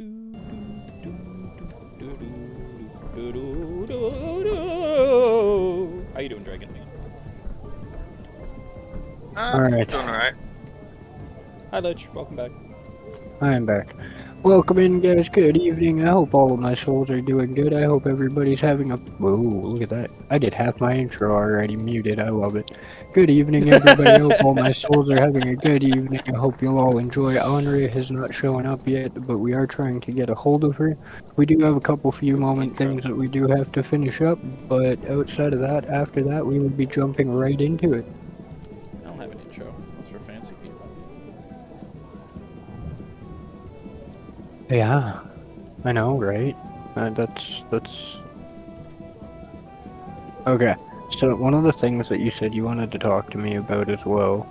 How you doing, Dragon? Alright. Doing alright. Hi, Lich. Welcome back. I am back. Welcome in, guys. Good evening. I hope all of my souls are doing good. I hope everybody's having a... Whoa, look at that. I did half my intro already muted. I love it. Good evening, everybody. I hope all my souls are having a good evening. I hope you'll all enjoy. Andrea has not shown up yet, but we are trying to get a hold of her. We do have a couple few moment things that we do have to finish up, but outside of that, after that, we will be jumping right into it. I don't have an intro. That's for fancy people. Yeah, I know, right? That's... Okay, so one of the things that you said you wanted to talk to me about as well,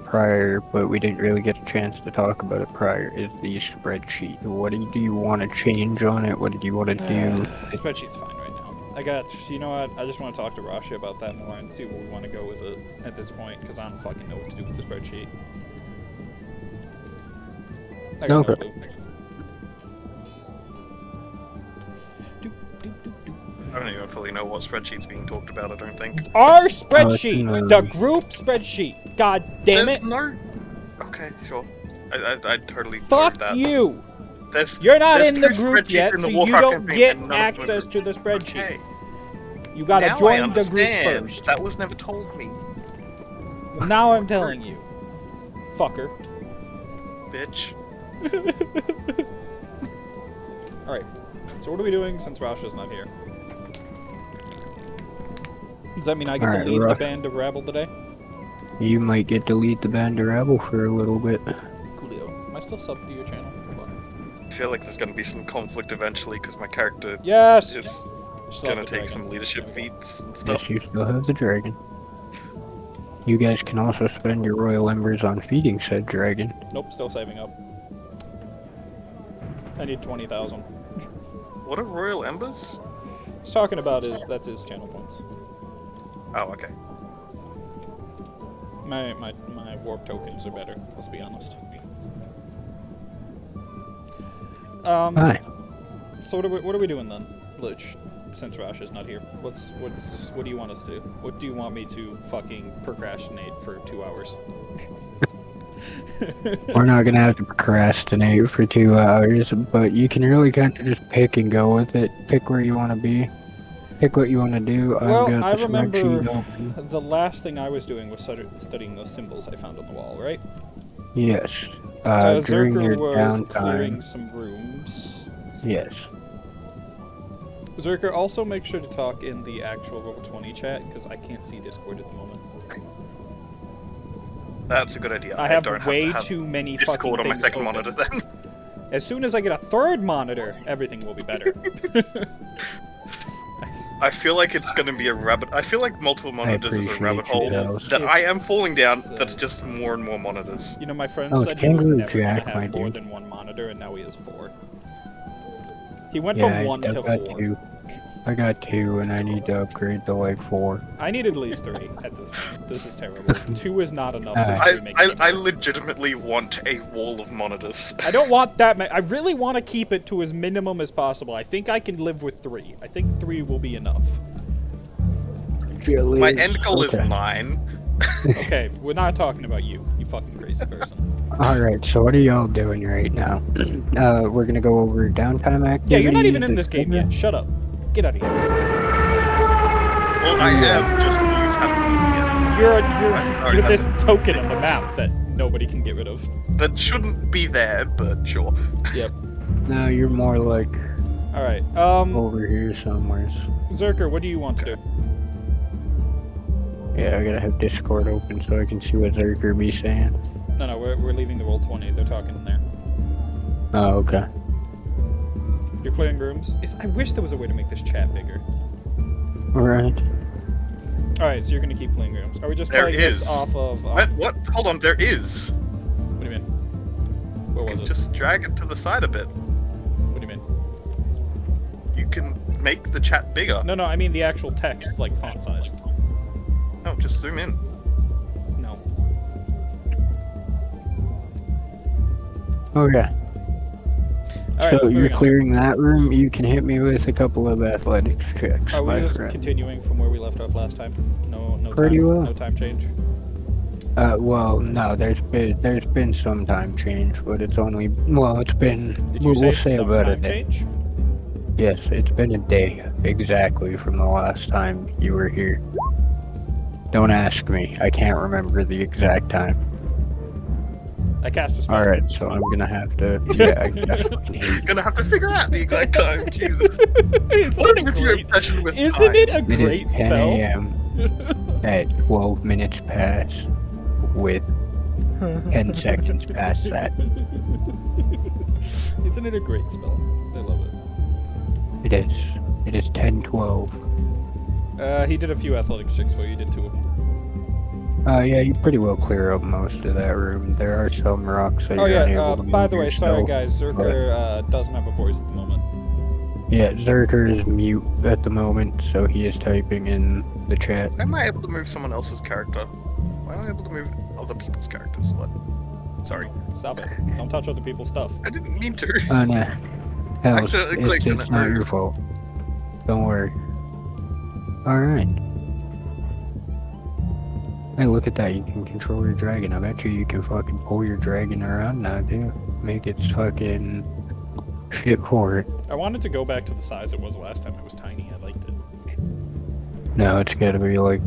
prior, but we didn't really get a chance to talk about it prior, is the spreadsheet. What do you want to change on it? What did you want to do? Spreadsheet's fine right now. You know what? I just want to talk to Rasha about that more and see where we want to go with it at this point, because I don't fucking know what to do with the spreadsheet. I got no Okay. clue. I don't even fully know what spreadsheet's being talked about, I don't think. Our spreadsheet! no. The group spreadsheet! God damn There's it! no... Okay, sure. I totally Fuck ignored that. you! There's, You're not there's in the no group spreadsheet yet, in the so you Warcraft don't campaign, get and none of them access are- to the spreadsheet. Okay. You gotta Now I join the group understand. first. That was never told me, Now I'm telling you. Fucker. bitch. Alright. So what are we doing since Rasha's not here? Does that mean I get to Alright, lead the Rush. band of rabble today? You might get to lead the band of rabble for a little bit. Coolio. Am I still subbed to your channel? Hold on. I feel like there's gonna be some conflict eventually, because my character Yes! is Still gonna have the take dragon. some leadership feats and stuff. Yes, you still have the dragon. You guys can also spend your royal embers on feeding said dragon. Nope, still saving up. I need 20,000. What are Royal Embers? He's talking about that's his channel points. Oh, okay. My warp tokens are better, let's be honest. Hi. So what are we doing then, Lich? Since Rasha's not here, what do you want us to do? What do you want me to fucking procrastinate for 2 hours? We're not gonna have to procrastinate for 2 hours, but you can really kind of just pick and go with it. Pick where you want to be. Pick what you want to do. Well, I've got I the remember spreadsheet open. the last thing I was doing was studying those symbols I found on the wall, right? Yes. During Zerker your was clearing downtime. some rooms. Yes. Zerker, also make sure to talk in the actual Roll20 chat, because I can't see Discord at the moment. That's a good idea. I have don't way have to have too many Discord fucking on my things second open. monitor then. As soon as I get a third monitor, everything will be better. I feel like it's gonna be a rabbit. I feel like multiple monitors is a rabbit appreciate you, hole Dallas. that I am It's, falling down. uh, That's just more and more monitors. You know, my friend Oh, said he was Kangaroo never going Jack, to my have more dude. than one monitor, and now he has 4. He went Yeah, from 1 I've to got 4. 2. I got 2, and I need to upgrade to like 4. I need at least 3 at this point. This is terrible. 2 is not enough to I- really make me I mad. legitimately want a wall of monitors. I don't want that I really want to keep it to as minimum as possible. I think I can live with 3. I think 3 will be enough. My end goal is Okay. 9. Okay, we're not talking about you, you fucking crazy person. Alright, so what are y'all doing right now? We're gonna go over downtime activities. Yeah, you're not even in this game etc. yet. Shut up. Get out of here. Well, I am, just you haven't been You're this token on the map that nobody can get rid of. yet. That shouldn't be there, but sure. Yep. No, you're more like Alright, over here somewhere. Zerker, what do you want to do? Yeah, I gotta have Discord open so I can see what Zerker be saying. No, we're leaving the Roll20. They're talking in there. Oh, okay. You're clearing rooms? I wish there was a way to make this chat bigger. Alright. Alright, so you're gonna keep clearing rooms. Are we just There playing is. this off of... What? Hold on, there is. What do you mean? Where was it? Just drag it to the side a bit. What do you mean? You can make the chat bigger. No, I mean the actual text, like font size. No, just zoom in. No. Oh, yeah. All right, So you're moving on. clearing that room. You can hit me with a couple of athletics checks, Are we my just friend. continuing from where we left off last time? No Pretty time. well. No time change. Well, no, there's been some time change, but it's only it's been Did you we'll say say some about a time day. change? Yes, it's been a day exactly from the last time you were here. Don't ask me. I can't remember the exact time. I cast a spell. All right, so I'm gonna have to. Yeah, I fucking hate you. Gonna have to figure out the exact time. Jesus. Isn't What it with a your great? obsession with Isn't time? it a It is great 10 spell? a.m. at 12 minutes past, with 10 seconds past that. Isn't it a great spell? I love it. It is. It is 10:12. He did a few athletics checks while you did 2 of them. Yeah, you pretty well clear up most of that room. There are some rocks that Oh you're yeah. unable to move By the way, sorry yourself, guys. Zerker doesn't have a voice at the moment. Yeah, Zerker is mute at the moment, so he is typing in the chat. Why am I able to move someone else's character? Why am I able to move other people's characters? What? Sorry. Stop it. Don't touch other people's stuff. I didn't mean to. Oh no. Hell, Accidentally clicked and it's it not moved. your fault. Don't worry. Alright. Hey, look at that. You can control your dragon. I bet you can fucking pull your dragon around now, too. Make its fucking shit for it. I wanted to go back to the size it was last time. It was tiny. I liked it. No, it's gotta be, like,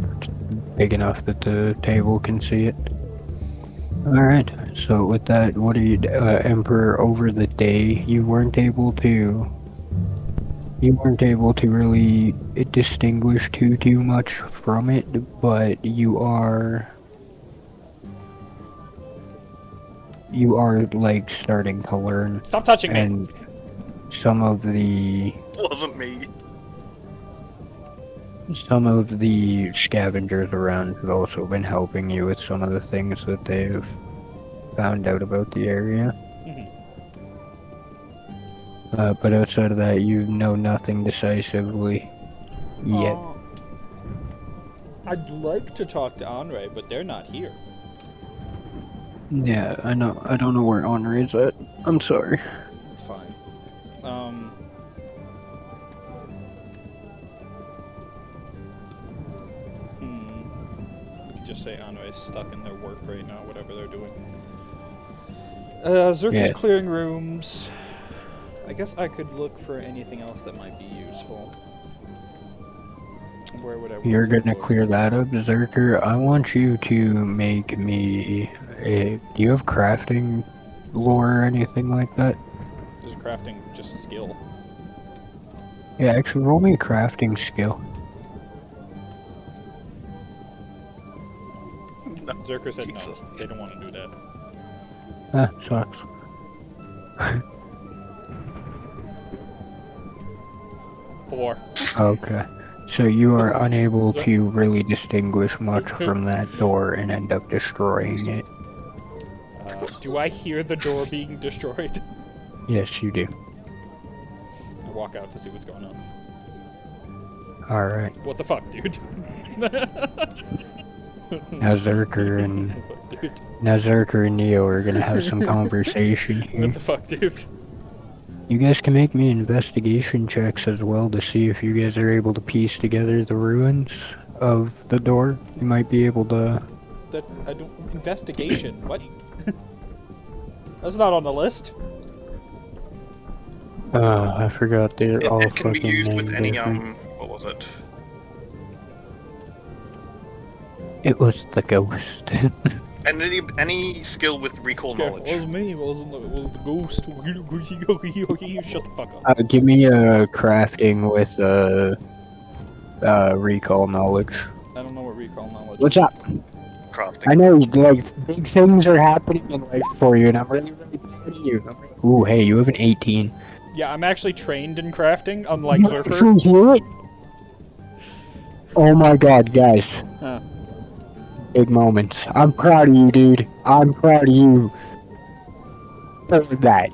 big enough that the table can see it. Alright, so with that, what are you, Emperor, over the day, you weren't able to really distinguish too much from it, but you are like starting to learn, Stop touching me. and some of the Wasn't me. scavengers around have also been helping you with some of the things that they've found out about the area. But outside of that, you know nothing decisively yet. I'd like to talk to Andre, but they're not here. Yeah, I know. I don't know where Honor is at. I'm sorry. It's fine. We could just say Andre's stuck in their work right now, whatever they're doing. Zerker's Yeah. clearing rooms. I guess I could look for anything else that might be useful. Where would I? You're gonna look? clear that up, Zerker. I want you to make me a. Do you have crafting lore or anything like that? There's crafting just skill. Yeah, actually, roll me a crafting skill. No. Zerker said Jesus. no. They don't want to do that. Ah, sucks. Four. Okay. So you are unable to really distinguish much from that door and end up destroying it. Do I hear the door being destroyed? Yes, you do. I walk out to see what's going on. Alright. What the fuck, dude? Now Zerker and What the fuck, dude? Neo are gonna have some conversation here. What the fuck, dude? You guys can make me investigation checks as well to see if you guys are able to piece together the ruins of the door. You might be able to. That I don't investigation. What? That's not on the list. I forgot they're all It can fucking be used with named any, different. what was it? It was the ghost. And any skill with recall Yeah, knowledge. it was me. It was the ghost. Shut the fuck up. Give me a crafting with recall knowledge. I don't know what recall knowledge. What's is. up? Crafting. I know, like, big things are happening in life for you, and I'm really proud of you. Ooh, hey, you have an 18. Yeah, I'm actually trained in crafting, unlike You Zerker. actually hear it? Oh my god, guys. Huh. Big moments. I'm proud of you, dude. I'm proud of you. For that.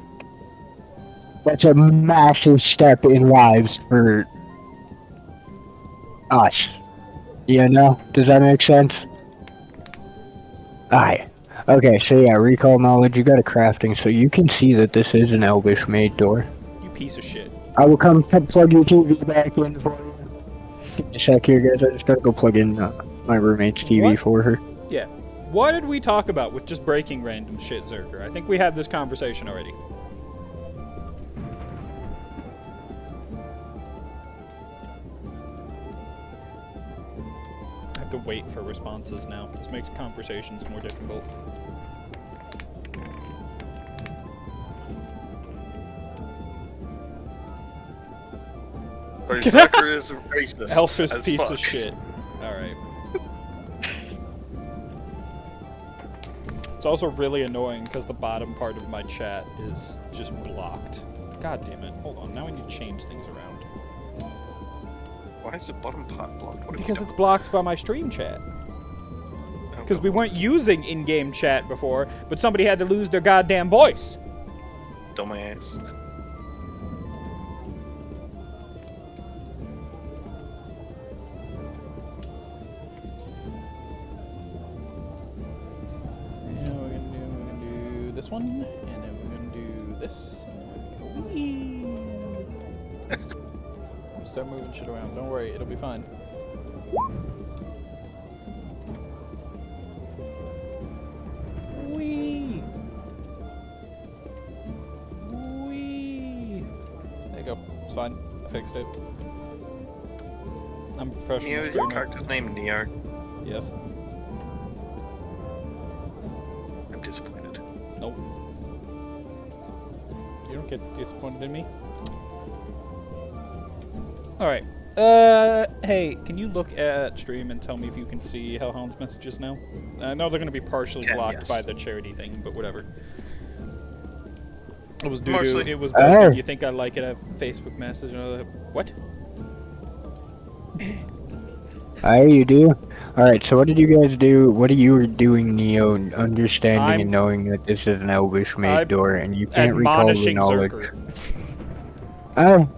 That's a massive step in lives for us. You know? Does that make sense? Alright. Okay, so yeah, recall knowledge, you got a crafting, so you can see that this is an elvish made door. You piece of shit. I will come plug your TV back in for you. Give me a sec here, guys. I just gotta go plug in my roommate's TV What? for her. Yeah. What did we talk about with just breaking random shit, Zerker? I think we had this conversation already. I have to wait for responses now. This makes conversations more difficult. So Zerker is racist. Elfish as piece fuck. of shit. Alright. It's also really annoying because the bottom part of my chat is just blocked. God damn it. Hold on, now I need to change things around. Why is the bottom part blocked? What have you Because done? it's blocked by my stream chat. Because we weren't using in-game chat before, but somebody had to lose their goddamn voice. Dumbass. Yeah, we're gonna do this one, and then we're gonna do this. And then we'll start moving shit around. Don't worry, it'll be fine. Wee. Wee. There you go. It's fine. I fixed it. I'm a professional Neo, is your streamer. character's name Neo? Yes. I'm disappointed. Nope. You don't get disappointed in me. Alright. Hey, can you look at stream and tell me if you can see Hellhound's messages now? I know they're gonna be partially Yeah, blocked yes. by the charity thing, but whatever. It was due Mostly. to, it was Oh. broken. You think I like it, a Facebook message? What? You do? Alright, so what did you guys do? What are you doing, Neo, understanding I'm- and knowing that this is an elvish made I'm door and you can't recall the Admonishing knowledge? Zerker. Oh.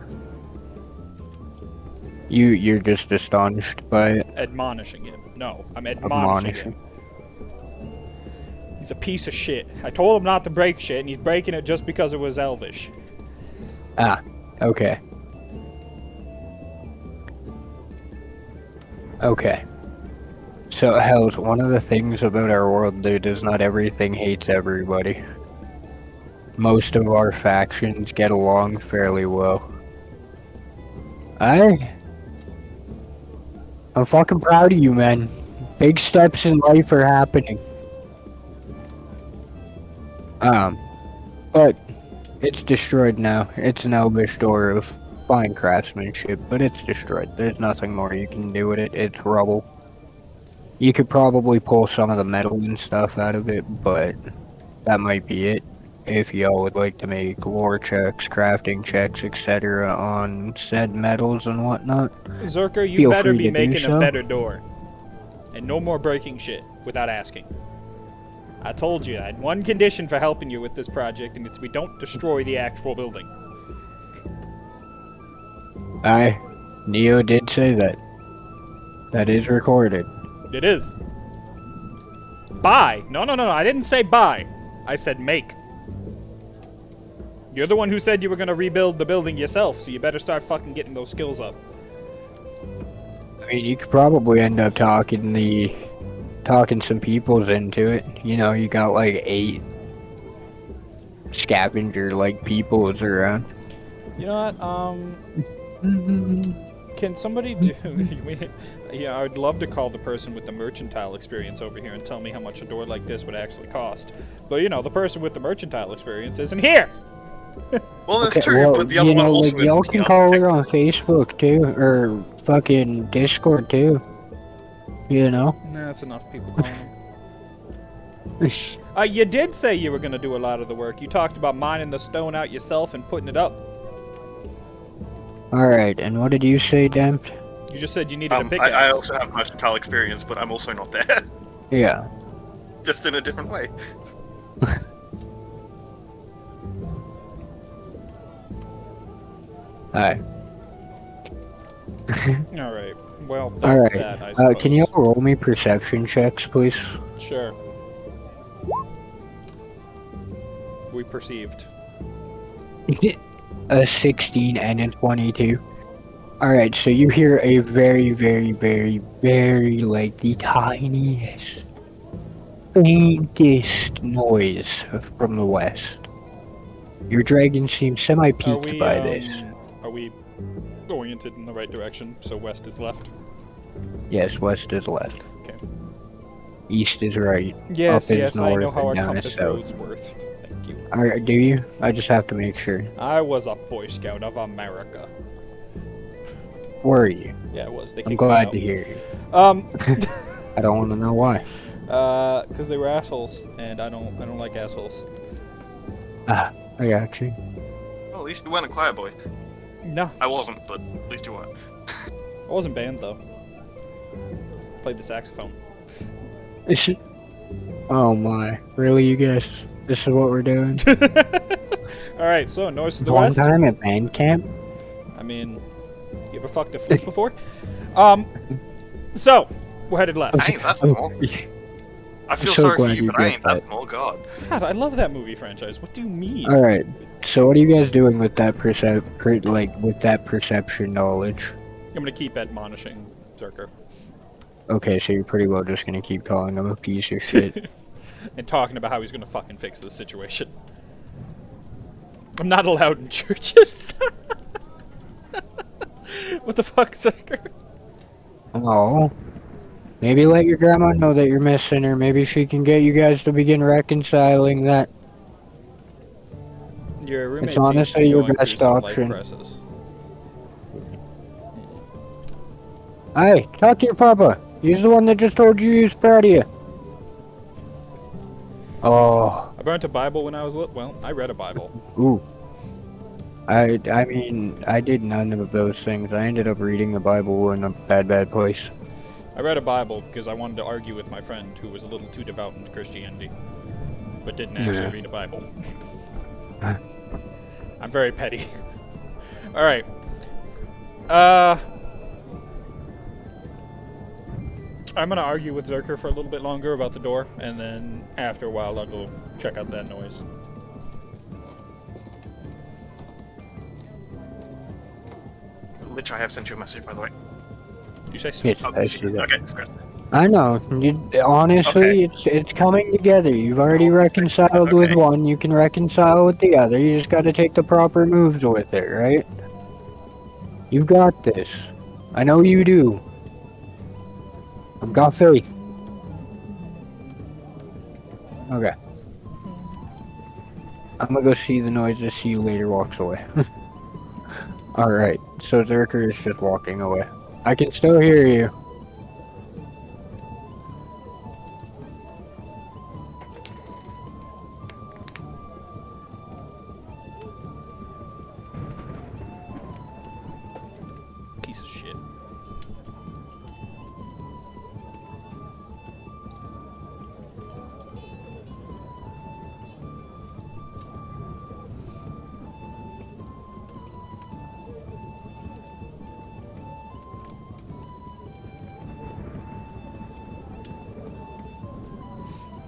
You're just astonished by it. Admonishing him. No, I'm admonishing him. Admonishing. He's a piece of shit. I told him not to break shit, and he's breaking it just because it was Elvish. Ah, okay. Okay. So, Hells, one of the things about our world, dude, is not everything hates everybody. Most of our factions get along fairly well. I'm fucking proud of you, man. Big steps in life are happening. But it's destroyed now. It's an elvish door of fine craftsmanship, but it's destroyed. There's nothing more you can do with it. It's rubble. You could probably pull some of the metal and stuff out of it, but that might be it. If y'all would like to make lore checks, crafting checks, etc. on said metals and whatnot. Zerker, you Feel better free be to do making so. a better door. And no more breaking shit without asking. I told you, I had one condition for helping you with this project, and it's we don't destroy the actual building. Neo did say that. That is recorded. It is. Buy. No, I didn't say buy. I said make. You're the one who said you were going to rebuild the building yourself, so you better start fucking getting those skills up. I mean, you could probably end up talking some peoples into it. You know, you got like 8 scavenger-like peoples around. You know what, can somebody do... yeah, I'd love to call the person with the mercantile experience over here and tell me how much a door like this would actually cost. But, you know, the person with the mercantile experience isn't here! Well, that's Okay, true, well, but the other you one know, also like, y'all isn't can the call other her on Facebook too, or fucking Discord too. You know? Nah, that's enough people calling him. You did say you were going to do a lot of the work. You talked about mining the stone out yourself and putting it up. Alright, and what did you say, Damned? You just said you needed a pickaxe. I also have mercantile experience, but I'm also not there. Yeah. Just in a different way. Alright. Alright. Well, that's Alright. that, I suppose. Can you roll me perception checks, please? Sure. we perceived? A 16 and a 22. Alright, so you hear a very, very, very, very, like, the tiniest, faintest noise from the west. Your dragon seems Are semi-peaked we by this. are we oriented in the right direction? So west is left. Yes, west is left. Okay. East is right. Yes, Up is yes, I know north, how our and down is compass south. roads work. Thank you. Alright, do you? I just have to make sure. I was a Boy Scout of America. Were you? Yeah, I was. They I'm kicked me glad out. to hear you. Um, I don't want to know why. because they were assholes, and I don't like assholes. Ah, I got you. Well, at least you weren't a choir boy. No, I wasn't, but at least you were. I wasn't banned though. Played the saxophone. Is it? Oh my. Really, you guys? This is what we're doing? All right, so noise to the Long west. time at band camp? I mean, you ever fucked a flute before? So we're headed left. I ain't that small. I feel so sorry for glad you, you but I get ain't that that. small. God. God, I love that movie franchise. What do you mean? Alright. So what are you guys doing with that perception knowledge? I'm gonna keep admonishing Zerker Okay, so you're pretty well just gonna keep calling him a piece of shit. and talking about how he's gonna fucking fix this situation. I'm not allowed in churches. What the fuck, Zerker? Oh. Maybe let your grandma know that you're missing her. Maybe she can get you guys to begin reconciling that. Your roommate It's seems to honestly be your going through best some life option. crisis. Hey, talk to your papa. He's the one that just told you he was proud of you. Oh. I burnt a Bible when I was well, I read a Bible. Ooh. I mean, I did none of those things. I ended up reading the Bible in a bad place. I read a Bible because I wanted to argue with my friend who was a little too devout into Christianity, but didn't actually Yeah. read a Bible. I'm very petty. Alright. I'm gonna argue with Zerker for a little bit longer about the door, and then after a while I'll go check out that noise. Which I have sent you a message, by the way. You say sweet? Yes, Oh, I see that. okay, it's good. I know. Honestly, it's coming together. You've already Oh, reconciled with okay. one. You can reconcile with the other. You just got to take the proper moves with it, right? You've got this. I know you do. I've got faith. Okay. I'm gonna go see the noises. See you later. Walks away. Alright, so Zerker is just walking away. I can still hear you. Piece of shit.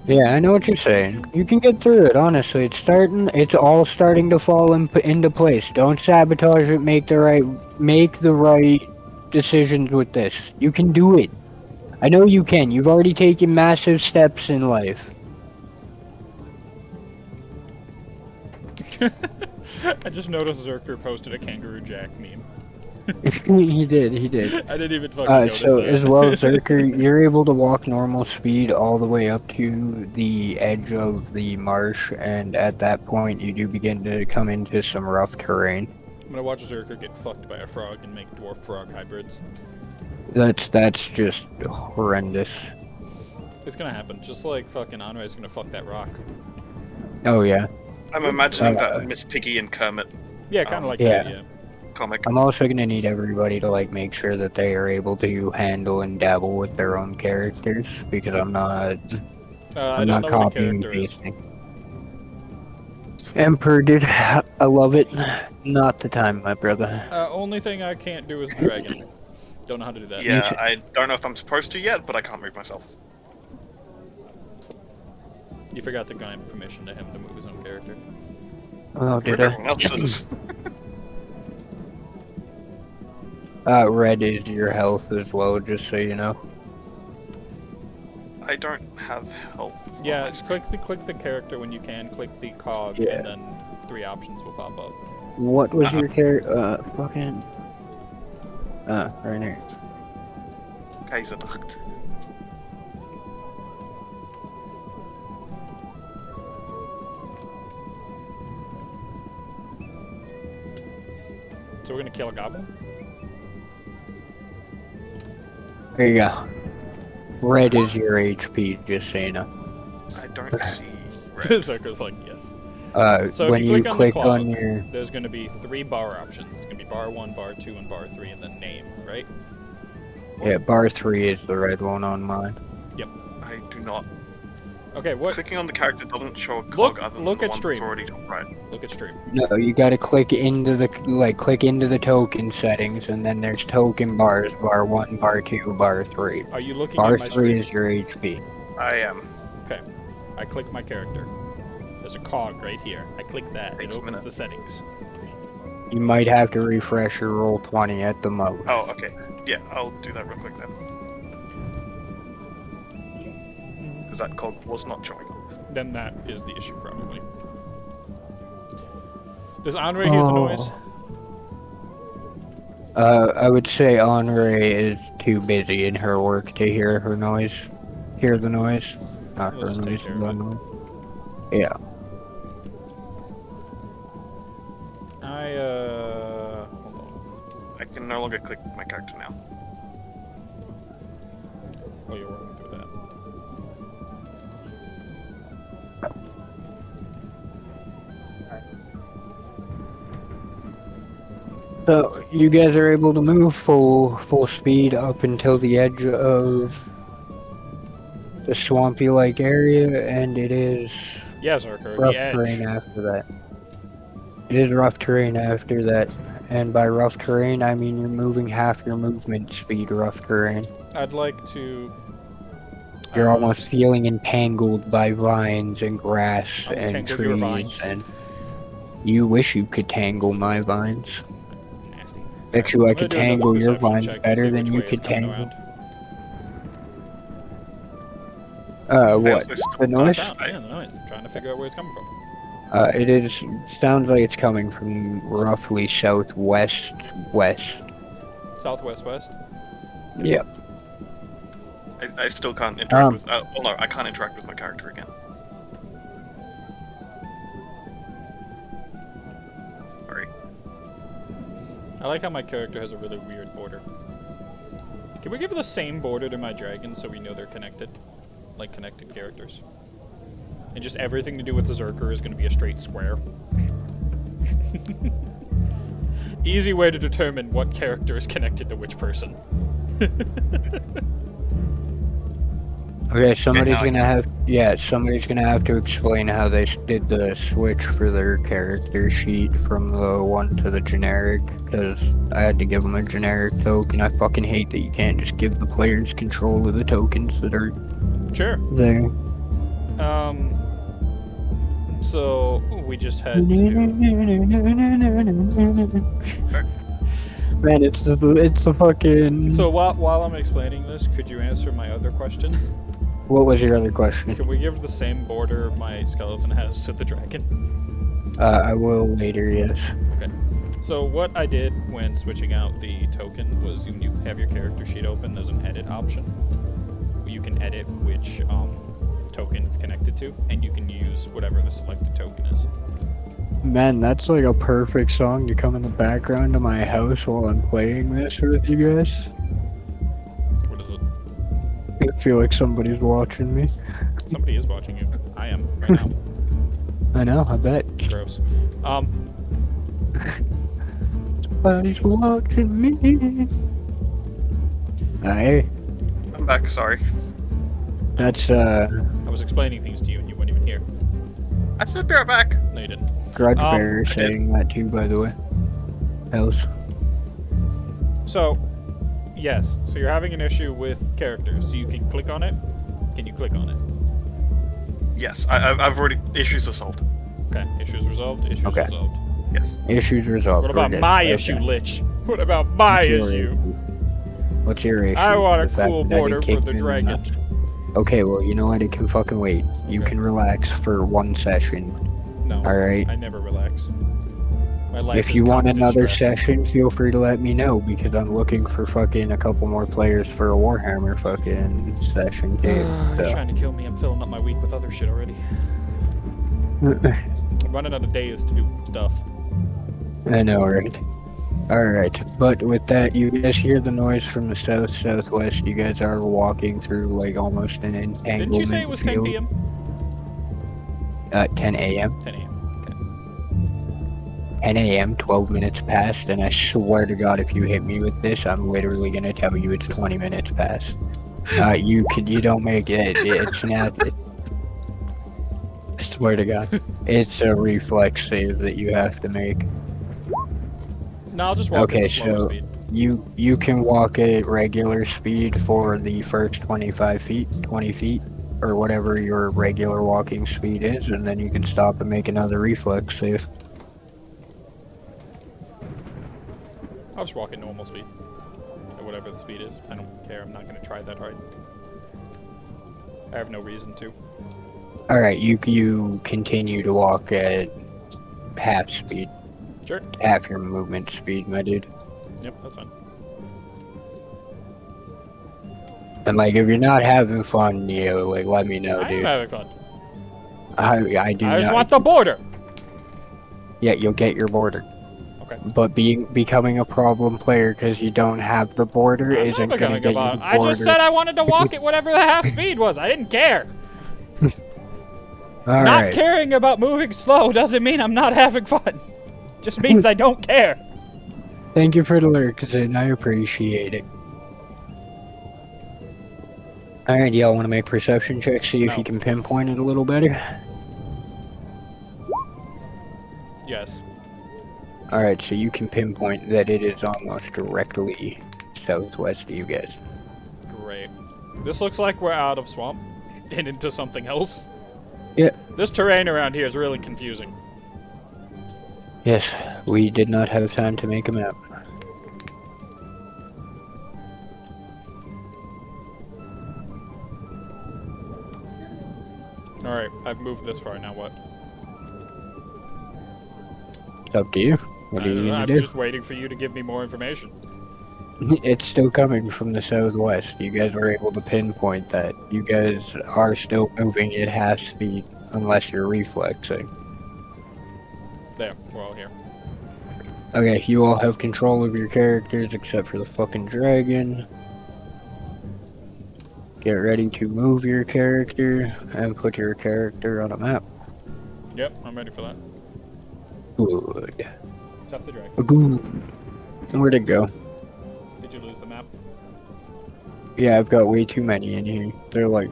Yeah, I know what you're saying. You can get through it, honestly. It's all starting to fall into place. Don't sabotage it, make the right decisions with this. You can do it. I know you can. You've already taken massive steps in life. I just noticed Zerker posted a Kangaroo Jack meme. he did. I didn't even fucking notice So that. as well, Zerker, you're able to walk normal speed all the way up to the edge of the marsh, and at that point you do begin to come into some rough terrain. I'm gonna watch Zerker get fucked by a frog and make dwarf frog hybrids. That's just horrendous. It's gonna happen, just like fucking Anre's gonna fuck that rock. Oh yeah. I'm imagining that Miss Piggy and Kermit Yeah, kind of like yeah. that, yeah. comic. I'm also gonna need everybody to like make sure that they are able to handle and dabble with their own characters, because I'm not I I'm don't not know what a copying and character is. pasting. Emperor, dude, I love it. Not the time, my brother. Only thing I can't do is dragon. Don't know how to do that. Yeah, I don't know if I'm supposed to yet, but I can't move myself. You forgot to grant permission to him to move his own character. Oh, did Everyone else is. Red is your health as well, just so you know. I don't have health. on Yeah, my screen. click the character when you can. Click the cog, Yeah. and then 3 options will pop up. What was your character? Fucking. Right here. Kaiserdacht. So we're gonna kill a goblin. There you go. Red is your HP, just so you know. I don't see red. Zucker's like, yes. So When if you you click click on on the your. There's gonna be 3 bar options. It's gonna be bar 1, bar 2, and bar 3, and then name, right? Yeah, bar 3 is the red one on mine. I do not. Okay, what? Clicking on the character doesn't show a cog other than look the at one stream. that's already top right. Look at stream. No, you gotta click into the click into the token settings, and then there's token bars: bar 1, bar 2, bar 3. Are you looking Bar at my 3 stream? is your HP. I am. Okay. I click my character. There's a cog right here. I click that. Wait It a opens minute. the settings. You might have to refresh your roll 20 at the most. Oh, okay. Yeah, I'll do that real quick then. Because that cog was not showing up. Then that is the issue, probably. Does Andre hear the noise? I would say Henri is too busy in her work to hear her noise. Hear the noise. Not We'll her just take noise, care of the it. noise. Yeah. Hold on. I can no longer click my character now. Oh, you're working through that. So you guys are able to move full speed up until the edge of the swampy-like area, and it is Yeah, Zerker, rough the edge. terrain after that. It is rough terrain after that, and by rough terrain I mean you're moving half your movement speed. Rough terrain. I'd like to... You're almost feeling entangled by vines and grass and Untangle your trees, vines. and you wish you could tangle my vines. Nasty. Bet you I I'm could gonna do another tangle your perception vines check to better see than which you way it's could coming tangle. around. What? also still The noise? Sound, yeah, the noise. I'm trying to figure out where it's coming from. Sounds like it's coming from roughly southwest west. Southwest west. Yep. I still can't interact with. Well, no, I can't interact with my character again. Sorry. I like how my character has a really weird border. Can we give the same border to my dragon so we know they're connected? Like connected characters. And just everything to do with the Zerker is going to be a straight square. Easy way to determine what character is connected to which person. Okay, somebody's now I gonna can. have. Yeah, somebody's gonna have to explain how they did the switch for their character sheet from the one to the generic. Because I had to give them a generic token. I fucking hate that you can't just give the players control of the tokens that are Sure. there. So we just had to... Man, it's the fucking. So while I'm explaining this, could you answer my other question? What was your other question? Can we give the same border my skeleton has to the dragon? I will later, yes. Okay. So what I did when switching out the token was when you have your character sheet open, there's an edit option. You can edit which token it's connected to, and you can use whatever the selected token is. Man, that's like a perfect song to come in the background of my house while I'm playing this with you guys. What is it? I feel like somebody's watching me. Somebody is watching you. I am right now. I know, I bet. Gross. Somebody's watching me. Hey, I'm back. Sorry. that's I was explaining things to you and you weren't even here. I said be right back. No, you didn't. Grudge Um, Bear saying that too, by the way. House. So, yes. So you're having an issue with characters. So you can click on it. Can you click on it? Yes, I've already issues are solved. Okay, issues resolved. Issues Okay. resolved. Yes. Issues resolved. What about We're good. my Okay. issue, Lich? What about my What's your issue? What's your issue? I want a The fact cool that I border didn't for kick the you in dragon. nuts? Okay, well, you know what? It can fucking wait. You Okay. can relax for one session. No. Alright? I never relax. My life If is you want constant another stress. session, feel free to let me know, because I'm looking for fucking a couple more players for a Warhammer fucking session too. You're So. trying to kill me. I'm filling up my week with other shit already. I'm running out of days to do stuff. I know, right? Alright, but with that, you guys hear the noise from the southwest. You guys are walking through, like, almost an entanglement Didn't you say it was 10 field. p.m.? 10 a.m. 10 a.m. 10 a.m., 12 minutes past, and I swear to God, if you hit me with this, I'm literally gonna tell you it's 20 minutes past. You don't make it, it's not, I swear to God. It's a reflex save that you have to make. No, I'll just walk at Okay, the slowest so speed. you can walk at regular speed for the first 25 feet, 20 feet, or whatever your regular walking speed is, and then you can stop and make another reflex save. I'll just walk at normal speed. Or whatever the speed is. I don't care. I'm not going to try that hard. I have no reason to. Alright, you continue to walk at half speed. Sure. Half your movement speed, my dude. Yep, that's fine. And like, if you're not having fun, like, let me know, I am dude. having fun. I do I just not. want the border. Yeah, you'll get your border. Okay. But becoming a problem player because you don't have the border I'm isn't not gonna becoming get you about. the I border. just said I wanted to walk at whatever the half speed was. I didn't care. All Not right. caring about moving slow doesn't mean I'm not having fun. Just means I don't care. Thank you for the lyrics, and I appreciate it. All right, y'all want to make perception checks, see if No. you can pinpoint it a little better? Yes. All right, so you can pinpoint that it is almost directly southwest of you guys. Great. This looks like we're out of swamp and into something else. Yeah. This terrain around here is really confusing. Yes, we did not have time to make a map. Alright, I've moved this far, now what? It's up to you. What are you gonna I'm do? just waiting for you to give me more information. It's still coming from the southwest. You guys were able to pinpoint that. You guys are still moving at half speed unless you're reflexing. There, we're all here. Okay, you all have control of your characters except for the fucking dragon. Get ready to move your character and put your character on a map. Yep, I'm ready for that. Good. Except the dragon. Good. Where'd it go? Did you lose the map? Yeah, I've got way too many in here. They're like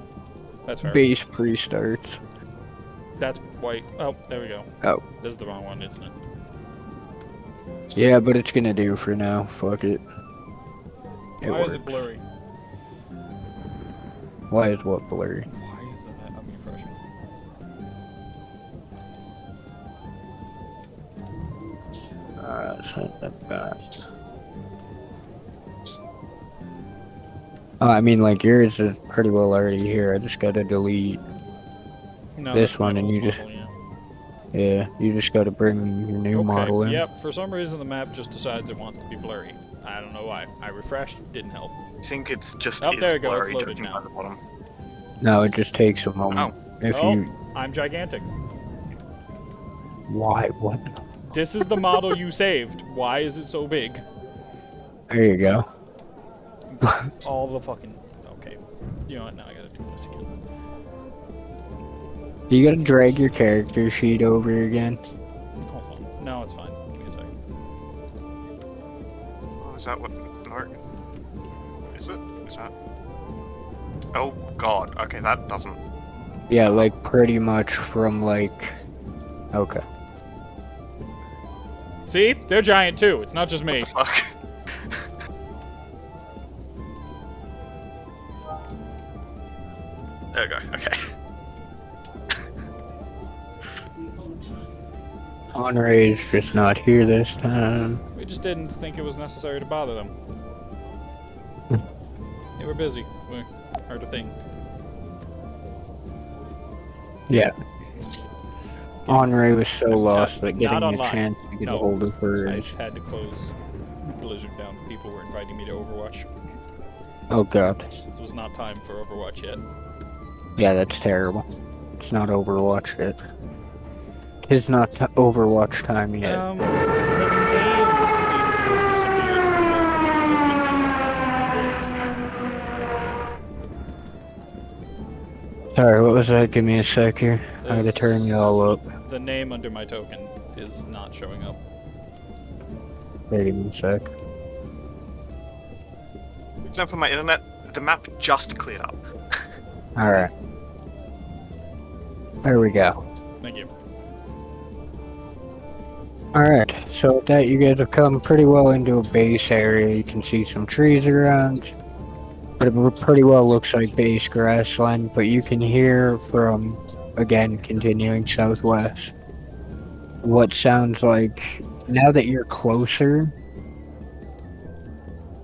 That's fair. base pre-starts. That's white. Oh, there we go. Oh. This is the wrong one, isn't it? Yeah, but it's gonna do for now. Fuck it. Why works. is it blurry? Why is what blurry? Why is the map? I'm refreshing. Send that back. I mean, like, yours is pretty well already here. I just gotta delete. No, This that's my one, and old you just- model, yeah. Yeah, you just gotta bring your new model in. Yep, for some reason the map just decides it wants to be blurry. I don't know why. I refreshed, didn't help. I think it's just Oh, is there we go, it's blurry loaded judging now. by the bottom. No, it just takes a moment. If Oh. you. I'm gigantic. Why? What? This is the model you saved. Why is it so big? There you go. All the fucking... Okay. You know what? Now I gotta do this again. You gotta drag your character sheet over again. Hold on. No, it's fine. Give me a second. Oh, is that what? No. Is it? Is that? Oh god. Okay, that doesn't. Yeah, like pretty much from like. Okay. See? They're giant too. It's not just me. What the fuck? There we go. Okay. Henri's just not here this time. We just didn't think it was necessary to bother them. They were busy. We heard a thing. Yeah. Henri was so lost that Not getting a online. chance to get No. a hold of her I is... had to close Blizzard down. People were inviting me to Overwatch. Oh god. This was not time for Overwatch yet. Yeah, that's terrible. It's not Overwatch yet. Tis not Overwatch time yet. The names seem to have disappeared from both of my tokens. Sorry, what was that? Give me a sec here. I gotta turn you all up. The name under my token is not showing up. Wait a sec. For example, my internet, the map just cleared up. Alright. There we go. Thank you. Alright, so with that you guys have come pretty well into a base area. You can see some trees around. But it pretty well looks like base grassland, but you can hear from, again, continuing southwest, what sounds like, now that you're closer,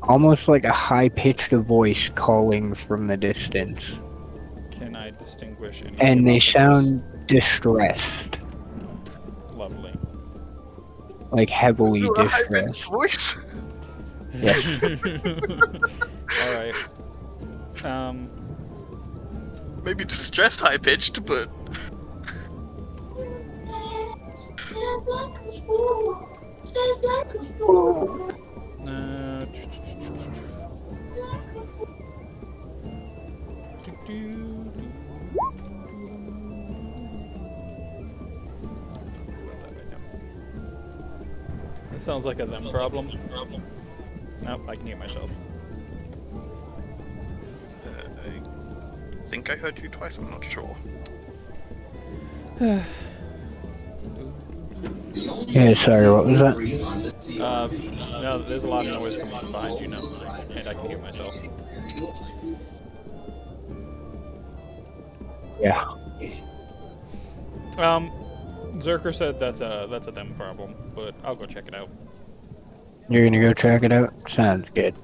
almost like a high-pitched voice calling from the distance. Can I distinguish any? And they sound distressed, Lovely. like heavily Do a high-pitched distressed. voice. Yes. Alright. Maybe distressed high pitched, but Uh, It sounds like a them problem. Nope, I can hear myself. I think I heard you twice. I'm not sure. Yeah, sorry, what was that? No, there's a lot of noise coming from behind you now, and I can hear myself. Yeah. Zerker said that's a them problem, but I'll go check it out. You're gonna go check it out? Sounds good.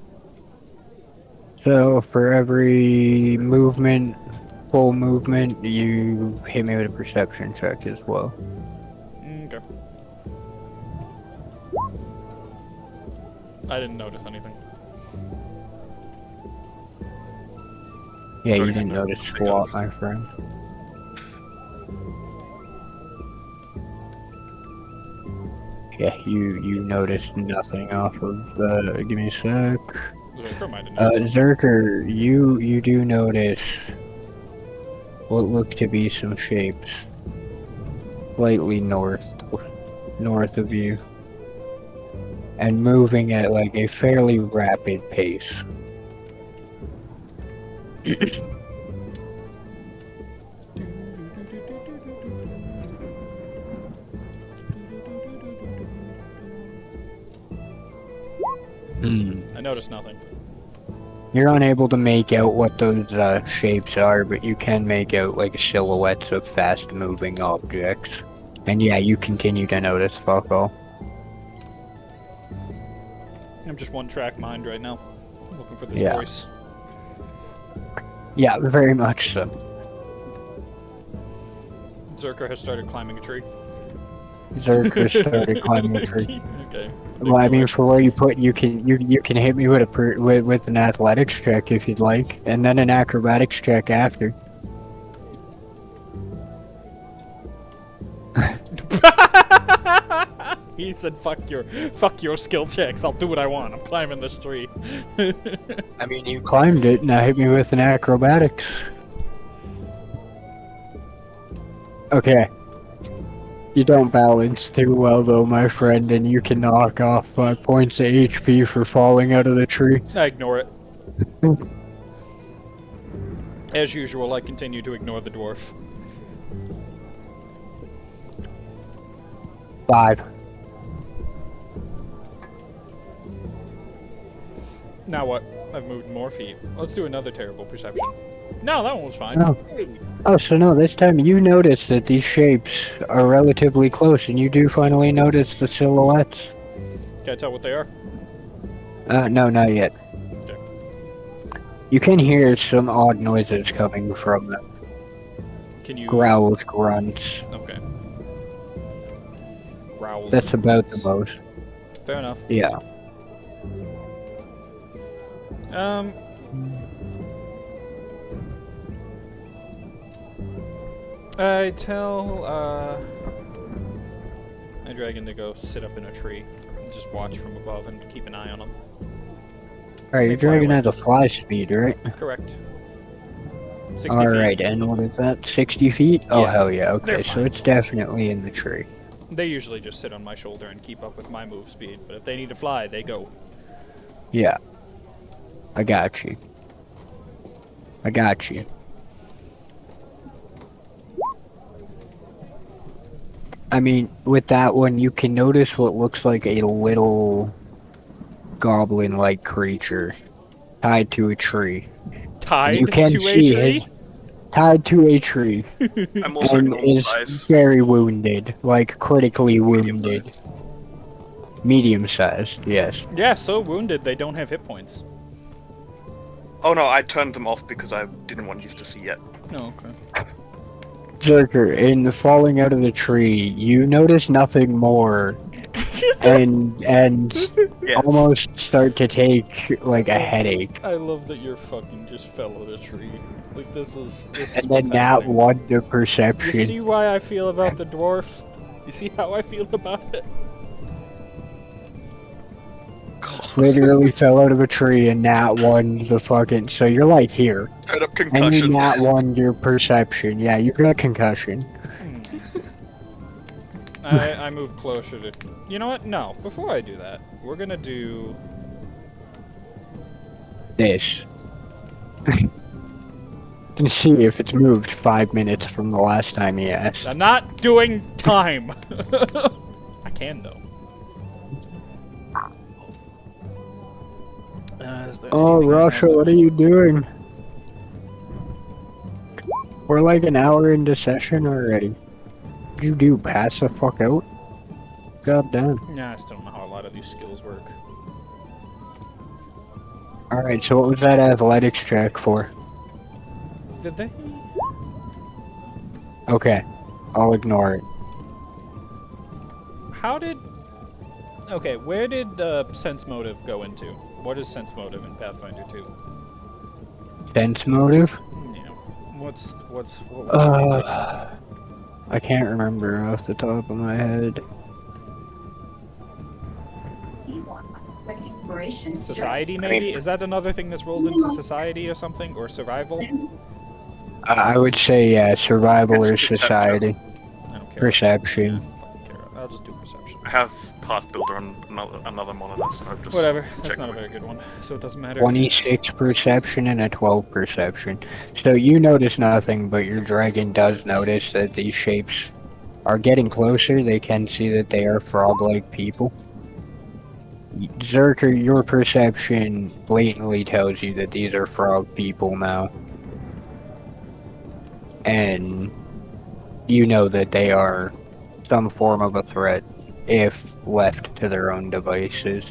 So, for every movement, full movement, you hit me with a perception check as well. Okay. I didn't notice anything. Yeah, you Okay. didn't notice squat, my friend. Yeah, you noticed nothing off of give me a sec. Zerker might have noticed. Zerker, you do notice what look to be some shapes slightly north of you, and moving at like a fairly rapid pace. I noticed nothing. You're unable to make out what those shapes are, but you can make out like silhouettes of fast-moving objects. And yeah, you continue to notice fuck all. I'm just one-track mind right now, looking for this Yeah. voice. Yeah, very much so. Zerker has started climbing a tree. Zerker started climbing a tree. Okay. Well, I mean, for where you put, you can hit me with with an athletics check if you'd like, and then an acrobatics check after. He said, fuck your skill checks. I'll do what I want. I'm climbing this tree." I mean, you climbed it, now hit me with an acrobatics. Okay. You don't balance too well though, my friend, and you can knock off 5 points of HP for falling out of the tree. I ignore it. As usual, I continue to ignore the dwarf. 5. Now what? I've moved more feet. Let's do another terrible perception. No, that one was fine. Oh. Oh, so no, this time you notice that these shapes are relatively close, and you do finally notice the silhouettes. Can I tell what they are? No, not yet. Okay. You can hear some odd noises coming from them. Can you... Growls, grunts. Okay. Growls. That's and about the grunts. most. Fair enough. Yeah. I tell, my dragon to go sit up in a tree and just watch from above and keep an eye on him. Alright, your They fly dragon away. has a fly speed, right? Correct. 60 Alright, feet. and what is that? 60 feet? Oh, Yeah, hell yeah, they're okay, so fine. it's definitely in the tree. They usually just sit on my shoulder and keep up with my move speed, but if they need to fly, they go. Yeah. I got you. I got you. I mean, with that one, you can notice what looks like a little goblin-like creature tied to a tree. Tied You can to a see tree? his tied to a tree I'm also and normal is size. very wounded, like critically Medium wounded. size. Medium-sized, yes. Yeah, so wounded they don't have hit points. Oh no, I turned them off because I didn't want you to see yet. Oh, okay. Zerker, in the falling out of the tree, you notice nothing more, and Yes. almost start to take like a headache. I love that your fucking just fell out of a tree. Like this is And then what's that happening. one to You perception. see why I feel about the dwarf? You see how I feel about it? God. Literally fell out of a tree and nat one the fucking. So you're like here, Straight up and you concussion. nat one your perception. Yeah, you've got concussion. I move closer to... You know what? No. Before I do that, we're gonna do... This. Can see if it's moved 5 minutes from the last time he asked. I'm not doing time! I can, though. Is there Oh, anything I Russia, have what are you doing? We're like an hour into session already. What'd you do? Pass the fuck out? God damn. Yeah, I still don't know how a lot of these skills work. Alright, so what was that athletics check for? Did they? Okay, I'll ignore it. How did... Okay, where did sense motive go into? What is sense motive in Pathfinder 2? Sense motive? Yeah. What was I can't remember off the top of my head. society, maybe? Is that another thing that's rolled into society or something? Or survival? I would say, yeah, survival It's or perception. society. I don't care. Perception. I don't fucking care. I'll just do perception. I have Path Builder on another monitor, so I've just Whatever. That's checked not a it. very good one. So it doesn't matter. 26 perception and a 12 perception. So you notice nothing, but your dragon does notice that these shapes are getting closer. They can see that they are frog-like people. Zerker, your perception blatantly tells you that these are frog people now. And you know that they are some form of a threat if left to their own devices.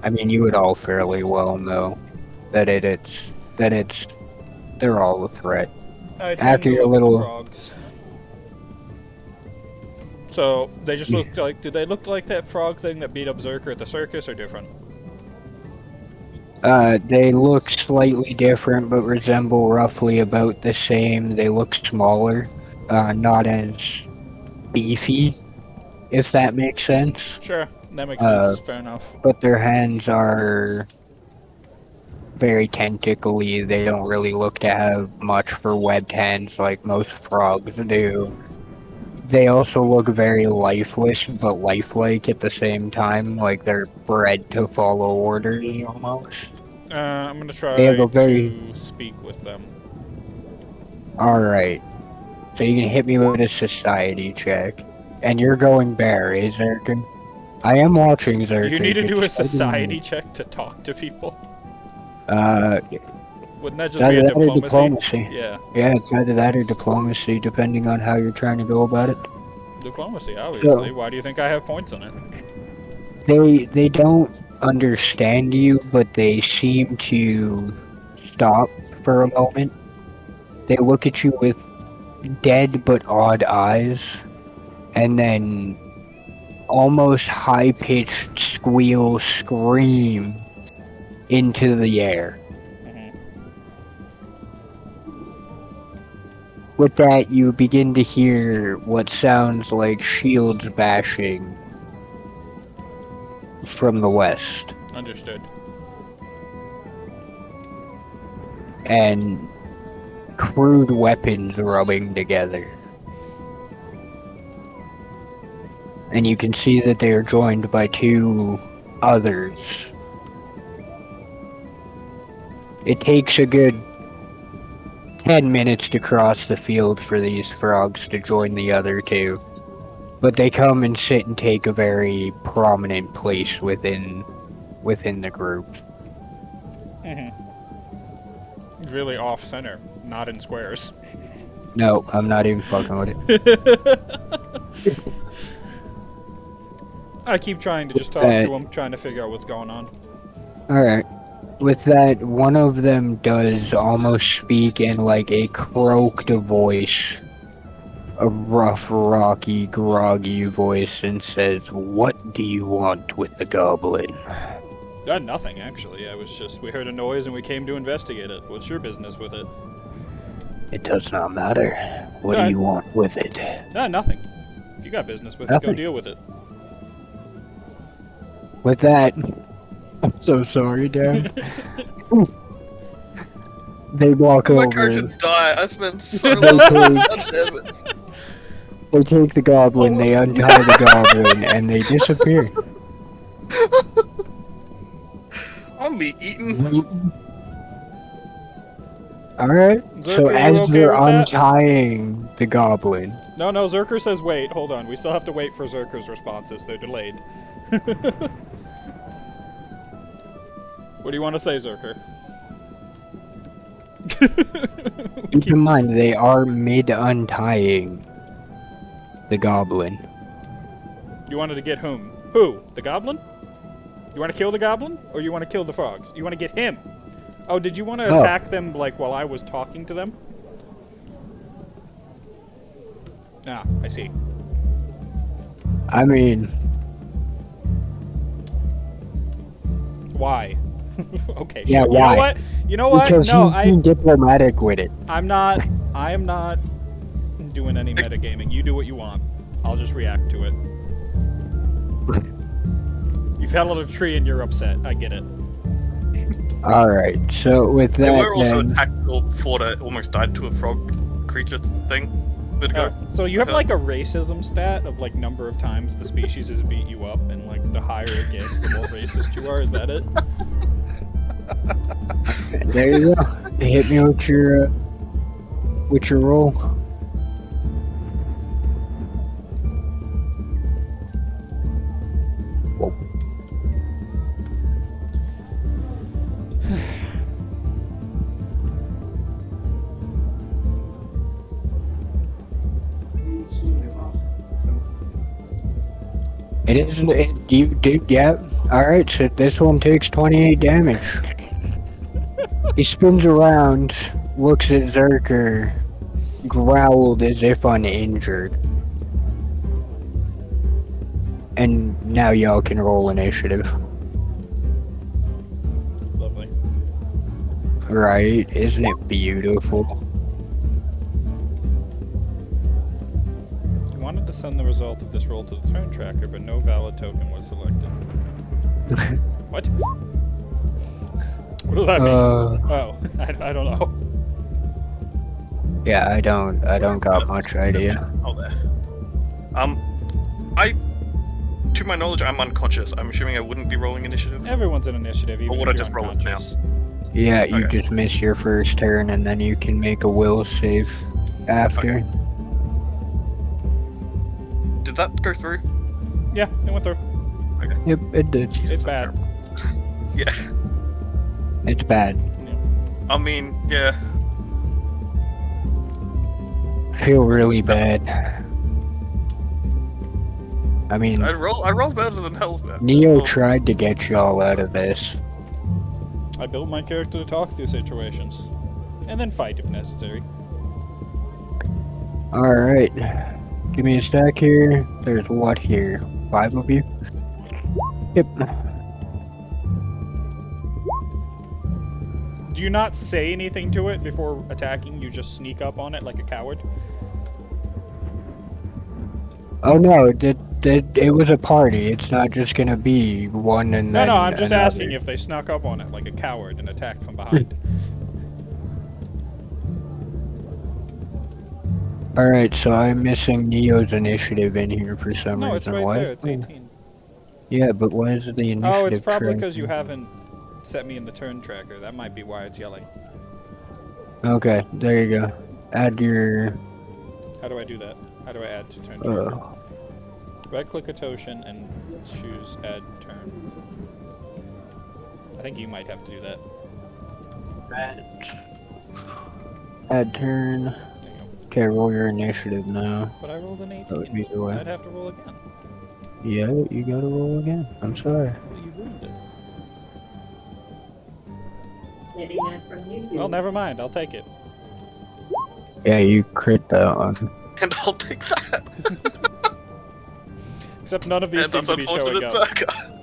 I mean, you would all fairly well know that they're all a threat. I tend after to your look at the little- frogs. So they just look like. Did they look like that frog thing that beat up Zerker at the circus, or different? They look slightly different, but resemble roughly about the same. They look smaller, not as beefy, if that makes sense. Sure, that makes sense. Fair enough. But their hands are very tentacly. They don't really look to have much for webbed hands like most frogs do. They also look very lifeless, but lifelike at the same time, like they're bred to follow orders almost. I'm gonna try They have a very- to speak with them. Alright. So you can hit me with a society check. And you're going bear, eh, Zerkin? I am watching Zerkin. You need to do a just- I didn't- society check to talk to people. Wouldn't that just be Either a that or diplomacy? diplomacy. Yeah, Yeah, it's either that or diplomacy, depending on how you're trying to go about it. diplomacy, obviously. So, Why do you think I have points on it? they don't understand you, but they seem to stop for a moment. They look at you with dead but odd eyes, and then almost high-pitched squeal scream into the air. Mhm. With that, you begin to hear what sounds like shields bashing from the west, Understood. and crude weapons rubbing together. And you can see that they are joined by two others. It takes a good 10 minutes to cross the field for these frogs to join the other two. But they come and sit and take a very prominent place within the group. Mhm. Really off center, not in squares. No, I'm not even fucking with it. I keep trying to just talk to him, trying to figure out what's going on. Alright. With that, one of them does almost speak in like a croaked voice. A rough, rocky, groggy voice, and says, "What do you want with the goblin?" Nothing, actually. We heard a noise and we came to investigate it. What's your business with it? It does not matter. What do Alright. you want with it? Nothing. If you got business with it, Nothing. go deal with it. With that, I'm so sorry, Dan. They walk My over. character died. I spent so They long. God damn it. They take the goblin, they untie the goblin, and they disappear. I'm gonna be eaten. Alright, so Zerker, you as okay they're with that? untying the goblin, No, Zerker says wait. Hold on. We still have to wait for Zerker's responses. They're delayed. What do you want to say, Zerker? keep in mind they are mid-untying the goblin. You wanted to get whom? Who? The goblin? You want to kill the goblin? Or you want to kill the frogs? You want to get him? Oh, did you want to attack them, like, while I was talking to them? Ah, I see. I mean, Why? Okay, Yeah, sure. why? You know what? because No, he's being diplomatic with it. I am not doing any metagaming. You do what you want. I'll just react to it. You fell on a tree and you're upset. I get it. Alright, so with They that were also then, attacked or fought a almost died to a frog creature thing a bit ago. So you have like a racism stat of like number of times the species has beat you up, and like the higher it gets, the more racist you are. Is that it? there you go. Hit me with your roll. Whoa. It isn't. Yeah. Alright, so this one takes 28 damage. He spins around, looks at Zerker, growled as if uninjured. And now y'all can roll initiative. Lovely. Right? Isn't it beautiful? You wanted to send the result of this roll to the turn tracker, but no valid token was selected. What? What does that mean? Oh, I don't know. Yeah, I don't got much idea. Oh, there. To my knowledge, I'm unconscious. I'm assuming I wouldn't be rolling initiative. Everyone's in initiative, even Or would if I you're just roll it unconscious. Yeah, you Okay. just miss your first turn and then you can make a will save after. Okay. Did that go through? Yeah, it went through. Yep, it did. Jesus, It's that's bad. terrible. Yes. It's bad. I mean, yeah. Feel really bad. I mean, I rolled better than hell's man. Neo Oh, tried to get y'all out of this. I built my character to talk through situations. And then fight if necessary. Alright. Give me a stack here. There's what here? 5 of you? Yep. Do you not say anything to it before attacking? You just sneak up on it like a coward? Oh no, it was a party. It's not just gonna be one and No, then no, I'm just another. asking if they snuck up on it like a coward and attacked from behind. Alright, so I'm missing Neo's initiative in here for some No, reason. it's right Why there. is It's it- 18. Yeah, but why is the initiative Oh, it's probably track- because you haven't set me in the turn tracker. That might be why it's yelling. Okay, there you go. Add your... How do I do that? How do I add to turn tracker? Uh, Right-click a Toshin and choose Add Turn. I think you might have to do that. add turn. There you go. Okay, roll your initiative now. But I rolled an That would be 18. the way. I'd have to roll again. Yeah, you gotta roll again. I'm sorry. Well, you ruined it. Getting that from YouTube. Well, never mind. I'll take it. Yeah, you crit that one. and I'll take that. Except none of these And seem that's to be showing unfortunate, up. Saga.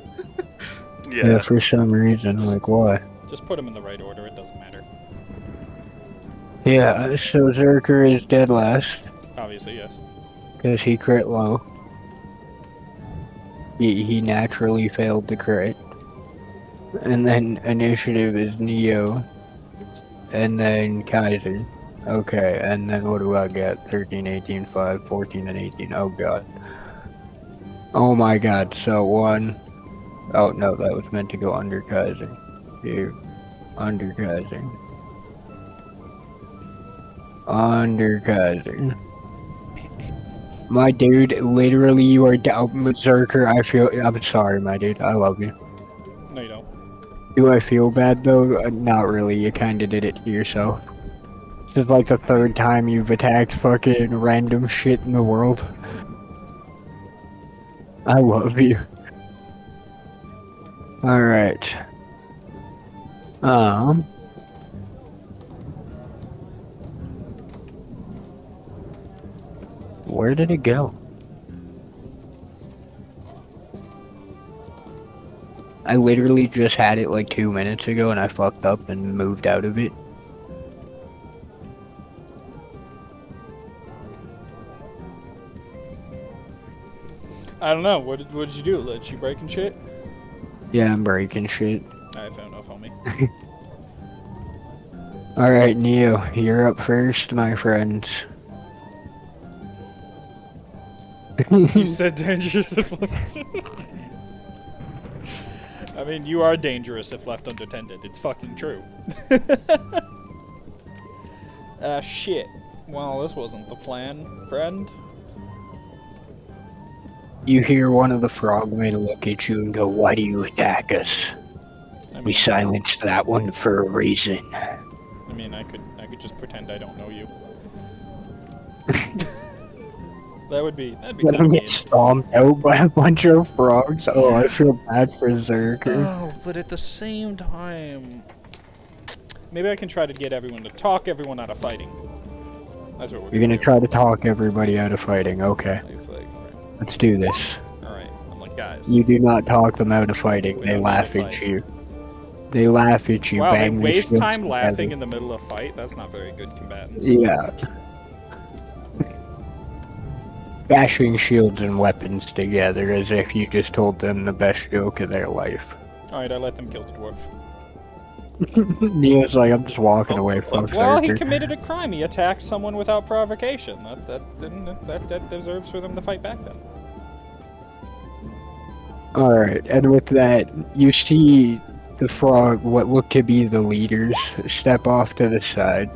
Yeah, Yeah. for some reason, like why? Just put them in the right order. It doesn't matter. Yeah, so Zerker is dead last, Obviously, yes. because he crit low. He naturally failed the crit. And then initiative is Neo. And then Kaiser. Okay, and then what do I get? 13, 18, 5, 14, and 18. Oh god. Oh my god, so 1. Oh no, that was meant to go under Kaiser. Here. Under Kaiser. Under Kaiser. My dude, literally you are down Berserker. I'm sorry, my dude. I love you. No, you don't. Do I feel bad though? Not really. You kinda did it to yourself. This is like the 3rd time you've attacked fucking random shit in the world. I love you. Alright. Where did it go? I literally just had it like 2 minutes ago and I fucked up and moved out of it. I don't know. What did you do? Let you breaking shit? Yeah, I'm breaking shit. I found enough on me. Alright, Neo, you're up first, my friends. You said dangerous if left. I mean, you are dangerous if left unattended. It's fucking true. Shit. Well, this wasn't the plan, friend. You hear one of the frogmen look at you and go, "Why do you attack us? I We mean, silenced that one for a reason." I mean, I could just pretend I don't know you. that'd be Let kind him of get mean. stomped out by a bunch of frogs. Oh, I feel bad for Zerker. Oh, but at the same time, maybe I can try to get everyone to talk everyone out of fighting. That's what we're You're gonna do. try to talk everybody out of fighting. Okay, It's like, let's do this. alright. I'm like, guys. You do not talk them out of fighting. We They don't laugh need to at fight. you. They laugh at you. Wow, they bang their waste shields time laughing together. in the middle of a fight? That's not very good combatants. Yeah. Bashing shields and weapons together as if you just told them the best joke of their life. Alright, I let them kill the dwarf. Neo's like, I'm just walking away. Fuck Well, he Zerker." committed a crime. He attacked someone without provocation. That deserves for them to fight back then. Alright, and with that, you see the frog, what look to be the leaders, step off to the side.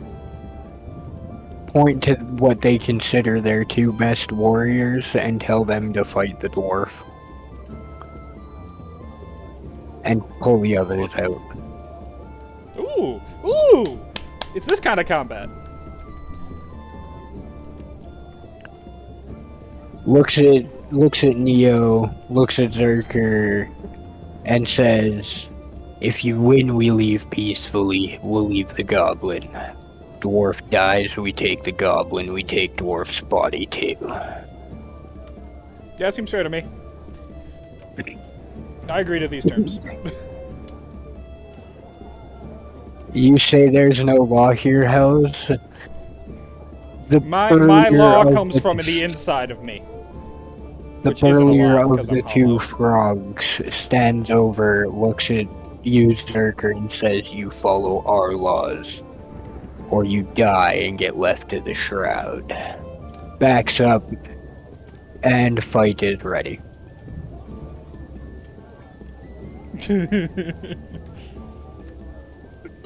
Point to what they consider their 2 best warriors and tell them to fight the dwarf. And pull the others out. Ooh! Ooh! It's this kind of combat. Looks at Neo, looks at Zerker, and says, "If you win, we leave peacefully. We'll leave the goblin. Dwarf dies, we take the goblin. We take dwarf's body too." Yeah, it seems fair to me. I agree to these terms. You say there's no law here, Hells? My burlier law of comes from the inside of me. The which isn't a burlier lot, of because the I'm two hollow. frogs stands over, looks at you, Zerker, and says, "You follow our laws, or you die and get left to the shroud." Backs up, and fight is ready. Do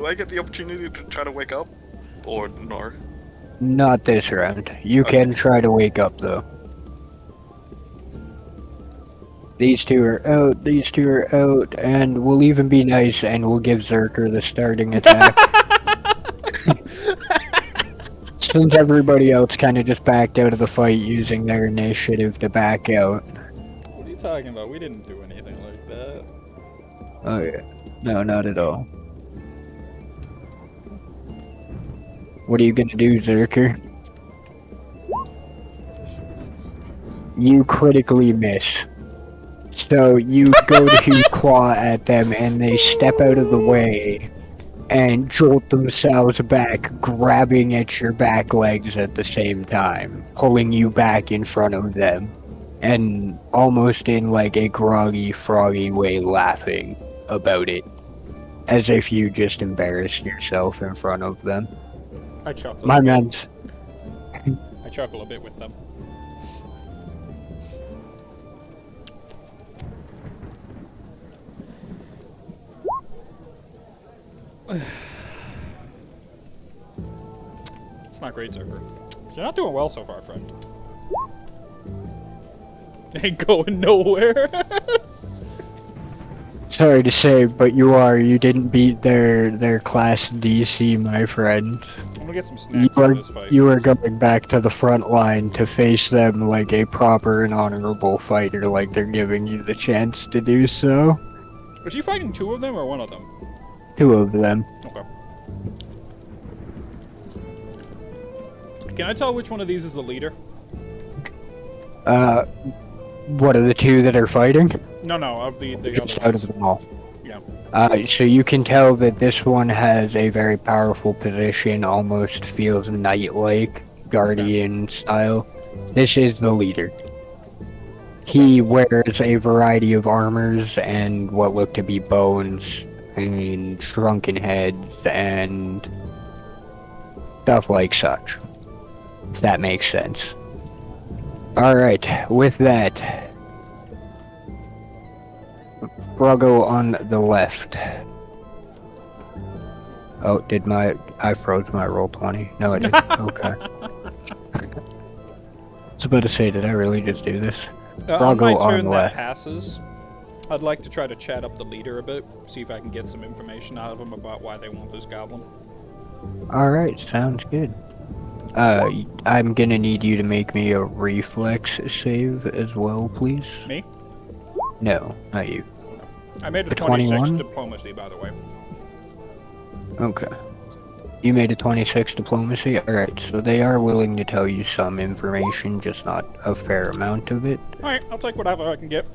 I get the opportunity to try to wake up? Or no? Not this round. You Okay. can try to wake up, though. These two are out, and we'll even be nice, and we'll give Zerker the starting attack. Since everybody else kind of just backed out of the fight using their initiative to back out. What are you talking about? We didn't do anything like that. Oh yeah. No, not at all. What are you gonna do, Zerker? You critically miss. So you go to claw at them and they step out of the way and jolt themselves back, grabbing at your back legs at the same time, pulling you back in front of them, and almost in like a groggy, froggy way laughing about it, as if you just embarrassed yourself in front of them. I chuckle. My a bit. man's I chuckle a bit with them. It's not great, Zerker. You're not doing well so far, friend. Ain't going nowhere. sorry to say, but you didn't beat their class DC, my friend. I'm gonna get some You snacks in this fight. are going back to the front line to face them like a proper and honorable fighter, like they're giving you the chance to do so. Was she fighting two of them or one of them? Two of them. Okay. Can I tell which one of these is the leader? What are the two that are fighting? No, of the Just other out ones. of them all. Yeah. So you can tell that this one has a very powerful position, almost feels knight-like, guardian style. This is the leader. He wears a variety of armors and what look to be bones and shrunken heads and stuff like such. If that makes sense. Alright, with that, Froggo on the left. Oh, I froze my roll 20. No, I didn't. Okay. I was about to say, did I really just do this? On my Froggo on turn the that left. passes, I'd like to try to chat up the leader a bit, see if I can get some information out of him about why they want this goblin. Alright, sounds good. I'm gonna need you to make me a reflex save as well, please. Me? No, not you. I made a A 26 21? diplomacy, by the way. Okay. You made a 26 diplomacy? Alright, so they are willing to tell you some information, just not a fair amount of it. Alright, I'll take whatever I can get.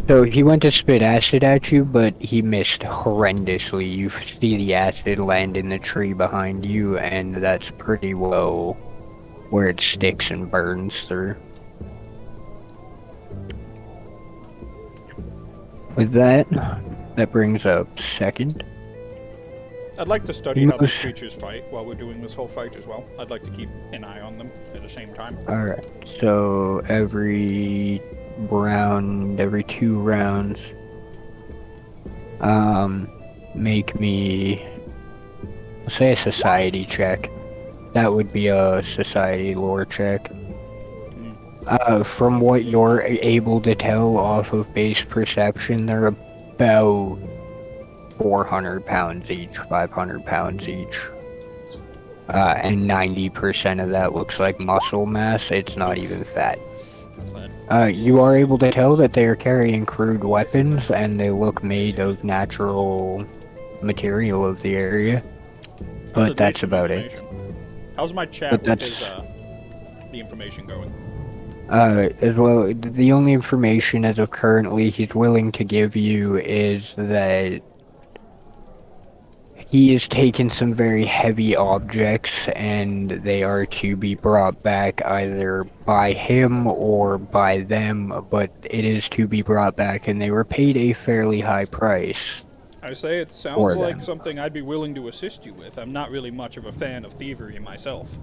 So he went to spit acid at you, but he missed horrendously. You see the acid land in the tree behind you, and that's pretty well where it sticks and burns through. With that, that brings up second. I'd like to study how these Yes. creatures fight while we're doing this whole fight as well. I'd like to keep an eye on them at the same time. Alright, so every round, every 2 rounds, make me, let's say a society check. That would be a society lore check. From what you're able to tell off of base perception, they're about 400 pounds each, 500 pounds each. And 90% of that looks like muscle mass. It's not even fat. That's fine. You are able to tell that they are carrying crude weapons, and they look made of natural material of the area. But that's decent about it. information. How's my chat But with that's- his the information going? As well, the only information as of currently he's willing to give you is that he has taken some very heavy objects and they are to be brought back either by him or by them, but it is to be brought back and they were paid a fairly high price. I say it sounds For like them. something I'd be willing to assist you with. I'm not really much of a fan of thievery myself.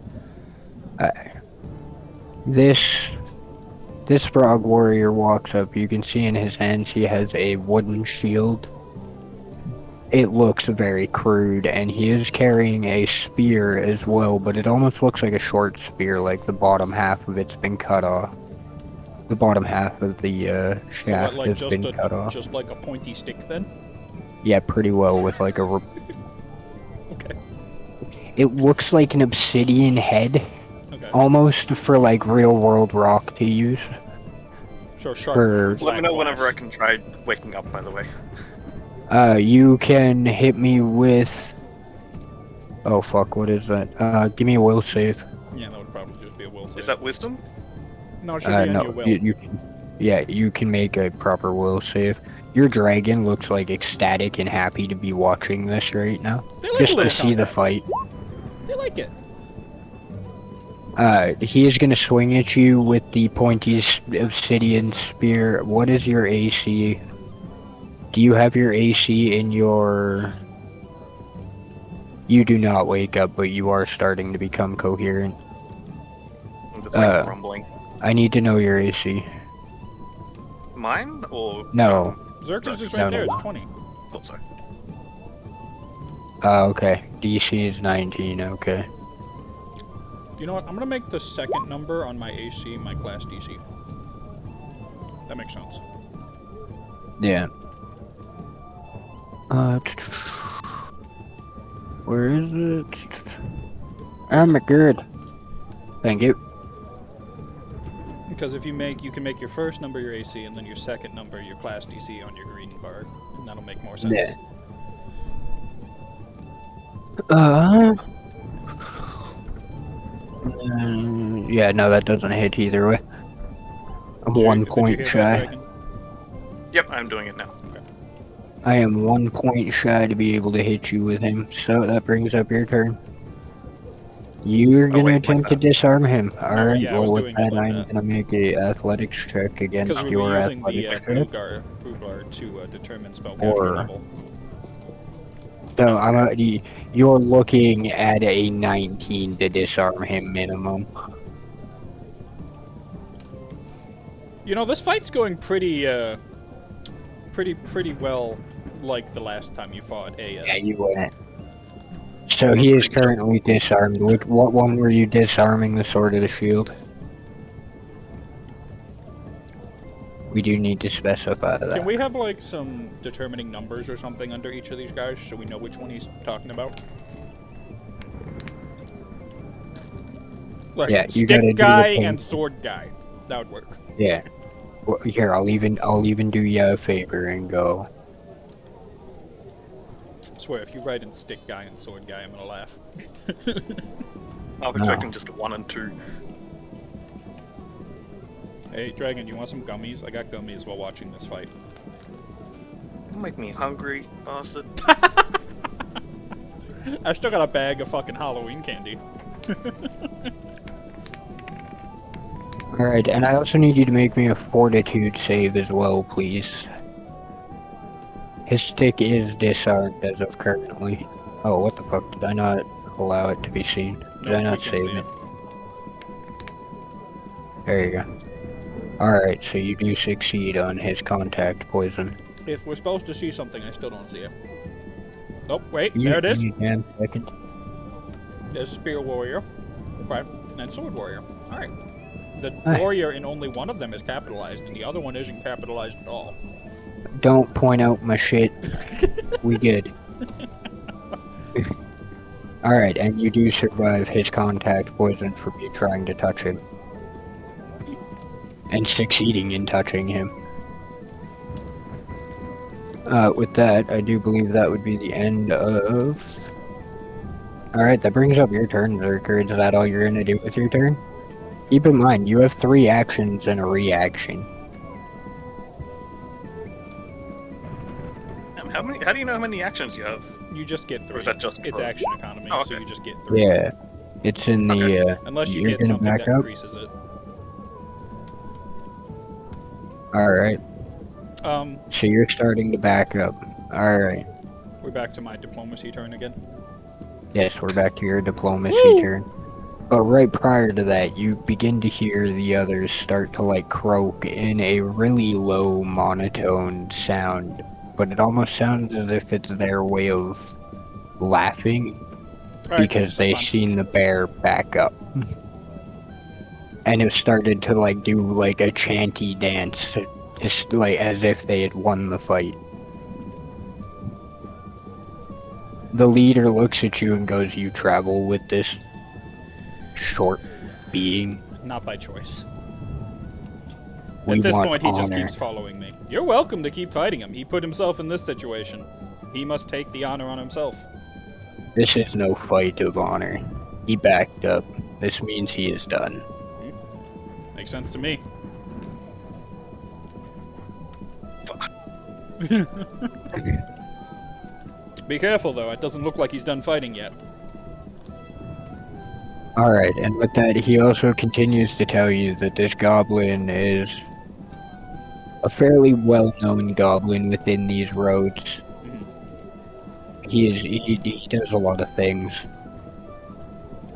This frog warrior walks up. You can see in his hands he has a wooden shield. It looks very crude, and he is carrying a spear as well, but it almost looks like a short spear, like the bottom half of it's been cut off. The bottom half of the So what, shaft like has been cut off. just like a pointy stick then? Yeah, pretty well, with like a... Okay. It looks like an obsidian head, Okay. almost for like real-world rock to use. Sure, sharp. For- Let me black know whenever I glass. can try waking up, by the way. You can hit me with... Oh fuck, what is that? Give me a will save. Yeah, that would probably just be a will save. Is that wisdom? No, it should be on your No, will. you can... Yeah, you can make a proper will save. Your dragon looks like ecstatic and happy to be watching this right now. They like Just a to little see the combat. fight. They like it. He is gonna swing at you with the pointy obsidian spear. What is your AC? Do you have your AC in your... You do not wake up, but you are starting to become coherent. It's like rumbling. I need to know your AC. Mine or No. Zerkers is No, right there. no. It's 20. Thought so. Okay. DC is 19, okay. You know what? I'm gonna make the second number on my AC my class DC. That makes sense. Yeah. Where is it? I'm good. Thank you. Because if you can make your first number your AC and then your second number your class DC on your green bar, and that'll make more sense. Yeah. Yeah, no, that doesn't hit either way. I'm Did you- 1 did you point hear that, shy. Dragon? Yep, I'm doing it now. I am 1 point shy to be able to hit you with him, so that brings up your turn. You're gonna wait, like attempt to that. disarm him. Oh, Alright, yeah, I was well with doing it that, like I'm that. gonna make a athletics check against Because we your were using the athletics check. Bruglar to determine spellcaster Or- level. So you're looking at a 19 to disarm him minimum. You know, this fight's going pretty well, like the last time you fought a. Yeah, you wouldn't. So he is currently disarmed. What one were you disarming? The sword or the shield? We do need to specify that. Can we have like some determining numbers or something under each of these guys so we know which one he's talking about? Like Yeah, you gotta do stick the guy thing. and sword guy. That would work. Yeah. Well, here, I'll even do you a favor and go. I swear, if you write in stick guy and sword guy, I'm gonna laugh. I was expecting just 1 and 2. Hey, Dragon, you want some gummies? I got gummies while watching this fight. Don't make me hungry, bastard. I still got a bag of fucking Halloween candy. Alright, and I also need you to make me a fortitude save as well, please. His stick is disarmed as of currently. Oh, what the fuck? Did I not allow it to be seen? Did Nope, I not we can't save see it? There you go. Alright, so you do succeed on his contact poison. If we're supposed to see something, I still don't see it. Nope, wait, You- there it is. you damn second. There's Spear Warrior. Right, and Sword Warrior. Alright. The Aye. warrior in only one of them is capitalized, and the other one isn't capitalized at all. Don't point out my shit. We good. Alright, and you do survive his contact poison from you trying to touch him. And succeeding in touching him. With that, I do believe that would be the end of... Alright, that brings up your turn, Zerker. Is that all you're gonna do with your turn? Keep in mind, you have 3 actions and a reaction. How do you know how many actions you have? You just get 3. Or is that just it's for- action economy, Oh, so okay. you just get 3. Yeah. It's in the, Unless you you're get gonna something back that up? increases it. Alright, Um, so you're starting to back up. Alright. we're back to my diplomacy turn again. Yes, we're back to your diplomacy Woo! turn. But right prior to that, you begin to hear the others start to like croak in a really low monotone sound. But it almost sounds as if it's their way of laughing Alright, because they that's fine. seen the bear back up. And it started to like do like a chanty dance, just like as if they had won the fight. The leader looks at you and goes, "You travel with this short being? Not by choice. We At this want point, he just honor." keeps following me. You're welcome to keep fighting him. He put himself in this situation. He must take the honor on himself. This is no fight of honor. He backed up. This means he is done. Makes sense to me. Be careful, though. It doesn't look like he's done fighting yet. Alright, and with that, he also continues to tell you that this goblin is a fairly well-known goblin within these roads. He does a lot of things.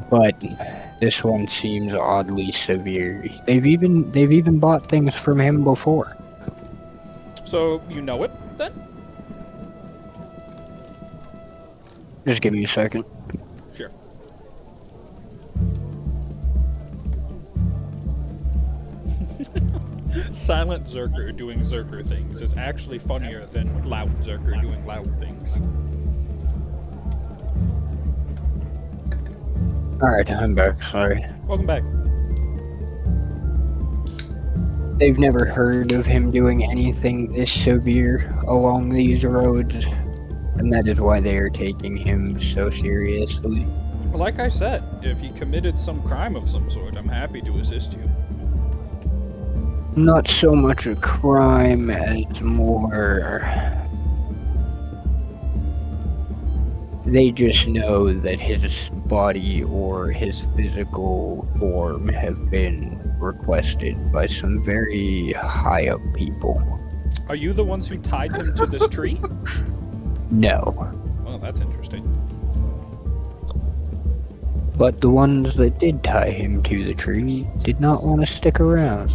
But this one seems oddly severe. They've even bought things from him before. So, you know it, then? Just give me a second. Sure. Silent Zerker doing Zerker things is actually funnier than loud Zerker doing loud things. Alright, I'm back, sorry. Welcome back. They've never heard of him doing anything this severe along these roads, and that is why they are taking him so seriously. Like I said, if he committed some crime of some sort, I'm happy to assist you. Not so much a crime as more... They just know that his body or his physical form have been requested by some very high up people. Are you the ones who tied him to this tree? No. Well, that's interesting. But the ones that did tie him to the tree did not want to stick around.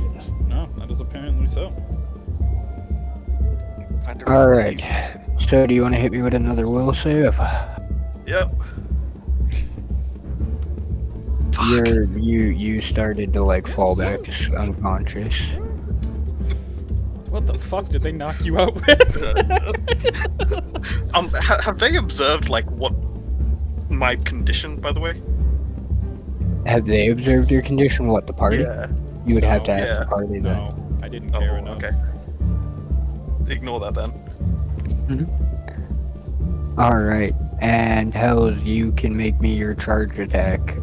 No, that is apparently so. Alright. So do you want to hit me with another will save? Yep. You started to like fall back unconscious. What the fuck did they knock you out with? Have they observed like what my condition, by the way? Have they observed your condition? What, the party? Yeah. You would have to ask Yeah. the party then. No, I didn't care enough. Okay. Ignore that then. Alright, and Hells, you can make me your charge attack.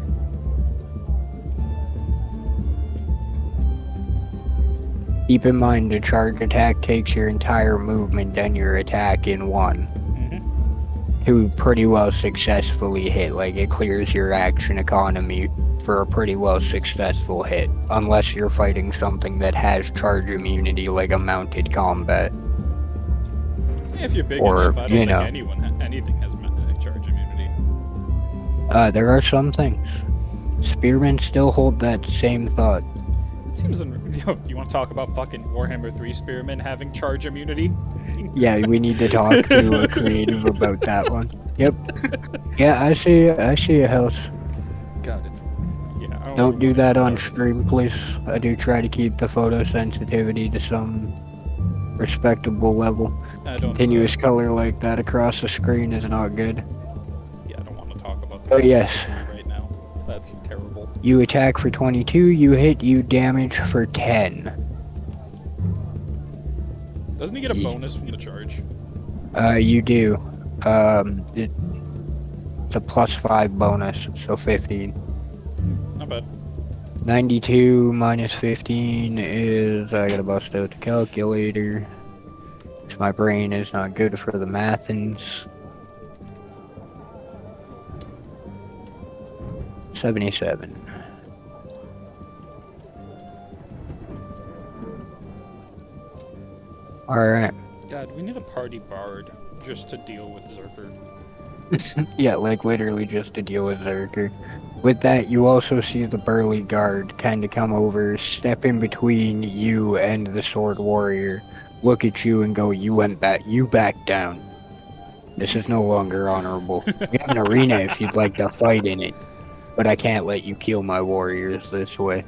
Keep in mind, a charge attack takes your entire movement and your attack in one. To pretty well successfully hit, like it clears your action economy for a pretty well successful hit. Unless you're fighting something that has charge immunity, like a mounted combat. If you're big Or, enough, I don't you know. think anything has charge immunity. There are some things. Spearmen still hold that same thought. It seems you want to talk about fucking Warhammer 3 spearmen having charge immunity? Yeah, we need to talk to a creative about that one. Yep. Yeah, I see a Hells. God, it's yeah. I Don't do even that wanna on start. stream, please. I do try to keep the photosensitivity to some respectable level. I don't. Continuous color like that across the screen is not good. Yeah, I don't want to talk about Oh, that yes. right now. That's terrible. You attack for 22, you hit, you damage for 10. Doesn't he get a bonus from the charge? You do. It's a +5 bonus, so 15. Not bad. 92 minus 15 is, I gotta bust out the calculator. So my brain is not good for the mathins. 77. Alright. God, we need a party bard just to deal with Zerker. Yeah, like literally just to deal with Zerker. With that, you also see the burly guard kind of come over, step in between you and the sword warrior, look at you and go, you back down. This is no longer honorable. We have an arena if you'd like to fight in it, but I can't let you kill my warriors this way.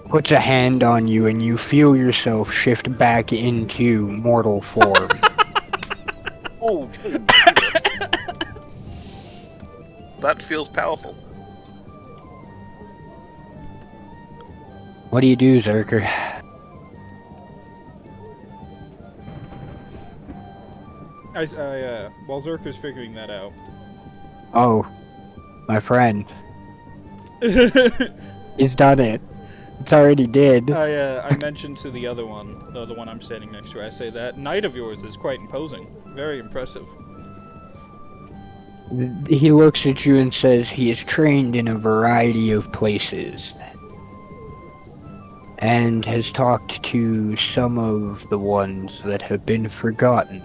Puts a hand on you and you feel yourself shift back into mortal form. Oh, that feels powerful. What do you do, Zerker? While Zerker's figuring that out. Oh, my friend. He's done it. It's already did. I mentioned to the other one, the one I'm standing next to, I say that knight of yours is quite imposing. Very impressive. He looks at you and says he is trained in a variety of places and has talked to some of the ones that have been forgotten.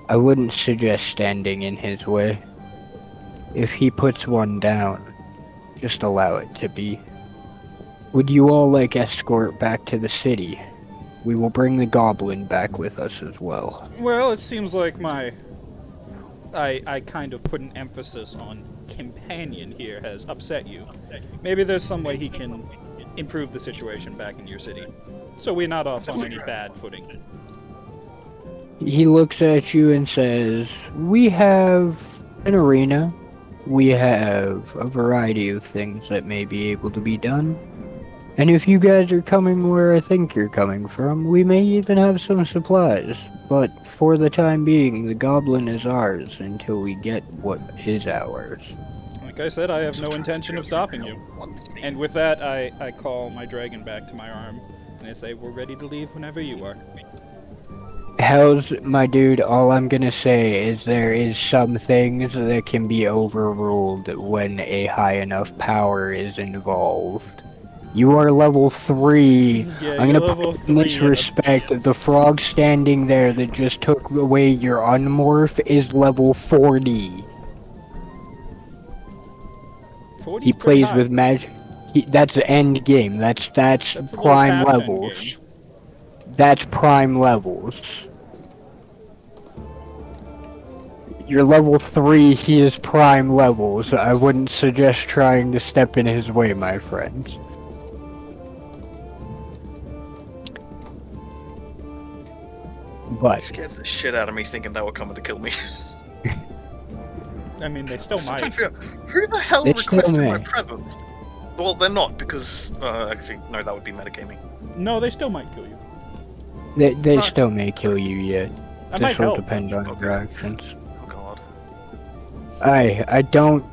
I wouldn't suggest standing in his way. If he puts one down, just allow it to be. Would you all like escort back to the city? We will bring the goblin back with us as well. Well, it seems like I kind of put an emphasis on companion here has upset you. Maybe there's some way he can improve the situation back in your city. So we're not off on any bad footing. He looks at you and says, we have an arena. We have a variety of things that may be able to be done. And if you guys are coming where I think you're coming from, we may even have some supplies. But for the time being, the goblin is ours until we get what is ours. Like I said, I have no intention of stopping you. And with that, I call my dragon back to my arm, and I say, we're ready to leave whenever you are. How's my dude? All I'm gonna say is there is some things that can be overruled when a high enough power is involved. You are level 3. Yeah, I'm you're gonna level put in this 3, respect, the frog standing there that just took away your unmorph is level 40. 40's He pretty plays high. with magic. That's the end game. That's That's a little prime half-done levels. game. That's prime levels. You're level 3, he is prime levels. I wouldn't suggest trying to step in his way, my friends. But Scared the shit out of me thinking they were coming to kill me. I mean, they still I'm trying to might. figure out, who the hell They still requested my may. presence? Well, they're not, because, actually, no, that would be metagaming. No, they still might kill you. they Fuck. still may kill you yet. I might This will help. depend on Okay. your actions. Oh god. I don't...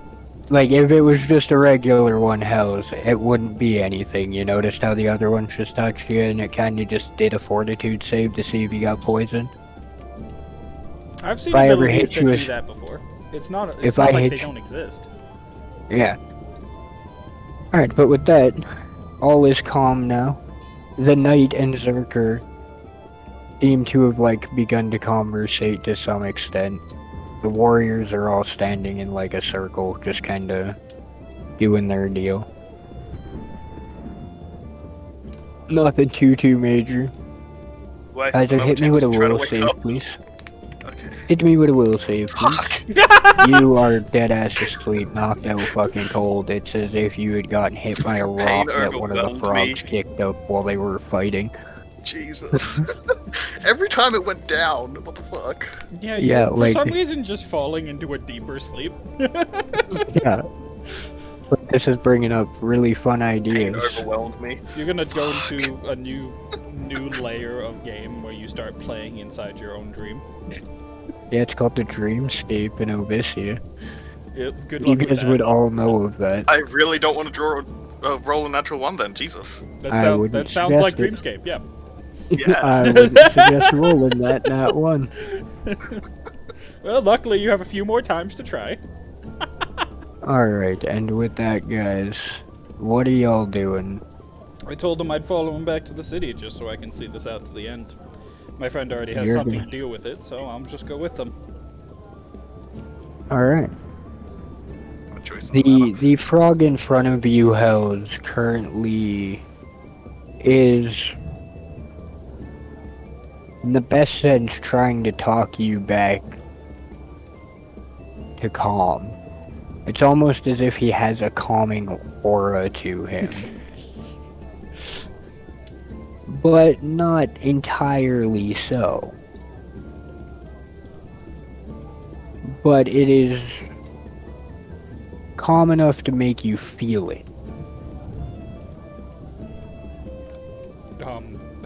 Like, if it was just a regular one, hells, it wouldn't be anything. You noticed how the other ones just touched you and it kinda just did a fortitude save to see if you got poisoned? I've seen If I ever abilities hit that you do as- that before. It's not. It's If not I like hit they you- don't exist. Yeah. Alright, but with that, all is calm now. The Knight and Zerker seem to have, like, begun to conversate to some extent. The warriors are all standing in, like, a circle, just kinda doing their deal. Nothing too major. Wait, Guys, another hit me chance with a to try to will wake save, up. please. Okay. Hit me with a will save, please. Fuck! You are dead ass asleep, knocked out fucking cold. It's as if you had gotten hit by a rock Pain that one of the overwhelmed frogs me. kicked up while they were fighting. Jesus. Every time it went down, what the fuck? Yeah, Yeah, you're for like- some reason just falling into a deeper sleep. Yeah. But this is bringing up really fun Pain ideas. overwhelmed me. You're gonna go into a new layer of game where you start playing inside your own dream. Yeah, it's called the Dreamscape in Ovicia. Good You luck with guys that. would all know of that. I really don't want to draw roll a natural one then, Jesus. I wouldn't That sounds like suggest Dreamscape, yeah. Yeah. I wouldn't suggest rolling that, not one. Well, luckily you have a few more times to try. Alright, and with that, guys, what are y'all doing? I told him I'd follow him back to the city just so I can see this out to the end. My friend already has You're something gonna- to deal with it, so I'll just go with them. Alright. What choice? The frog in front of you, Hells, currently is, in the best sense, trying to talk you back to calm. It's almost as if he has a calming aura to him. But not entirely so. But it is calm enough to make you feel it.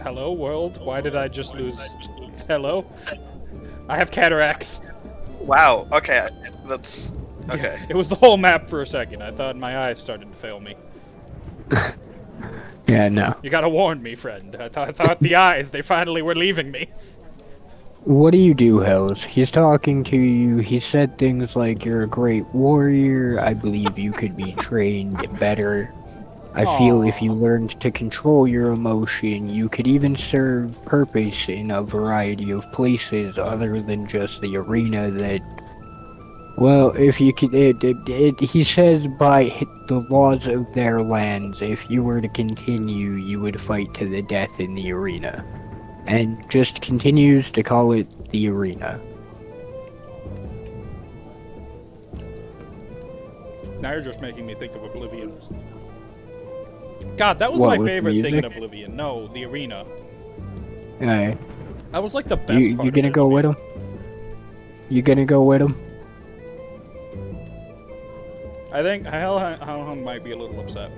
Hello, world? Why did I just lose... Hello? I have cataracts. Wow, okay, that's... Okay. It was the whole map for a second. I thought my eyes started to fail me. Yeah, no. You gotta warn me, friend. I thought the eyes, they finally were leaving me. What do you do, Hells? He's talking to you. He said things like, you're a great warrior. I believe you could be trained better. I feel if you learned to control your emotion, you could even serve purpose in a variety of places other than just the arena that... Well, if you could... he says by the laws of their lands, if you were to continue, you would fight to the death in the arena. And just continues to call it the arena. Now you're just making me think of Oblivion. God, that was What, my with favorite thing in music? Oblivion. No, the arena. Alright. That was like the best You part gonna of go with him? You gonna go with him? I think Hellhound might be a little upset.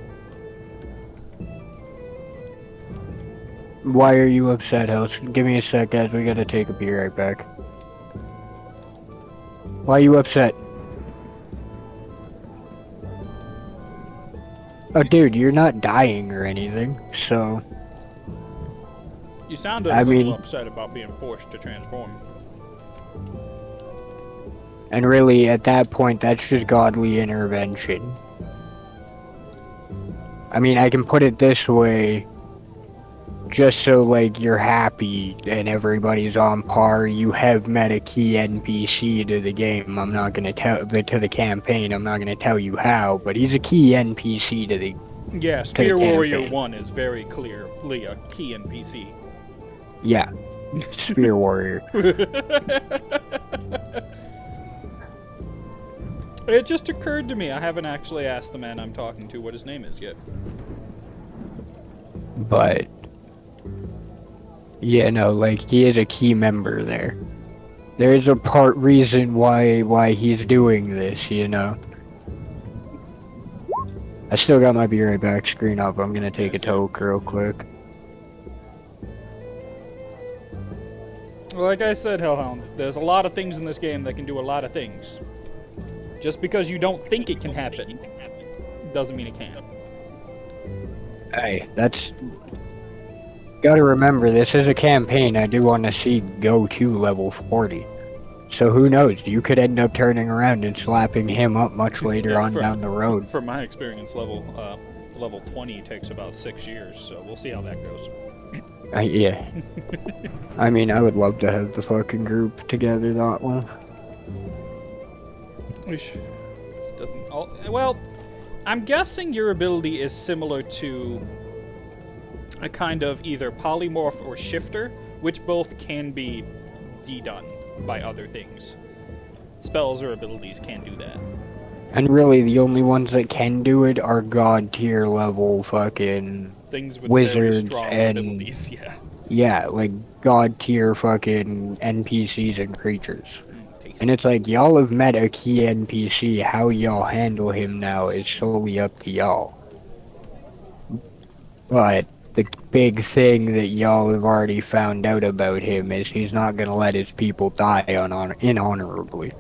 Why are you upset, House? Give me a sec, guys. We gotta take a beer right back. Why are you upset? Oh, dude, you're not dying or anything, so... You sounded I a little mean- upset about being forced to transform. And really, at that point, that's just godly intervention. I mean, I can put it this way... Just so, like, you're happy and everybody's on par, you have met a key NPC to the game. I'm not gonna tell to the campaign. I'm not gonna tell you how, but he's a key NPC to the Yeah, Spear the Warrior campaign. 1 is very clearly a key NPC. yeah, Spear Warrior. It just occurred to me, I haven't actually asked the man I'm talking to what his name is yet. But yeah, no, like he is a key member there. There is a part reason why he's doing this, you know. I still got my beer right back. Screen up. I'm gonna take a toke real quick. Like I said, Hellhound, there's a lot of things in this game that can do a lot of things. Just because you don't think it can happen, doesn't mean it can. Hey, that's... Gotta remember, this is a campaign I do want to see go to level 40. So who knows, you could end up turning around and slapping him up much later Yeah, on down the road. From my experience, level 20 takes about 6 years, so we'll see how that goes. Yeah. I mean, I would love to have the fucking group together that one. Which doesn't... Well, I'm guessing your ability is similar to a kind of either polymorph or shifter, which both can be de-done. by other things. Spells or abilities can't do that. And really, the only ones that can do it are god tier level fucking Things with very wizards strong and abilities, yeah. yeah, like god tier fucking NPCs and creatures. Tasty. And it's like y'all have met a key NPC. How y'all handle him now is solely up to y'all. But the big thing that y'all have already found out about him is he's not gonna let his people die inhonorably.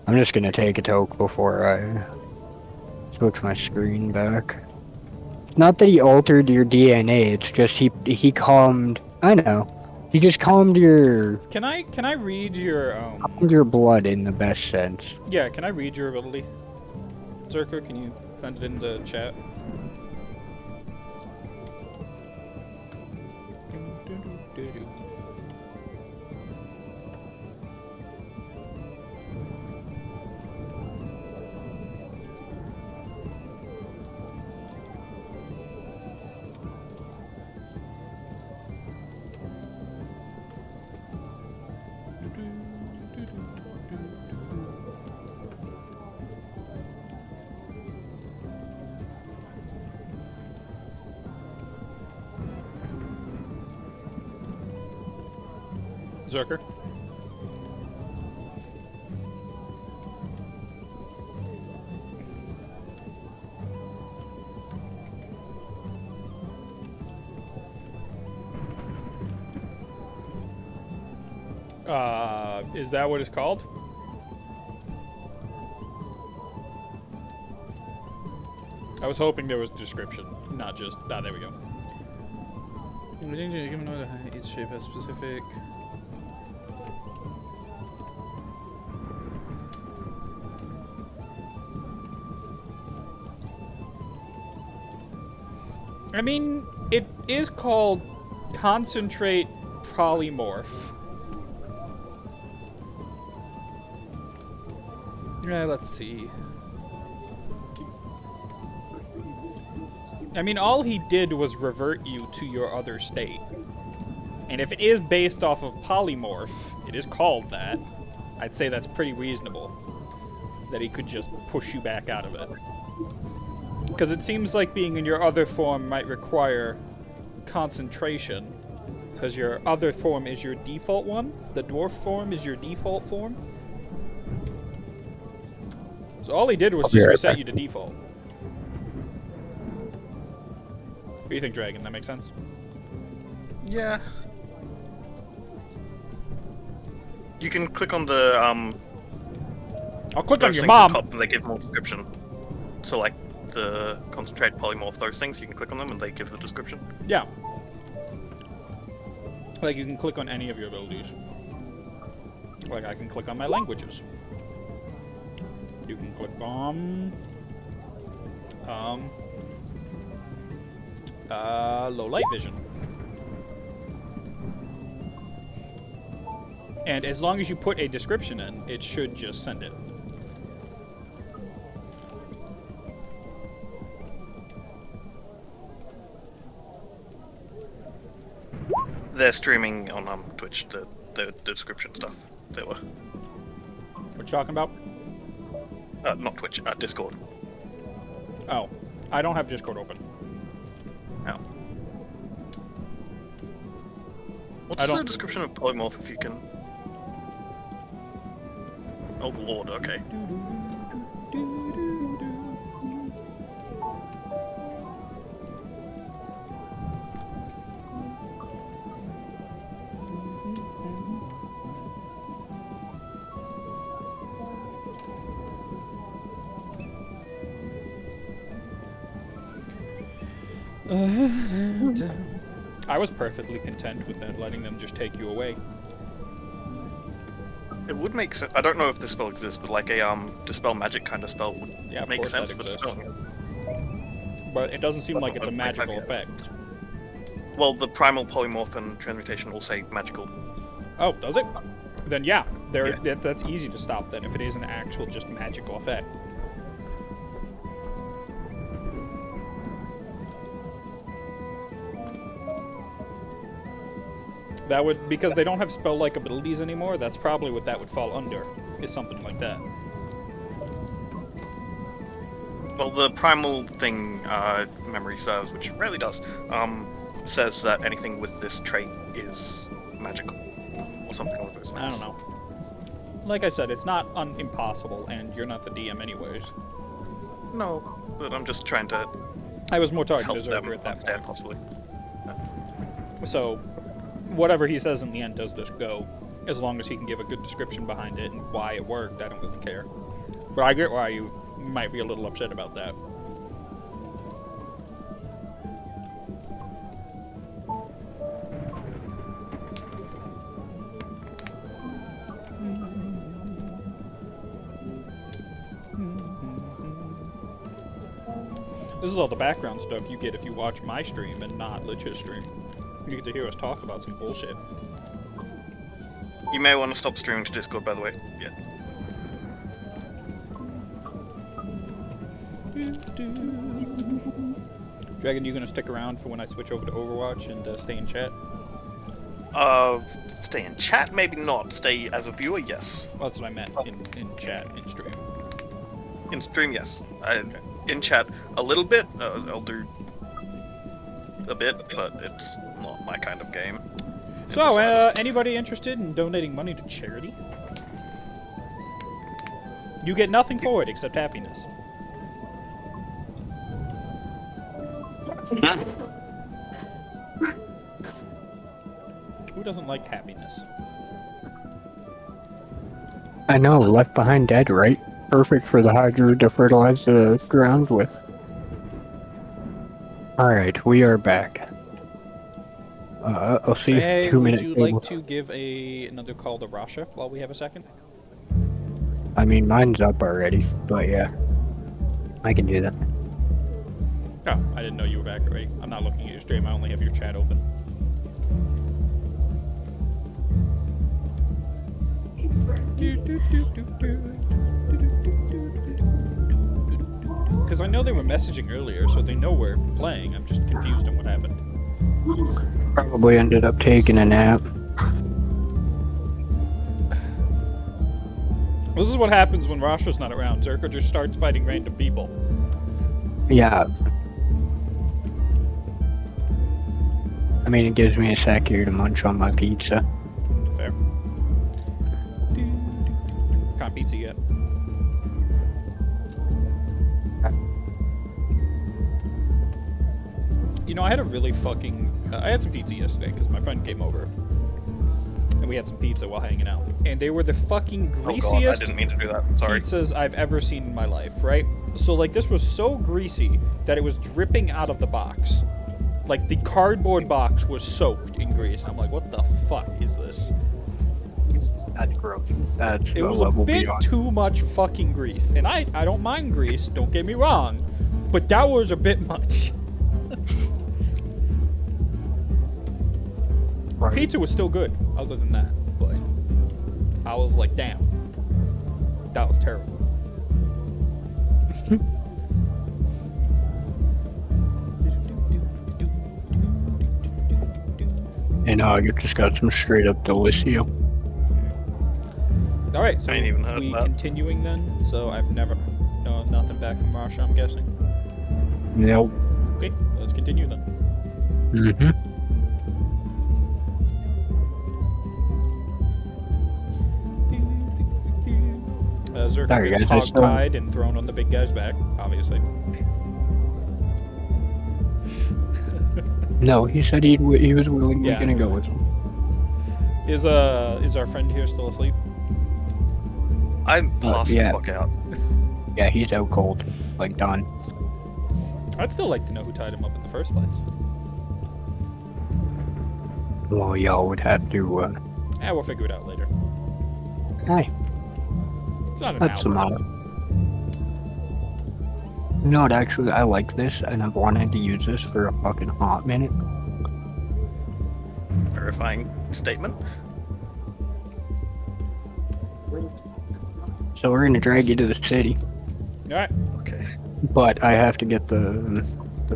I'm just gonna take a toke before I switch my screen back. It's not that he altered your DNA, it's just he calmed. I know. He just calmed Can I read your blood in the best sense. yeah, can I read your ability? Zerker, can you send it in the chat? Zerker? Is that what it's called? I was hoping there was a description, not just... Ah, there we go. Each shape has specific... I mean, it is called Concentrate Polymorph. Let's see. I mean, all he did was revert you to your other state. And if it is based off of polymorph, it is called that, I'd say that's pretty reasonable. That he could just push you back out of it. Because it seems like being in your other form might require concentration. Because your other form is your default one. The dwarf form is your default form. So all he did was just reset you to default. What do you think, Dragon? That makes sense? Yeah. You can click on the I'll click on those your things mom. at the top and they give more description. So like the concentrate polymorph, those things, you can click on them and they give the description. Yeah. Like you can click on any of your abilities. Like I can click on my languages. You can click on low light vision. And as long as you put a description in, it should just send it. They're streaming on Twitch, the description stuff. They were. What you talking about? Not Twitch, Discord. Oh, I don't have Discord open. Oh. What's the description of polymorph if you can... Oh lord, okay. I was perfectly content with that, letting them just take you away. It would make sense. I don't know if this spell exists, but like a dispel magic kind of spell would Yeah, make of course sense that for exists. dispelling it. But it doesn't seem But like it's a okay, magical yeah. effect. Well, the primal polymorph and transmutation will say magical. Oh, does it? Then yeah, Yeah. that's easy to stop then if it is an actual just magical effect. That would, because they don't have spell-like abilities anymore, that's probably what that would fall under, is something like that. Well, the primal thing, if memory serves, which it rarely does, says that anything with this trait is magical, or something along those lines. I don't know. Like I said, it's not impossible, and you're not the DM anyways. No, but I'm just trying to I was more talking help to them Zerker at that understand, point. possibly. So, whatever he says in the end does just go. As long as he can give a good description behind it and why it worked, I don't really care. But I get why you might be a little upset about that. This is all the background stuff you get if you watch my stream and not Lich's stream. You get to hear us talk about some bullshit. You may want to stop streaming to Discord, by the way. Yeah. Dragon, you gonna stick around for when I switch over to Overwatch and stay in chat? Stay in chat? Maybe not. Stay as a viewer? Yes. Well, that's what I meant in chat, in stream. In stream, yes. In chat, a little bit. I'll do a bit, but it's not my kind of game. So, anybody interested in donating money to charity? You get nothing for it except happiness. Who doesn't like happiness? I know, left behind dead, right? Perfect for the Hydra to fertilize the ground with. Alright, we are back. I'll see you Hey, 2 would minutes. you like to give another call to Rasha while we have a second? I mean, mine's up already, but yeah. I can do that. Oh, I didn't know you were back already. I'm not looking at your stream, I only have your chat open. Because I know they were messaging earlier, so they know we're playing. I'm just confused on what happened. Probably ended up taking a nap. This is what happens when Rasha's not around. Zerker just starts fighting random people. Yeah. I mean, it gives me a sec here to munch on my pizza. Fair. Can't pizza yet. You know, I had a really fucking... I had some pizza yesterday because my friend came over. And we had some pizza while hanging out. And they were the fucking Oh greasiest god, I didn't mean to do that. Sorry. pizzas I've ever seen in my life, right? So, like, this was so greasy that it was dripping out of the box. Like, the cardboard box was soaked in grease. I'm like, what the fuck is this? That's gross. That's It a was a level bit beyond. too much fucking grease. And I don't mind grease, don't get me wrong. But that was a bit much. Right. Pizza was still good, other than that. But I was like, damn. That was terrible. And you just got some straight up Delicio. Alright, so I ain't even heard we of that. continuing then? So I've never... No, nothing back from Marsha, I'm guessing. Nope. Okay, let's continue then. Mm-hmm. Zerker Sorry, gets guys, I still- hog-tied and thrown on the big guy's back, obviously. No, he said he was willingly Yeah. gonna go with him. Is our friend here still asleep? I'm passed yeah. the fuck out. Yeah, he's out cold. Like, done. I'd still like to know who tied him up in the first place. Well, y'all would have to, Yeah, we'll figure it out later. Hey, It's not an that's the hour. motto. You know what, actually, I like this, and I've wanted to use this for a fucking hot minute. Verifying statement. So we're gonna drag you to the city, Alright. Okay. but I have to get the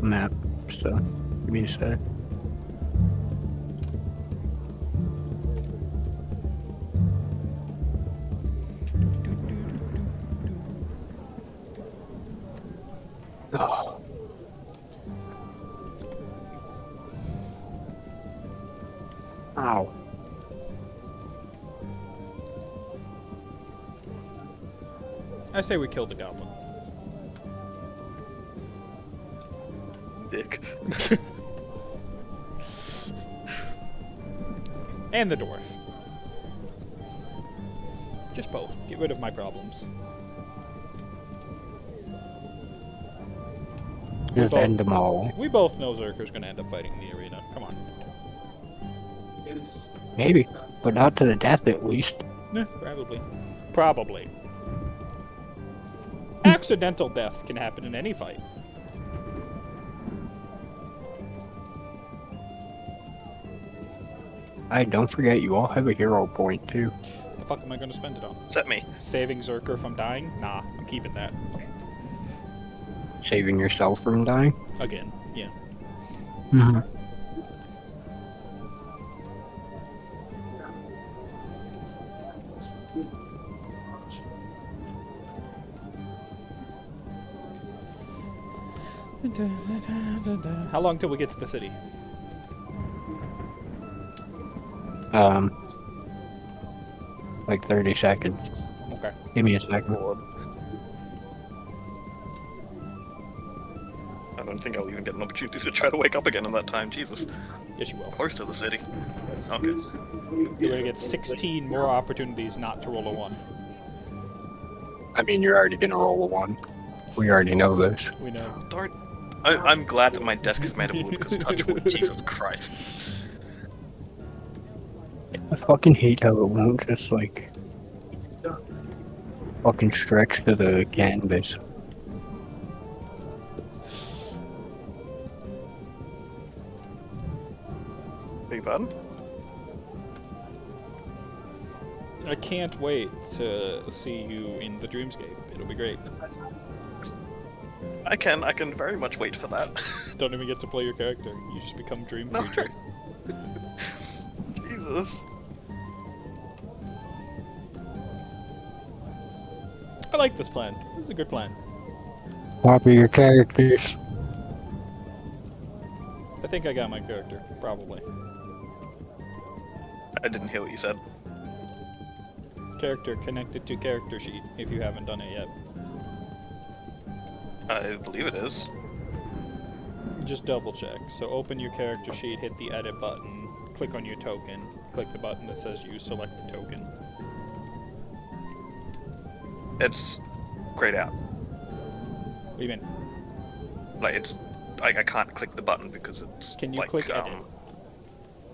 map, so give me a sec. Oh. Ow. I say we killed the goblin. Dick. And the dwarf. Just both. Get rid of my problems. Just both- end them all. We both know Zerker's gonna end up fighting in the arena. Come on. Maybe, but not to the death at least. Yeah, probably. Probably. Accidental deaths can happen in any fight. Don't forget, you all have a hero point too. The fuck am I gonna spend it on? Except me. Saving Zerker from dying? Nah, I'm keeping that. Saving yourself from dying. Again, yeah. Mm-hmm. How long till we get to the city? Like 30 seconds. Okay. Give me a second. I don't think I'll even get an opportunity to try to wake up again in that time. Jesus. Yes, you will. Close to the city. Okay. You're gonna get 16 more opportunities not to roll a 1. I mean, you're already gonna roll a 1. We already know this. We know. Darn. I'm glad that my desk is made of wood, because touch wood, Jesus Christ. I fucking hate how it won't just like fucking stretch to the canvas. Big button? I can't wait to see you in the Dreamscape. It'll be great. I can very much wait for that. Don't even get to play your character. You just become Dream No. Creature. Jesus. I like this plan. This is a good plan. Copy your characters. I think I got my character. Probably. I didn't hear what you said. Character connected to character sheet if you haven't done it yet. I believe it is. Just double check. So open your character sheet, hit the edit button, click on your token, click the button that says you select the token. It's grayed out. What do you mean? Like it's, I can't click the button because it's. Can you like, click edit?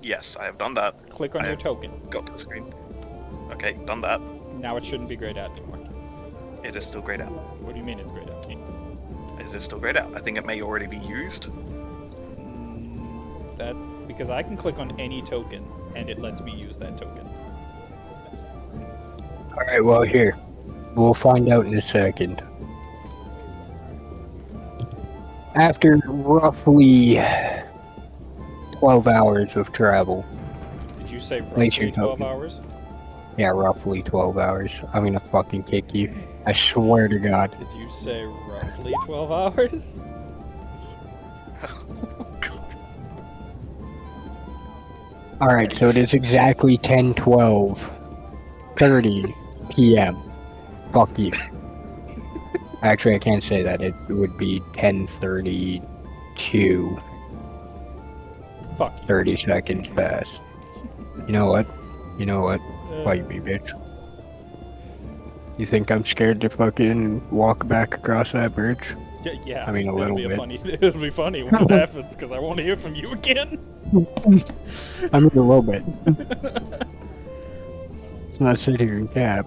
Yes, I have done that. Click on I your have token. Got to the screen. Okay, done that. Now it shouldn't be grayed out anymore. It is still grayed out. What do you mean it's grayed out? It is still grayed out. I think it may already be used. That because I can click on any token and it lets me use that token. Alright, well, here. We'll find out in a second. After roughly 12 hours of travel. Did you say Place your roughly 12 token. hours? Yeah, roughly 12 hours. I'm gonna fucking kick you. I swear to God. Did you say roughly 12 hours? Alright, so it is exactly 10:12:30 p.m. Fuck you. Actually, I can't say that. It would be 10:32. Fuck you. 30 seconds past. You know what? You know what? Fight me, bitch. You think I'm scared to fucking walk back across that bridge? Yeah. I mean, a it'll little be bit. It'll be funny when it happens because I won't hear from you again. I mean, a little bit. Let's not sit here and cap.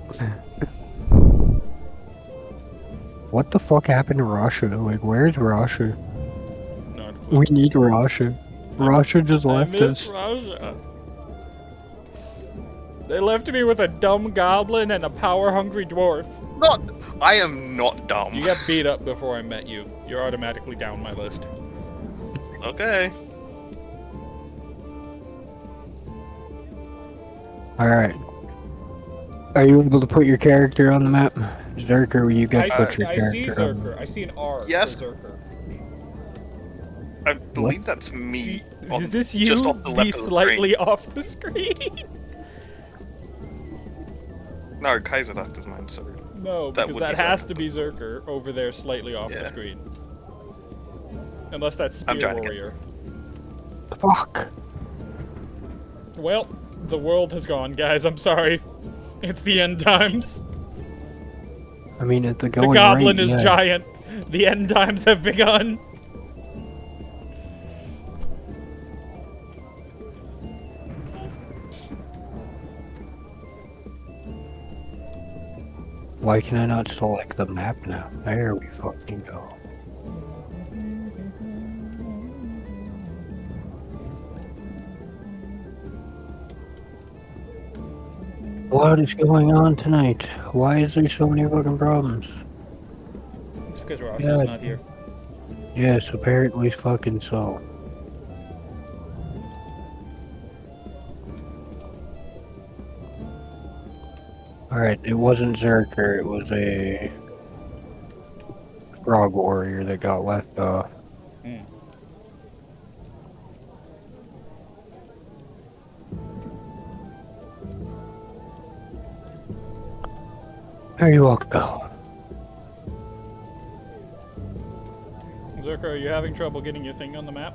What the fuck happened to Russia? Like, where's Russia? Not a clue. We need Russia. Russia just I left miss us. Russia. They left me with a dumb goblin and a power-hungry dwarf. I am not dumb. You got beat up before I met you. You're automatically down my list. Okay. Alright. Are you able to put your character on the map? Zerker, you got to I, put your I see character on. Zerker. I see an R Yes. for Zerker. I believe that's me. Is this you? Just off the left of the slightly off the screen? No, Kaiser Duct is mine, so... No, That because would that be has Zerker. to be Zerker over there, slightly off the Yeah. screen. Unless that's I'm Spear trying to get- Warrior. Fuck. Well, the world has gone, guys. I'm sorry. It's the end times. I mean, at the The going goblin rate, is yeah. giant. The end times have begun. Why can I not select the map now? There we fucking go. What is going on tonight? Why is there so many fucking problems? It's because Rosh Yeah. is not here. Yes, apparently fucking so. Alright, it wasn't Zerker, it was a Frog Warrior that got left off. Hmm. There you walk go. Zerker, are you having trouble getting your thing on the map?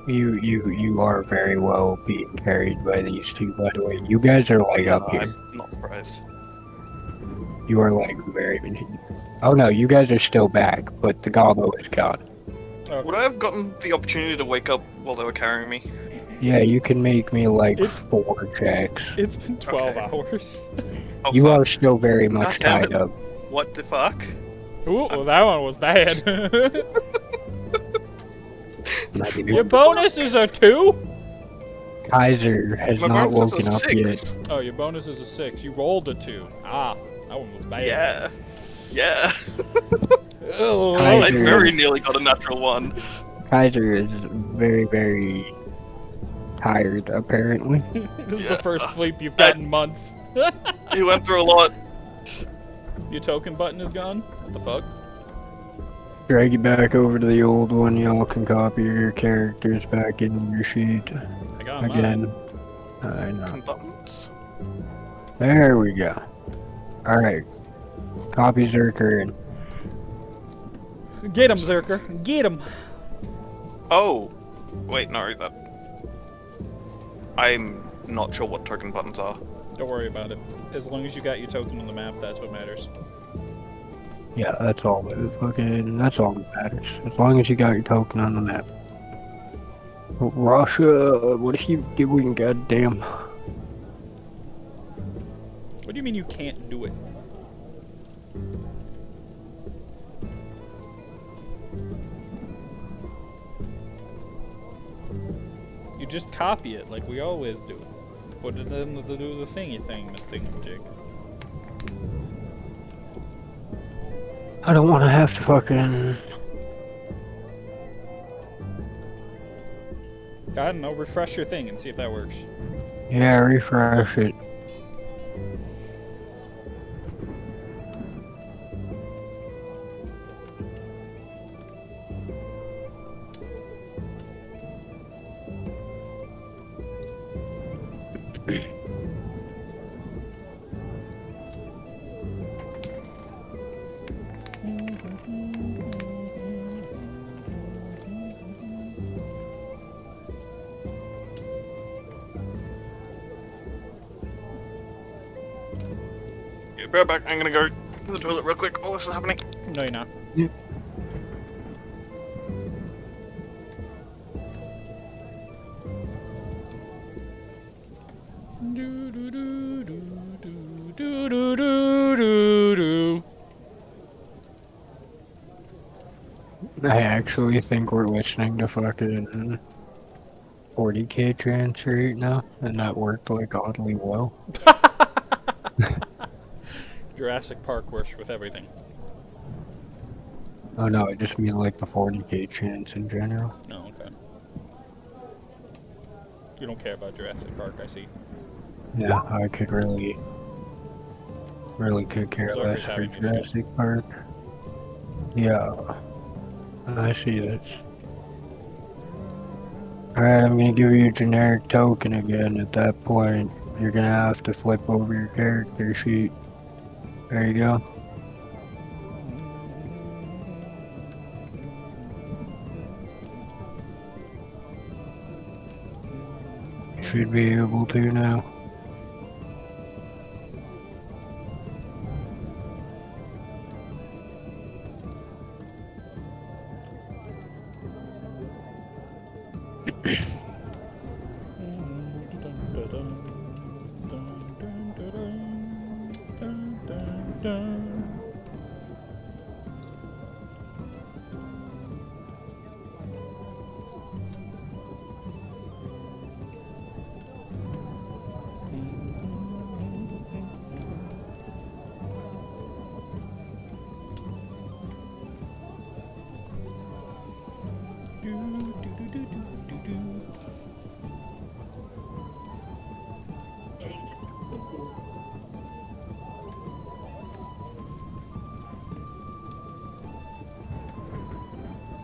You are very well being carried by these two, by the way. You guys are like up here. I'm not surprised. You are like very. Oh no, you guys are still back, but the gobbo is gone. Okay. Would I have gotten the opportunity to wake up while they were carrying me? Yeah, you can make me like It's- 4 checks. It's been 12 Okay. hours. Oh, You fuck. are still very much God damn tied it. up. What the fuck? Ooh, well, that one was bad. Not even- Your bonuses are 2? Kaiser has My not bonus is woken a up yet. 6. Oh, your bonus is a 6. You rolled a 2. Ah, that one was bad. Yeah. Yeah. Oh, I Kaiser- very nearly got a natural 1. Kaiser is very, very tired, apparently. this is Yeah. the first sleep you've gotten in months. He went through a lot. Your token button is gone? What the fuck? Drag you back over to the old one. Y'all can copy your characters back in your sheet I got mine. again. I know. Buttons. There we go. Alright. Copy Zerker and Get him, Zerker. Get him. Oh. Wait, no, that... I'm not sure what token buttons are. Don't worry about it. As long as you got your token on the map, that's what matters. yeah, that's all that matters. As long as you got your token on the map. Russia, what are you doing, goddamn? What do you mean you can't do it? You just copy it like we always do. Put it in the do the thingy jig. I don't want to have to fucking... I don't know, refresh your thing and see if that works. Yeah, refresh it. Yeah, be right back. I'm gonna go to the toilet real quick while this is happening. No, you're not. Do do do do do do do do do do. I actually think we're listening to fucking 40k trance right now, and that worked like oddly well. Jurassic Park works with everything. Oh no, I just mean like the 40k chance in general. Oh, okay. You don't care about Jurassic Park, I see. Yeah, I could really could care Berserker's less for having issues. Jurassic Park. Yeah, I see this. Alright, I'm gonna give you a generic token again. At that point, you're gonna have to flip over your character sheet. There you go. Should be able to now.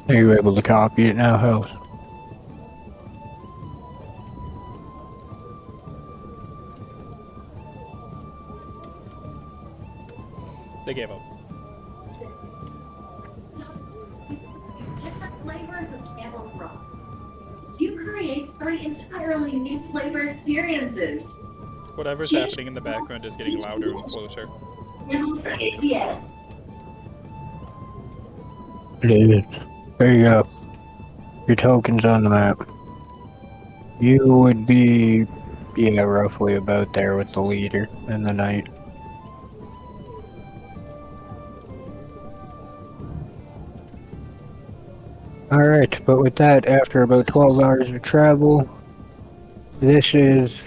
Are you able to copy it now, House? They gave up. Different flavors of Campbell's broth. You create 3 entirely new flavor experiences. Whatever's happening in the background is getting louder and closer. Yeah. David, there you go. Your token's on the map. You would be, yeah, roughly about there with the leader and the knight. Alright, but with that, after about 12 hours of travel, this is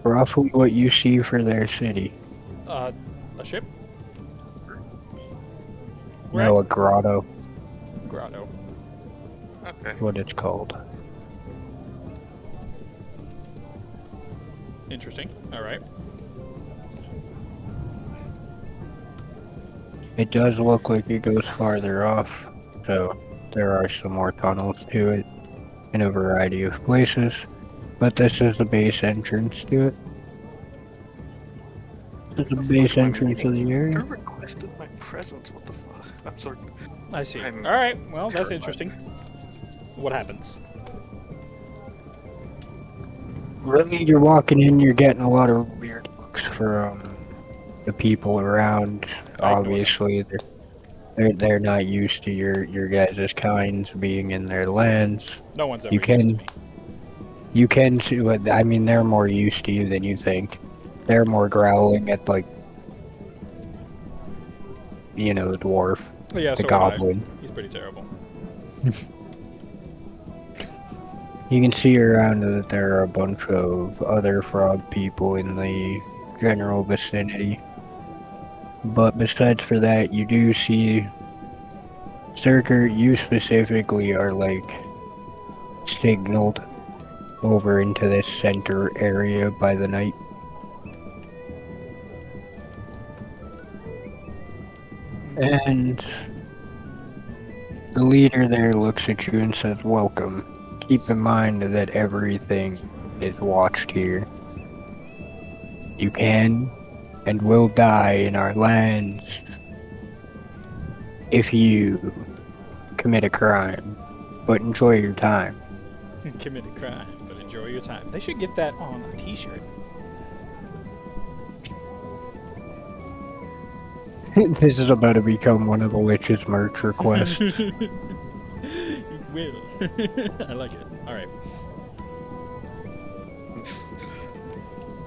roughly what you see for their city. A ship? No, a grotto, Grotto. Okay. what it's called. Interesting. Alright. It does look like it goes farther off, so there are some more tunnels to it in a variety of places, but this is the base entrance to it. This is the base entrance of the You area. requested my present. What the fuck? I'm sorry. I see. I'm Alright, well, that's terrified. interesting. What happens? Really, you're walking in, you're getting a lot of weird looks from the people around. I ignore them. Obviously, they're not used to your guys' kinds being in their lands. No one's ever You used can to me. You can see, but I mean, they're more used to you than you think. They're more growling at, like, you know, the dwarf, Oh, yeah, the so would I. goblin. He's pretty terrible. You can see around that there are a bunch of other frog people in the general vicinity. But besides for that, you do see, Circer, you specifically are, like, signaled over into this center area by the night. And the leader there looks at you and says, "Welcome. Keep in mind that everything is watched here. You can and will die in our lands if you commit a crime, but enjoy your time." Commit a crime, but enjoy your time. They should get that on a t-shirt. This is about to become one of the Lich's merch requests. You will. I like it. Alright.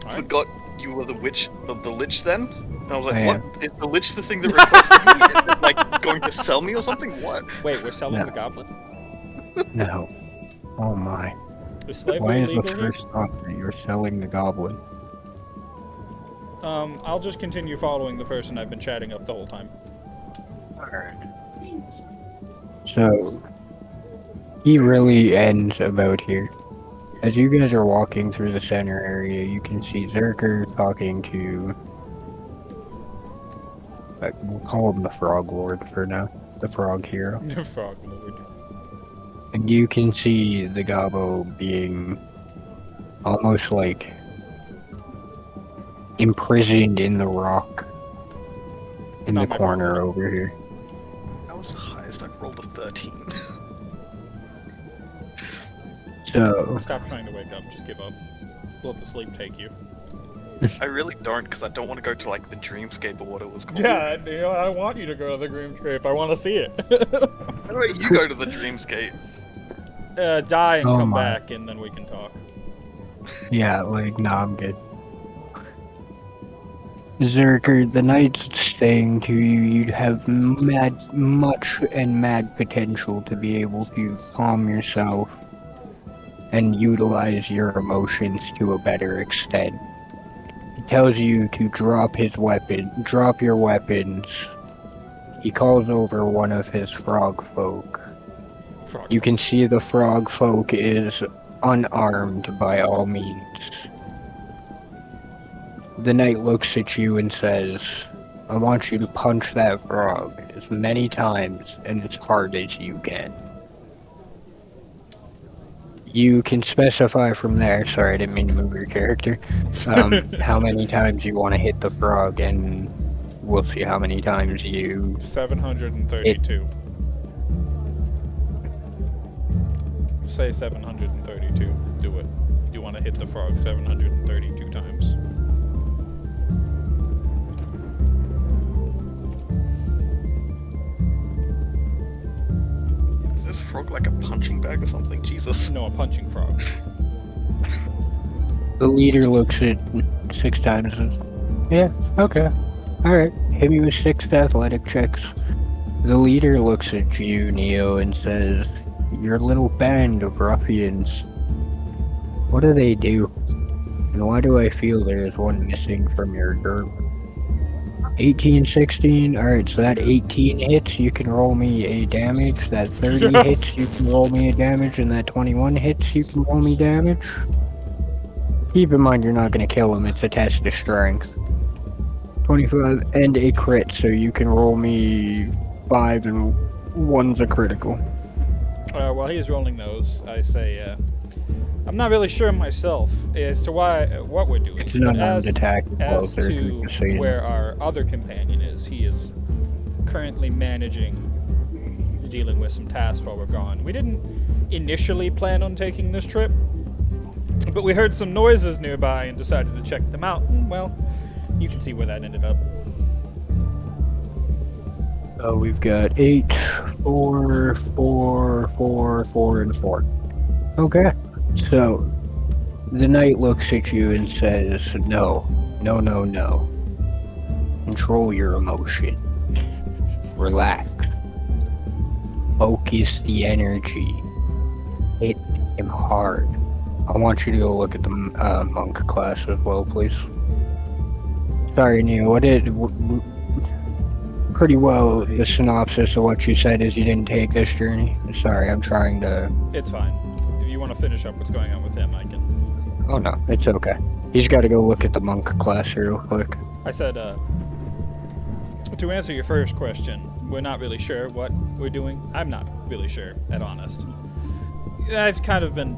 Alright. Forgot you were the witch of the lich then? And I was like, I what? am. Is the lich the thing that requested me? Is it, like, going to sell me or something? What? Wait, we're selling No. the goblin? No. Oh my. Is slavery Why is the legal here? first thought that you're selling the goblin? I'll just continue following the person I've been chatting up the whole time. Alright. So, he really ends about here. As you guys are walking through the center area, you can see Zerker talking to, we'll call him the Frog Lord for now, the Frog Hero. Frog Lord. And you can see the Gobbo being almost like imprisoned in the rock in the Not my corner problem. over here. That was the highest I've rolled a 13. So, Stop trying to wake up. Just give up. Let the sleep take you. I really don't, because I don't want to go to like the dreamscape or what it was called. Yeah, you know, I want you to go to the Grimscape. I want to see it. How about you go to the dreamscape? Die and Oh come my. back, and then we can talk. yeah, like, nah, I'm good. Zerker, the knight's saying to you, you'd have much potential to be able to calm yourself and utilize your emotions to a better extent. He tells you to drop your weapons. He calls over one of his frog folk. Frog You folk. can see the frog folk is unarmed by all means. The knight looks at you and says, I want you to punch that frog as many times and as hard as you can. You can specify from there, sorry I didn't mean to move your character, how many times you want to hit the frog, and we'll see how many times you... 732. Say 732. Do it. You want to hit the frog 732 times. Is this frog like a punching bag or something? Jesus. No, a punching frog. The leader looks at 6 times and says, yeah, okay. Alright, hit me with 6 athletic checks. The leader looks at you, Neo, and says, your little band of ruffians, what do they do? And why do I feel there is one missing from your group? 18, 16, alright, so that 18 hits, you can roll me a damage, that 30 hits, you can roll me a damage, and that 21 hits, you can roll me damage. Keep in mind you're not going to kill him, it's a test of strength. 25 and a crit, so you can roll me 5 and 1's a critical. While he's rolling those, I say, I'm not really sure myself as to what we're doing. It's an but unarmed attack. as Well, to where our other companion is, he is currently managing, dealing with some tasks while we're gone. We didn't initially plan on taking this trip, but we heard some noises nearby and decided to check them out. And, well, you can see where that ended up. We've got 8, 4, 4, 4, 4, and 4. Okay. So, the knight looks at you and says, no. Control your emotion. Relax. Focus the energy. Hit him hard. I want you to go look at the monk class as well, please. Sorry, Neo, pretty well, the synopsis of what you said is you didn't take this journey. Sorry, I'm trying to... It's fine. If you want to finish up what's going on with him, I can. Oh no, it's okay. He's got to go look at the monk class here real quick. I said, to answer your first question, we're not really sure what we're doing. I'm not really sure, at honest. I've kind of been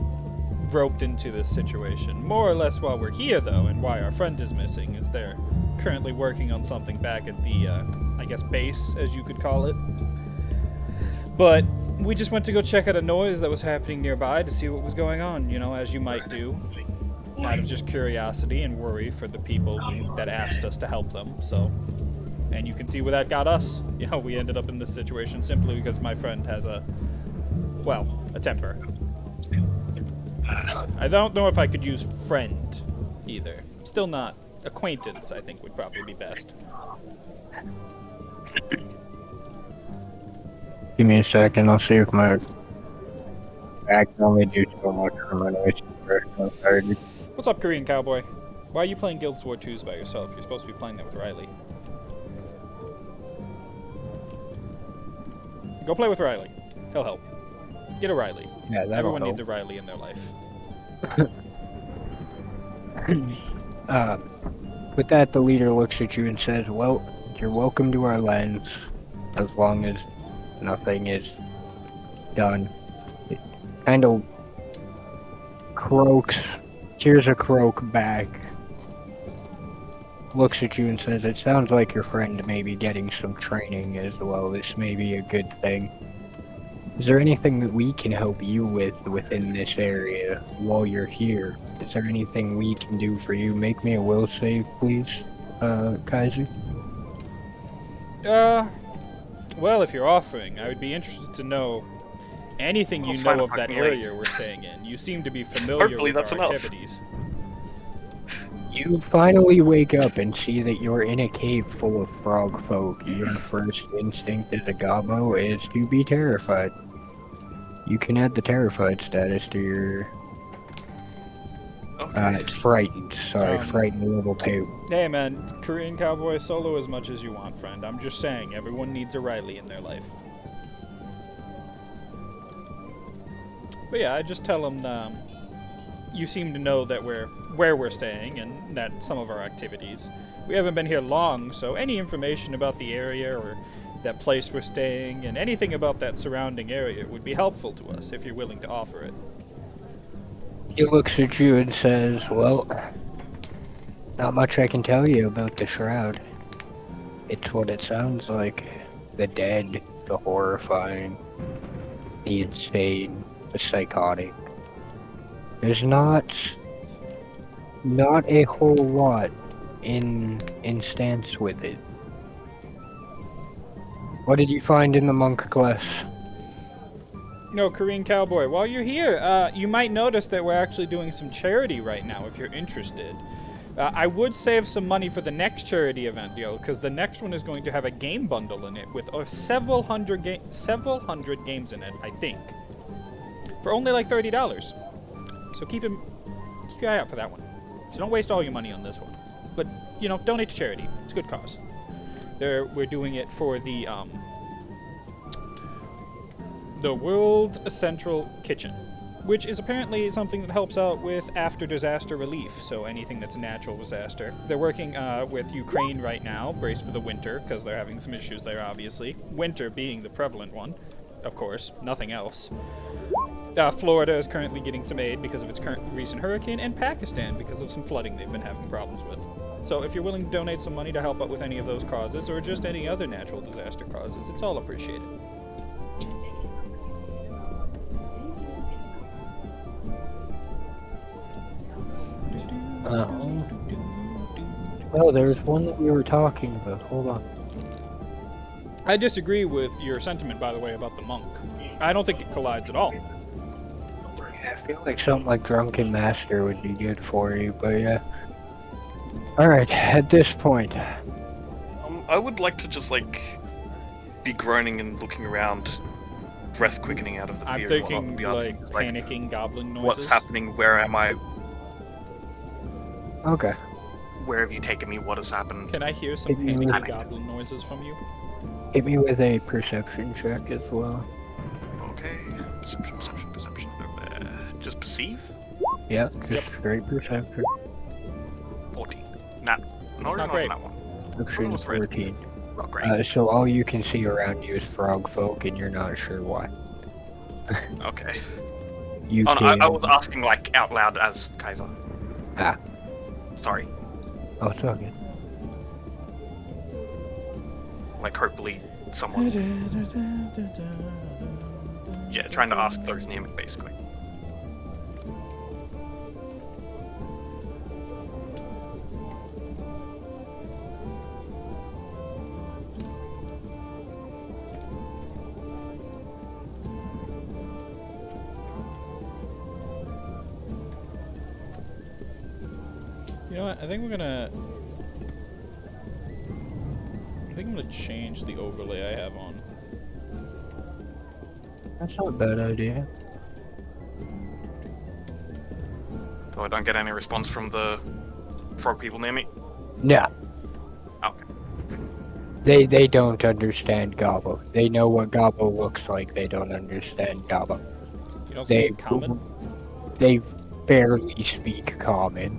roped into this situation, more or less while we're here, though, and why our friend is missing is they're currently working on something back at the, I guess, base, as you could call it. But we just went to go check out a noise that was happening nearby to see what was going on, you know, as you might do, out of just curiosity and worry for the people that asked us to help them, so... And you can see where that got us. You know, we ended up in this situation simply because my friend has a temper. I don't know if I could use friend, either. Still not. Acquaintance, I think, would probably be best. Give me a second, I'll see if I can only do so much for my noise. What's up, Korean Cowboy? Why are you playing Guild Wars 2s by yourself? You're supposed to be playing that with Riley. Go play with Riley. He'll help. Get a Riley. Yeah, that'll Everyone help. needs a Riley in their life. uh, with that, the leader looks at you and says, "Well, you're welcome to our lands, as long as nothing is done." It kind of croaks, hears a croak back, looks at you and says, "It sounds like your friend may be getting some training as well. This may be a good thing. Is there anything that we can help you with within this area while you're here? Is there anything we can do for you? Make me a will save, please, Kaiser." Well, if you're offering, I would be interested to know anything you know of that area we're staying in. You seem to be familiar Hopefully with that's our enough. activities. You finally wake up and see that you're in a cave full of frog folk. Your first instinct as a gobbo is to be terrified. You can add the terrified status to your... Okay. it's frightened. Sorry, frightened level 2. Hey man, Korean cowboy, solo as much as you want, friend. I'm just saying, everyone needs a Riley in their life. But yeah, I just tell them you seem to know that where we're staying and that some of our activities. We haven't been here long, so any information about the area or that place we're staying and anything about that surrounding area would be helpful to us if you're willing to offer it. He looks at you and says, "Well, not much I can tell you about the shroud. It's what it sounds like. The dead, the horrifying, the insane, the psychotic. There's not a whole lot in stance with it. What did you find in the monk class?" No, Korean cowboy, while you're here, you might notice that we're actually doing some charity right now if you're interested. I would save some money for the next charity event, because the next one is going to have a game bundle in it with several hundred games in it, I think, for only like $30. So keep your eye out for that one. So don't waste all your money on this one, but donate to charity. It's a good cause. We're doing it for the World Central Kitchen, which is apparently something that helps out with after disaster relief, so anything that's a natural disaster. They're working with Ukraine right now, braced for the winter, because they're having some issues there, obviously. Winter being the prevalent one, of course, nothing else. Florida is currently getting some aid because of its recent hurricane, and Pakistan because of some flooding they've been having problems with. So if you're willing to donate some money to help out with any of those causes, or just any other natural disaster causes, it's all appreciated. Well, there's one that we were talking about. Hold on. I disagree with your sentiment, by the way, about the monk. I don't think it collides at all. I feel like something like Drunken Master would be good for you, but yeah. Alright, at this point, I would like to just be groaning and looking around, breath quickening out of the I'm fear. thinking, and whatnot, and be asking, panicking goblin noises. what's happening? Where am I? okay. Where have you taken me? What has happened? Can I hear some panicky goblin noises from you? Hit me with a perception check as well. Okay. Perception. Just perceive? Yeah, just straight perception. 14. No, not great. that one. Perception was right. 14. Not great. So all you can see around you is frog folk, and you're not sure why. Okay. You Oh, no, can... I was asking out loud as Kaiser. Ah. Sorry. Oh, it's all good. Hopefully someone. Yeah, trying to ask those near me, basically. You know what? I think I'm gonna change the overlay I have on. That's not a bad idea. So I don't get any response from the frog people near me? No. Okay. They don't understand Gobbo. They know what Gobbo looks like. They don't understand Gobbo. You don't speak common? barely speak common,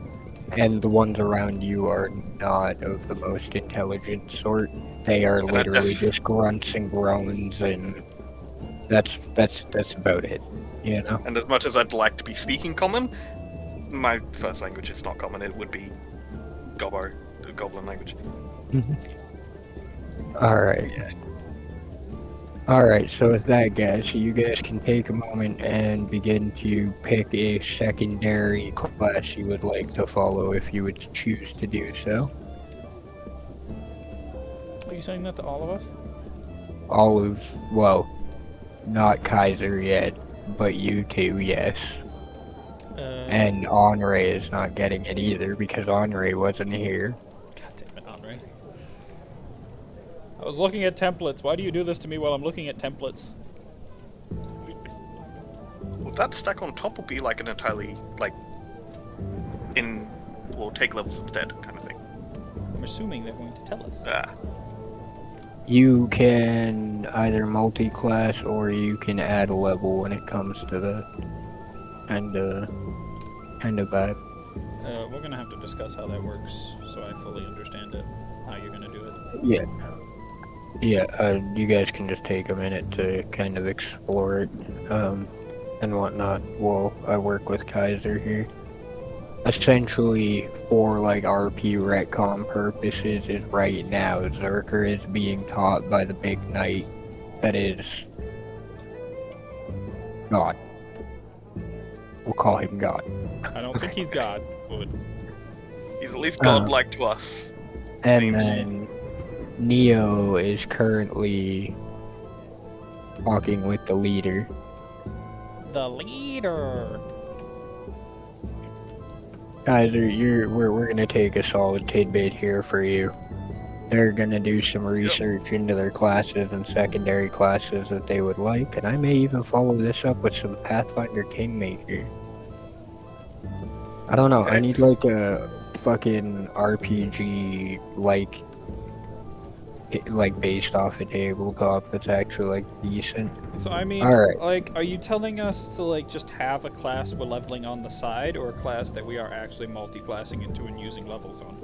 and the ones around you are not of the most intelligent sort. They are And I literally just grunts and groans, and that's about it. You know. And as much as I'd like to be speaking common, my first language is not common. It would be Gobbo, the Goblin language. All right. Yeah. All right. So with that, guys, you guys can take a moment and begin to pick a secondary class you would like to follow if you would choose to do so. Are you saying that to all of us? All of, well, not Kaiser yet, but you two, yes. And Henri is not getting it either because Henri wasn't here. God damn it, Henri. I was looking at templates. Why do you do this to me while I'm looking at templates? Well, that stack on top will be like an entirely, like, or take levels instead kind of thing. I'm assuming they're going to tell us. You can either multi-class or you can add a level when it comes to the kind of vibe. We're gonna have to discuss how that works so I fully understand it. How you're gonna do it. Yeah. Yeah, you guys can just take a minute to kind of explore it, and whatnot while I work with Kaiser here. Essentially, for like RP retcon purposes, is right now Zerker is being taught by the big knight that is God. We'll call him God. I don't think he's God, but He's at least godlike to us. And Seems. then Neo is currently talking with the leader. the leader. Kaiser, we're gonna take a solid tidbit here for you. They're gonna do some research into their classes and secondary classes that they would like, and I may even follow this up with some Pathfinder Kingmaker. I don't know, I need like a fucking RPG like based off a tabletop that's actually like decent. So I mean, Alright. like, are you telling us to like just have a class we're leveling on the side, or a class that we are actually multi-classing into and using levels on?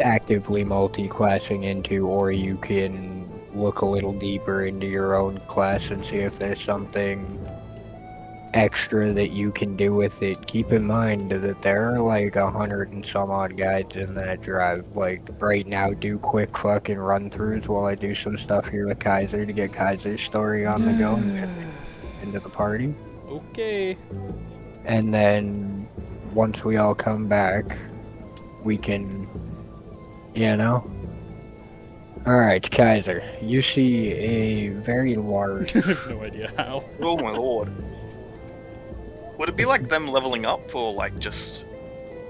Actively multi-classing into, or you can look a little deeper into your own class and see if there's something extra that you can do with it. Keep in mind that there are like 100 and some odd guides in that drive. Like right now, do quick fucking run-throughs while I do some stuff here with Kaiser to get Kaiser's story on the go and get into the party. Okay. And then once we all come back, we can, you know. Alright, Kaiser, you see a very large... I have no idea how. Oh my lord. Would it be like them leveling up, or like just...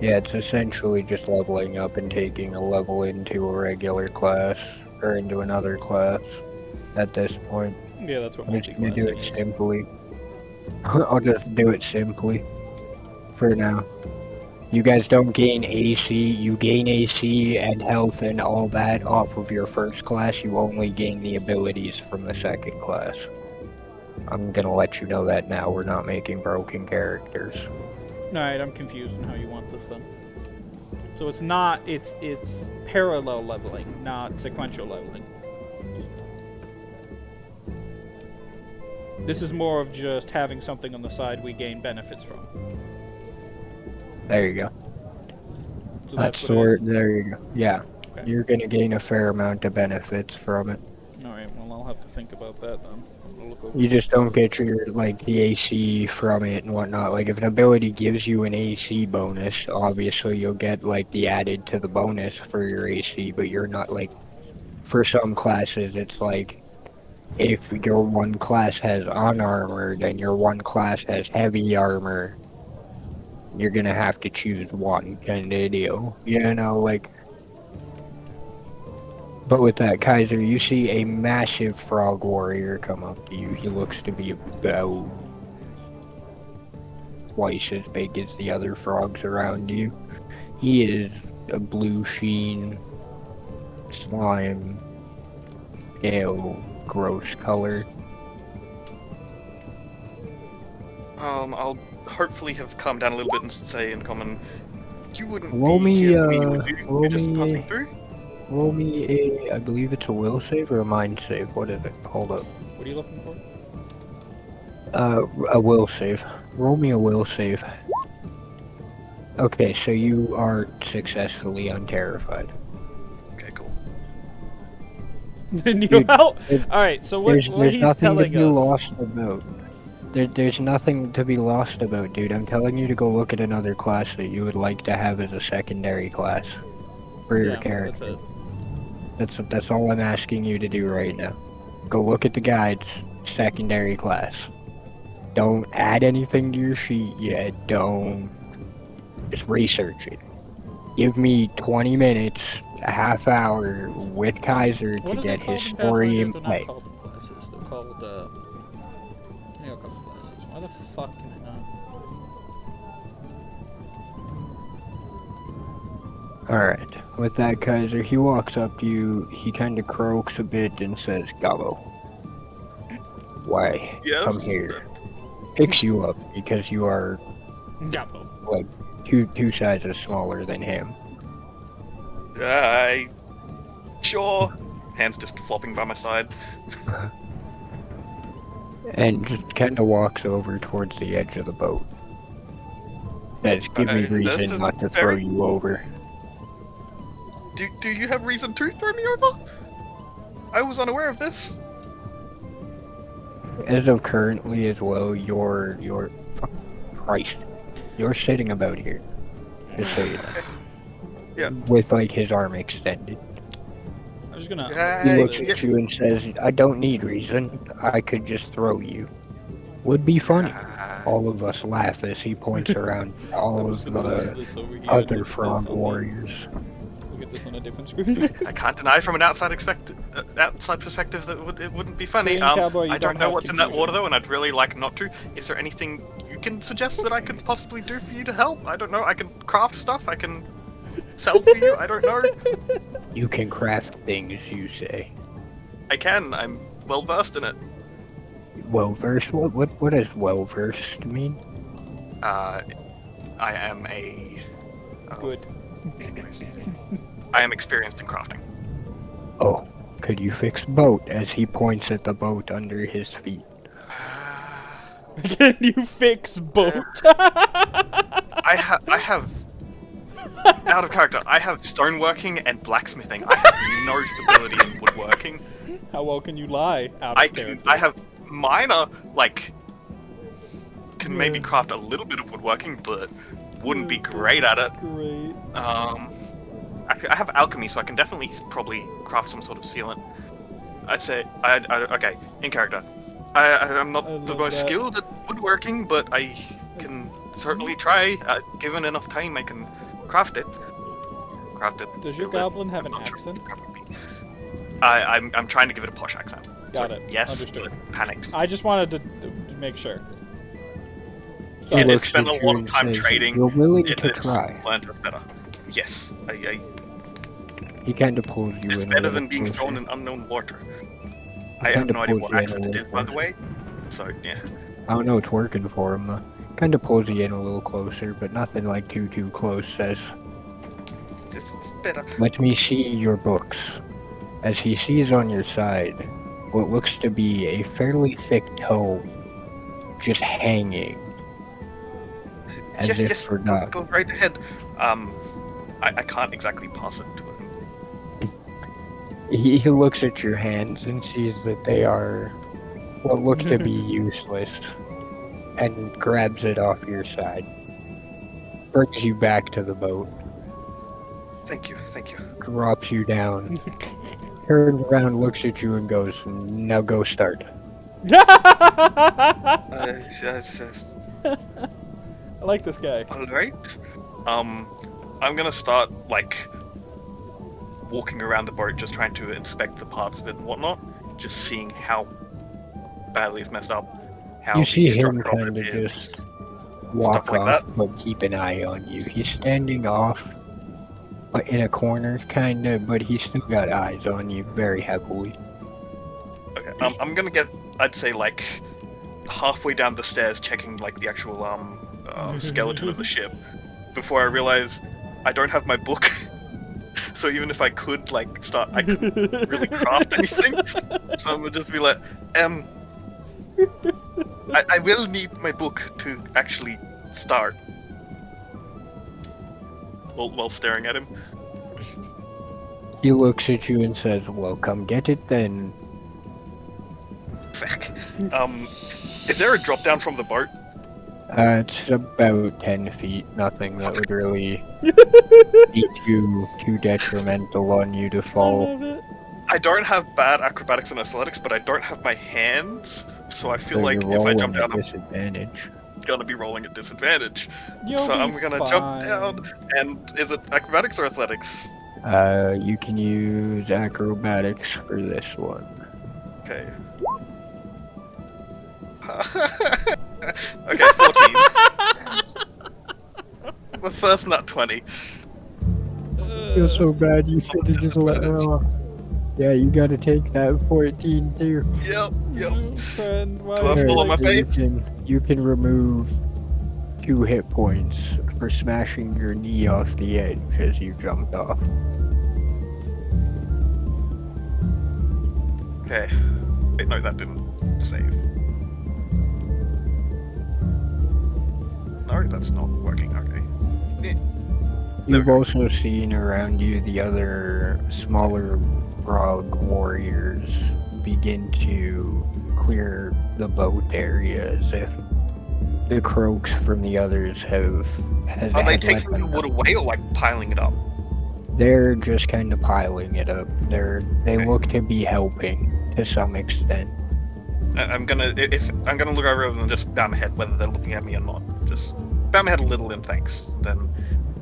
Yeah, it's essentially just leveling up and taking a level into a regular class, or into another class at this point. Yeah, that's what I'm just gonna do it multi-classing is. simply. I'll just do it simply. For now. You guys don't gain AC, you gain AC and health and all that off of your first class, you only gain the abilities from the second class. I'm gonna let you know that now, we're not making broken characters. Alright, I'm confused on how you want this then. So it's not, it's parallel leveling, not sequential leveling. This is more of just having something on the side we gain benefits from. There you go. So That's what the it word, is? there you go. Yeah. Okay. You're gonna gain a fair amount of benefits from it. Alright, well I'll have to think about that then. I'm gonna look over. You just don't get your, like, the AC from it and whatnot. Like, if an ability gives you an AC bonus, obviously you'll get, like, the added to the bonus for your AC, but you're not, like, for some classes, it's like, if your one class has unarmored and your one class has heavy armor, you're gonna have to choose one kind of deal. You know, like... But with that, Kaiser, you see a massive frog warrior come up to you. He looks to be about twice as big as the other frogs around you. He is a blue sheen, slime, pale, gross color. I'll hopefully have calmed down a little bit and say in common, you wouldn't Roll be me, here for me, would you? roll You're just me passing a- through? Roll me I believe it's a will save or a mind save. What is it? Hold up. What are you looking for? A will save. Roll me a will save. Okay, so you are successfully unterrified. Okay, cool. Then you Dude, out. there- All right. So what There's he's nothing to telling be us? lost about. There's nothing to be lost about, dude. I'm telling you to go look at another class that you would like to have as a secondary class for your Yeah, character. that's it. That's all I'm asking you to do right now. Go look at the guides, secondary class. Don't add anything to your sheet yet. Don't. Just research it. Give me 20 minutes, a half hour with Kaiser What to are they get his called in story Pathfinder? in They're play. not called classes. They're called they are called classes. Why the fuck can I not? Alright, with that, Kaiser, he walks up to you, he kind of croaks a bit and says, Gabo. Why? Yes? Come here. Picks you up because you are Gabo. like two sizes smaller than him. Sure. Hands just flopping by my side. And just kind of walks over towards the edge of the boat. Says, give me That's reason a not to throw very- you over. Do you have reason to throw me over? I was unaware of this. As of currently as well, you're fuck Christ. You're sitting about here. Just so you know. Yeah. With like his arm extended. I'm just gonna. Yeah, He Hey, looks at you and says, I don't need reason. I could just throw you. Would be funny. All of us laugh as he points around all of the other frog warriors. Look at this on a different screen. I can't deny from an outside perspective that it wouldn't be funny. Being cowboy, you I don't don't know have what's in that confusion. water though, and I'd really like not to. Is there anything you can suggest that I could possibly do for you to help? I don't know. I can craft stuff. I can sell for you. I don't know. You can craft things, you say. I can. I'm well versed in it. Well versed? What does well versed mean? I am a. Good. I am experienced in crafting. Oh, could you fix boat? As he points at the boat under his feet. Can you fix boat? I have. Out of character, I have stoneworking and blacksmithing. I have no ability in woodworking. How well can you lie out of character? I have minor, like, can maybe Yeah. craft a little bit of woodworking, but wouldn't be great at it. Great. I have alchemy, so I can definitely probably craft some sort of sealant. I'd say, okay, in character. I'm I not the love most that. skilled at woodworking, but I can certainly try. Given enough time, I can craft it. Does your build it. goblin have I'm an not sure accent? what the crap would be. I'm trying to give it a posh accent. Got So, it. Yes, Understood. but panicked. I just wanted to make sure. He Yeah, looks it's spent at a you lot of and time says, trading. You're willing It's to try. learned us better. Yes, He kind of pulls you it's in. better a than little being closer. thrown in unknown water. I have kinda no idea pulls what you in a accent it is, little by the closer. way. So yeah, I don't know, it's working for him. Kind of pulls you in a little closer, but nothing like too close. Says, it's better. let me see your books. As he sees on your side what looks to be a fairly thick tome just hanging. As Yes, if yes, forgotten. go right ahead. I can't exactly pass it to him. He looks at your hands and sees that they are what look to be useless and grabs it off your side. Brings you back to the boat, Thank you. drops you down, turns around, looks at you and goes, now go start. Yes. I like this guy. All right. I'm gonna start like walking around the boat, just trying to inspect the parts of it and whatnot, just seeing how badly it's messed up, how You see the him structure of kinda it is. just walk like off, but keep an eye on you. He's standing off in a corner, kinda, but he's still got eyes on you very heavily. Okay, I'm gonna get, I'd say like halfway down the stairs, checking like the actual skeleton of the ship before I realize I don't have my book. So even if I could like start, I couldn't really craft anything. So I'm gonna just be like, I will need my book to actually start. While staring at him. He looks at you and says, well, come get it then. Fuck. Is there a drop down from the boat? It's about 10 feet. Nothing that would really be too detrimental on you to I fall. love it. I don't have bad acrobatics and athletics, but I don't have my hands, so I feel So like you're if I rolling jump down, at I'm disadvantage. gonna be rolling at disadvantage. You'll So be I'm gonna jump fine. down, and is it acrobatics or athletics? You can use acrobatics for this one. Okay. Okay, 14. The first nut 20. Feel so bad you should have just let her off. Yeah, you gotta take that 14 too. Yep. Friend, why Do I are fall you on my like face? this? You can remove 2 hit points for smashing your knee off the edge as you jumped off. Okay. Wait, no, that didn't save. No, that's not working. Okay. You've we go. also seen around you the other smaller frog warriors begin to clear the boat area as if the croaks from the others have Are they had let taking the them wood know. away or like piling it up? They're just kind of piling it up. They Okay. look to be helping to some extent. I'm gonna look over and just bow my head whether they're looking at me or not. Just bow my head a little in thanks. Then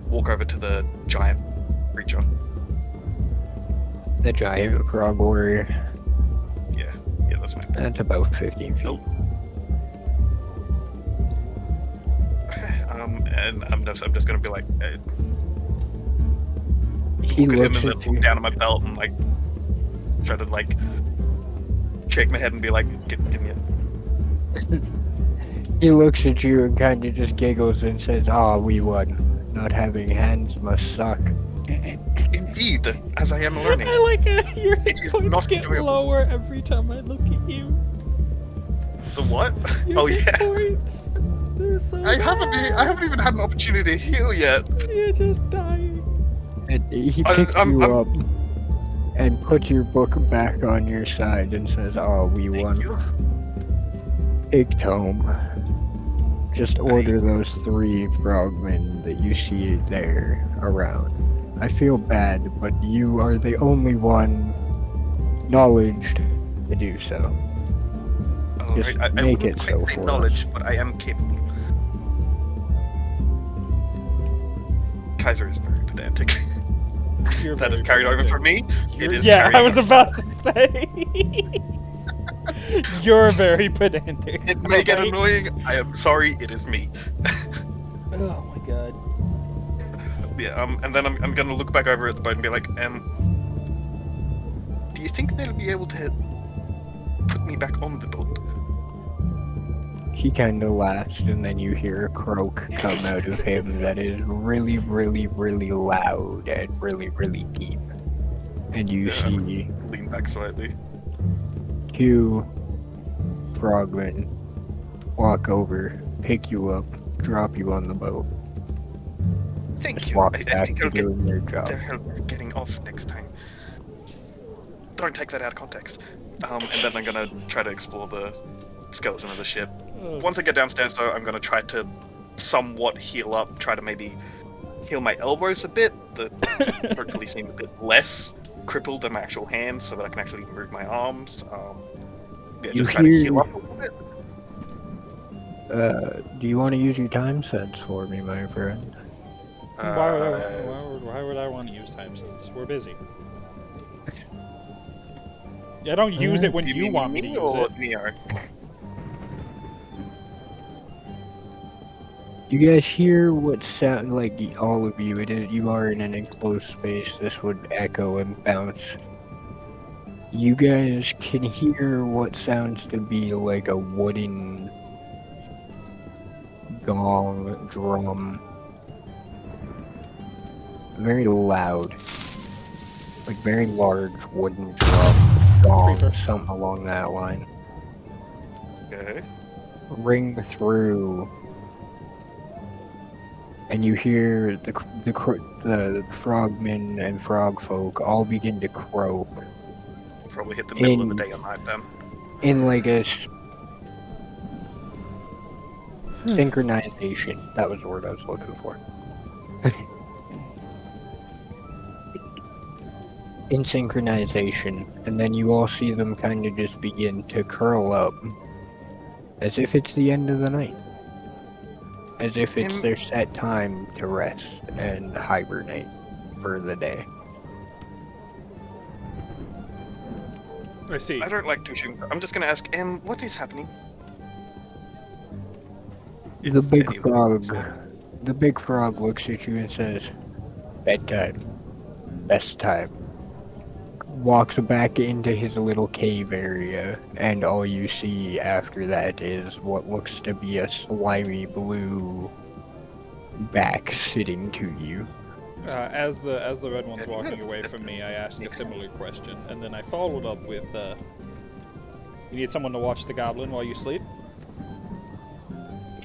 walk over to the giant creature. The giant frog warrior. Yeah, that's fine. That's about 15 feet. Nope. And I'm just gonna be like, He look at him looks and then at you. look down at my belt and like try to like shake my head and be like, give me it. He looks at you and kind of just giggles and says, "Ah, we won. Not having hands must suck." Indeed, as I am learning. I like it. Your hit It is points not get enjoyable. lower every time I look at you. The what? Your Oh hit yeah. points. They're so I haven't even had an opportunity to heal yet. You're just dying. And he I'm- picks I'm- you I'm- up and puts your book back on your side and says, "Ah, we won. Thank you. Take it home. Just order those 3 frogmen that you see there around. I feel bad, but you are the only one knowledged to do so." Just Alright, I make wouldn't it quite so say for us. knowledge, but I am capable. Kaiser is very pedantic. You're That very is carried over pedantic. from me. It is Yeah, carried I was over. about to say. You're very pedantic. It may get alright? annoying. I am sorry. It is me. Oh my god. Yeah. And then I'm gonna look back over at the boat and be like, do you think they'll be able to put me back on the boat? He kind of laughs, and then you hear a croak come out of him that is really, really, really loud and really, really deep. And you Yeah. see Lean back slightly. 2 frogmen walk over, pick you up, drop you on the boat. Thank Just you. walk I back think to I'll get doing their job. their help getting off next time. Don't take that out of context. And then I'm gonna try to explore the skeleton of the ship. Oh, Once I get downstairs, though, I'm gonna try to somewhat heal up. Try to maybe heal my elbows a bit. That hopefully seem a bit less crippled than my actual hands, so that I can actually move my arms. Yeah, You just try to heal hear- up a little bit. Do you want to use your time sense for me, my friend? why would I want to use time zones? We're busy. I don't use it when you mean want me to use or it. Neo? You guys hear what sound like all of you? You are in an enclosed space. This would echo and bounce. You guys can hear what sounds to be like a wooden gong, drum. Very loud. Like very large wooden drum, gong, Creeper. something along that line. Okay. Ring through, and you hear the frogmen and frog folk all begin to croak Probably hit the middle of the In- day or night then. in like a synchronization. That was the word I was looking for. In synchronization, and then you all see them kind of just begin to curl up as if it's the end of the night. As if it's their set time to rest and hibernate for the day. I see. I don't like douching. I'm just gonna ask, what is happening? The If big any of them- frog looks at you and says, "Bedtime. Best time." Walks back into his little cave area, and all you see after that is what looks to be a slimy blue back sitting to you. As the red one's Have you walking met- away from me, I asked a Makes similar question, and then I followed up with, "You need someone to watch the goblin while you sleep?"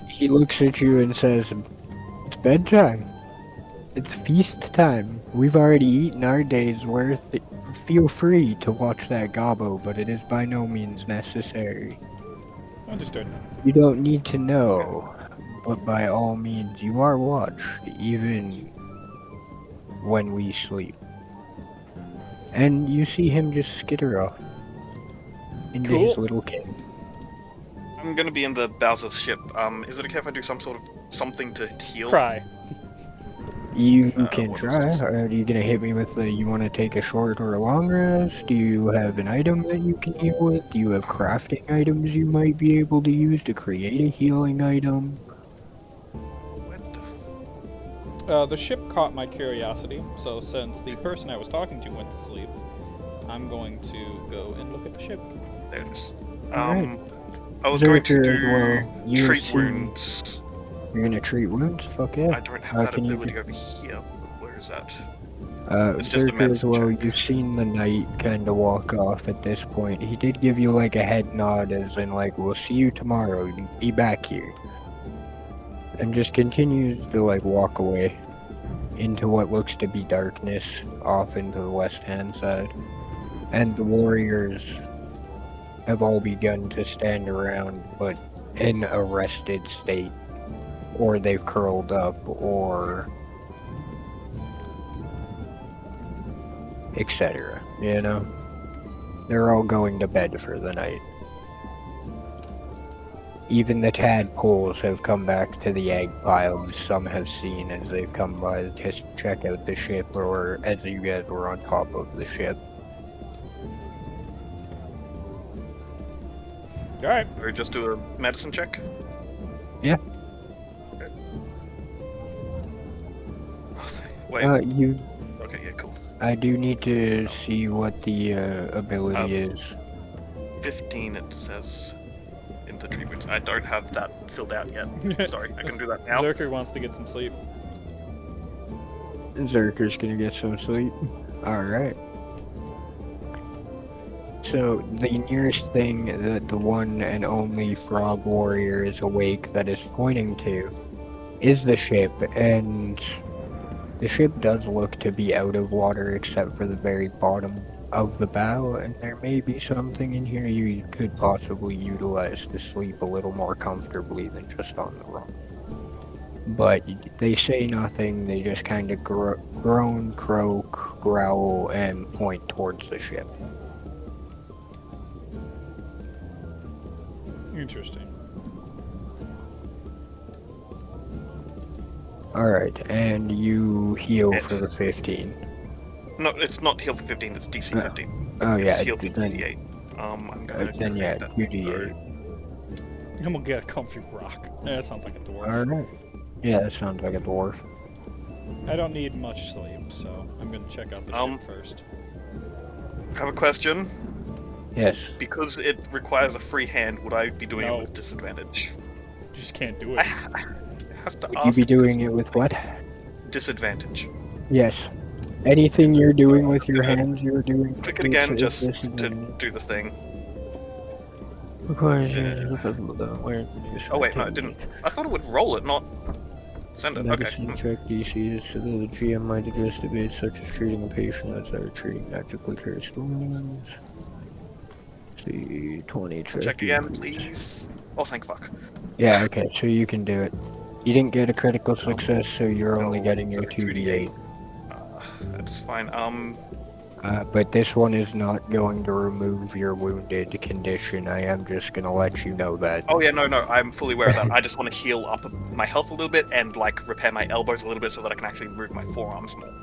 He looks at you and says, "It's bedtime. It's feast time. We've already eaten our day's worth. Feel free to watch that gobbo, but it is by no means necessary. Understood. You don't need to know, but by all means you are watched, even when we sleep." And you see him just skitter off into his Cool. little cave. I'm gonna be in the Bowser's ship. Is it okay if I do something to heal? Cry. You what can was try. this? Are you gonna hit me with the, you want to take a short or a long rest? Do you have an item that you can heal with? Do you have crafting items you might be able to use to create a healing item? What the The ship caught my curiosity, so since the person I was talking to went to sleep, I'm going to go and look at the ship. There it is. Alright. I was going to Zerker do as well. You treat see- wounds. You're gonna treat wounds? Fuck yeah. I don't have How that can you ability over here. Where is that? It's just a Zerker as medicine well, check. you've seen the knight kind of walk off at this point. He did give you like a head nod as in like, we'll see you tomorrow, be back here. And just continues to like walk away into what looks to be darkness off into the west hand side. And the warriors have all begun to stand around, but in a rested state. Or they've curled up, or etc. You know? They're all going to bed for the night. Even the tadpoles have come back to the egg pile, as some have seen as they've come by to check out the ship, or as you guys were on top of the ship. Alright. Or just do a medicine check? Yeah. Okay. Wait. You, Okay, yeah, cool. I do need to see what the ability is. 15 it says in the treat wounds. I don't have that filled out yet. Sorry, I can do that now. Zerker wants to get some sleep. Zerker's gonna get some sleep. Alright. So, the nearest thing that the one and only frog warrior is awake that is pointing to is the ship, and the ship does look to be out of water except for the very bottom of the bow, and there may be something in here you could possibly utilize to sleep a little more comfortably than just on the rock. But they say nothing, they just kind of groan, croak, growl, and point towards the ship. Interesting. Alright, and you heal for the 15. No, it's not heal for 15, it's DC Oh. 15. Oh yeah, It's heal for then, 88. I'm gonna then yeah, create that. 2d8. I'm gonna get a comfy rock. That sounds like a dwarf. Alright. Yeah, that sounds like a dwarf. I don't need much sleep, so I'm gonna check out the ship first. I have a question. Yes. Because it requires a free hand, would I be doing No. it with disadvantage? You just can't do it. have to Would ask. you be because doing it with what? disadvantage? Yes. Anything you're doing I'm with just your gonna hands, you're doing Click it again to just to disadvantage. do the thing. Requires Yeah. you to look at the where to reduce Oh wait, no, it activity. didn't. I thought it would roll it, not send it. Okay. Medicine check DCs to the GM might adjust a bit, such as treating a patient as they're treating magically cursed wounds. See, 20 Check again, increase. please. Oh, thank fuck. Yeah, okay, so you can do it. You didn't get a critical success, so you're only No, getting so your 2d8. That's fine. But this one is not going to remove your wounded condition. I am just gonna let you know that. Oh yeah, no, I'm fully aware of that. I just want to heal up my health a little bit and like repair my elbows a little bit so that I can actually move my forearms more.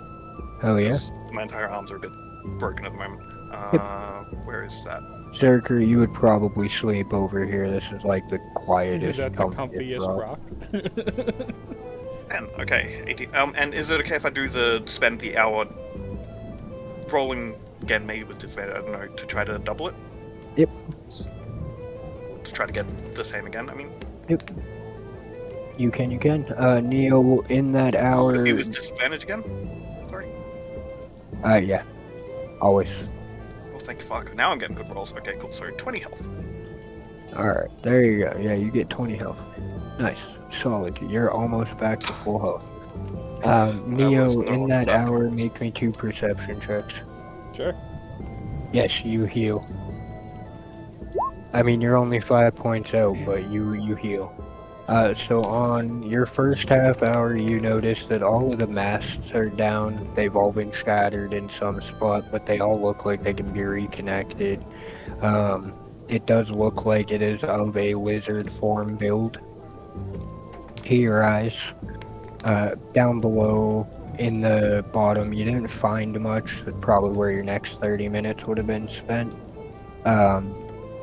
Oh yeah? 'Cause my entire arms are a bit broken at the moment. Where is that? Zerker, you would probably sleep over here. This is like the quietest, Is that the comfiest comfiest rock. rock? And okay, 18. And is it okay if I do spend the hour rolling again, maybe with disadvantage? I don't know, to try to double it. Yep. To try to get the same again. I mean. Yep. You can. Neo, in that hour. It was disadvantage again. Sorry. Yeah. Always. Oh, thank fuck. Now I'm getting good rolls. Okay, cool. Sorry, 20 health. Alright, there you go. Yeah, you get 20 health. Nice. Solid. You're almost back to full health. Neo, in that hour, make me 2 perception checks. Sure. Yes, you heal. I mean, you're only 5 points out, but you heal. So on your first half hour, you notice that all of the masts are down. They've all been shattered in some spot, but they all look like they can be reconnected. It does look like it is of a lizard form build. To your eyes. Down below, in the bottom, you didn't find much. That's probably where your next 30 minutes would have been spent.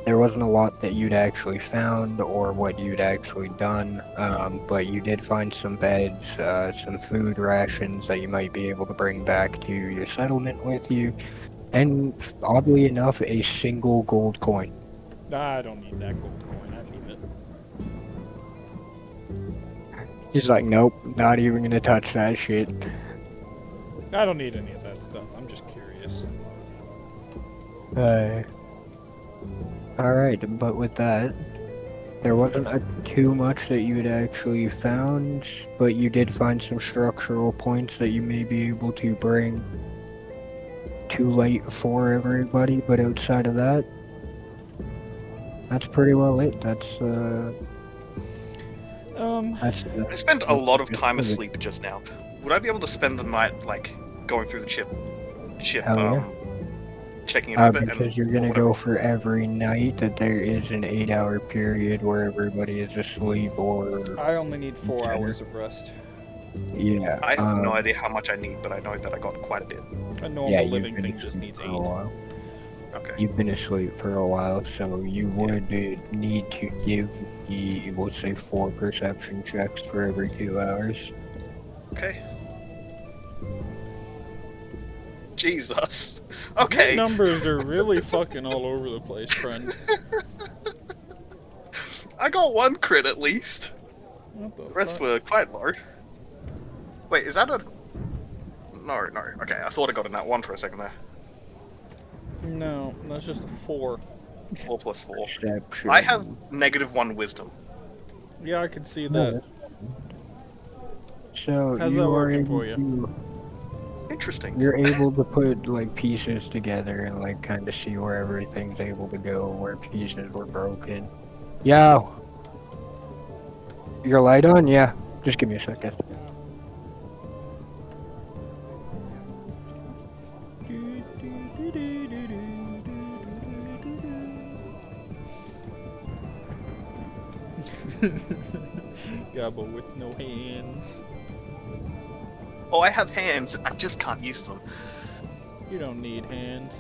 There wasn't a lot that you'd actually found or what you'd actually done, but you did find some beds, some food rations that you might be able to bring back to your settlement with you, and oddly enough, a single gold coin. Nah, I don't need that gold coin. I need it. He's like, nope, not even gonna touch that shit. I don't need any of that stuff. I'm just curious. Alright, but with that, there wasn't too much that you had actually found, but you did find some structural points that you may be able to bring to light for everybody, but outside of that, that's pretty well it. That's I spent a lot of time asleep just now. Would I be able to spend the night like going through the ship, Hell yeah. checking it out? because you're gonna go for every night that there is an 8-hour period where everybody is asleep or I only need 4 hours of rest. yeah. I have no idea how much I need, but I know that I got quite a bit. A normal Yeah, you've living been thing just asleep needs for 8. a while. Okay. You've been asleep for a while, so you would need to give the, we'll say, 4 perception checks for every 2 hours. Okay. Jesus. Your Okay. numbers are really fucking all over the place, friend. I got 1 crit at least. What the The rest fuck? were quite low. Wait, is that a... No. Okay, I thought I got a nat 1 for a second there. No, that's just a 4. 4 plus 4. Perception. I have -1 wisdom. Yeah, I can see that. So How's you that are working able for you? to- Interesting. You're able to put like pieces together and like kind of see where everything's able to go, where pieces were broken. Yo! Your light on? Yeah. Just give me a second. Yeah, but with no hands. Oh, I have hands. I just can't use them. You don't need hands.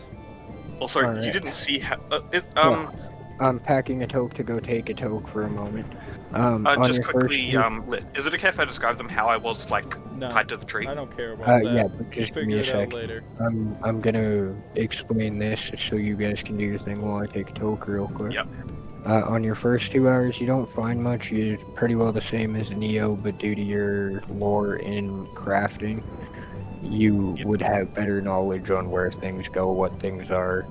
Also, you Alright. didn't see how... I'm packing a toke to go take a toke for a moment. On just your quickly, first Lith, is it okay if I describe them how I was, like, No, tied to the tree? I don't care about that. yeah, but just give me Figure a it out sec. later. I'm gonna explain this so you guys can do your thing while I take a toke real quick. Yep. On your first 2 hours, you don't find much. You're pretty well the same as Neo, but due to your lore in crafting, you Yep. would have better knowledge on where things go, what things are.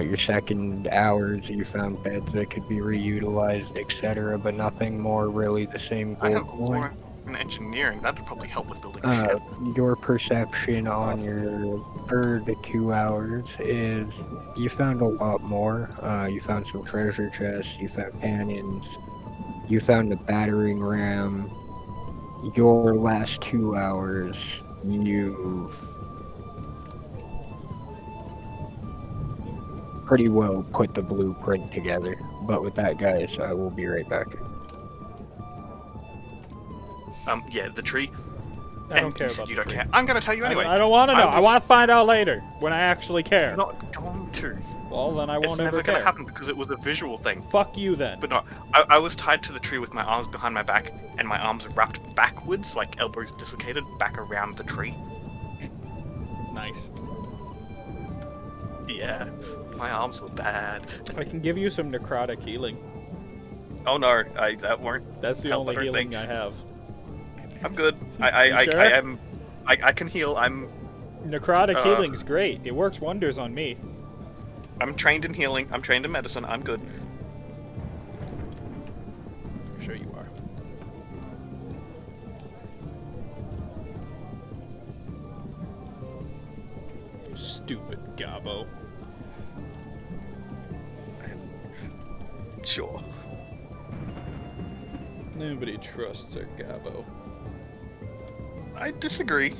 Your second hours, you found beds that could be reutilized, etc., but nothing more really the same I gold have coin. lore in engineering. That'd probably help with building a ship. Your perception on your third 2 hours is you found a lot more. You found some treasure chests, you found cannons, you found a battering ram. Your last 2 hours, you've pretty well put the blueprint together. But with that, guys, I will be right back. Yeah, the tree. I don't And care you said about you the don't tree. care. I'm gonna tell you anyway. I don't want to know. I was- want to find out later when I actually care. You're not going to. Well, then I It's won't never ever gonna care. happen because it was a visual thing. Fuck you then. But no, I was tied to the tree with my arms behind my back and my arms wrapped backwards, like elbows dislocated, back around the tree. Nice. Yeah, my arms were bad. I can give you some necrotic healing. Oh no, that weren't. That's the Help, only I don't healing think. I have. I'm good. You I sure? am. I can heal. I'm Necrotic healing's great. It works wonders on me. trained in healing. I'm trained in medicine. I'm good. I'm sure you are. Stupid Gabo. Sure. Nobody trusts our Gabo. I disagree.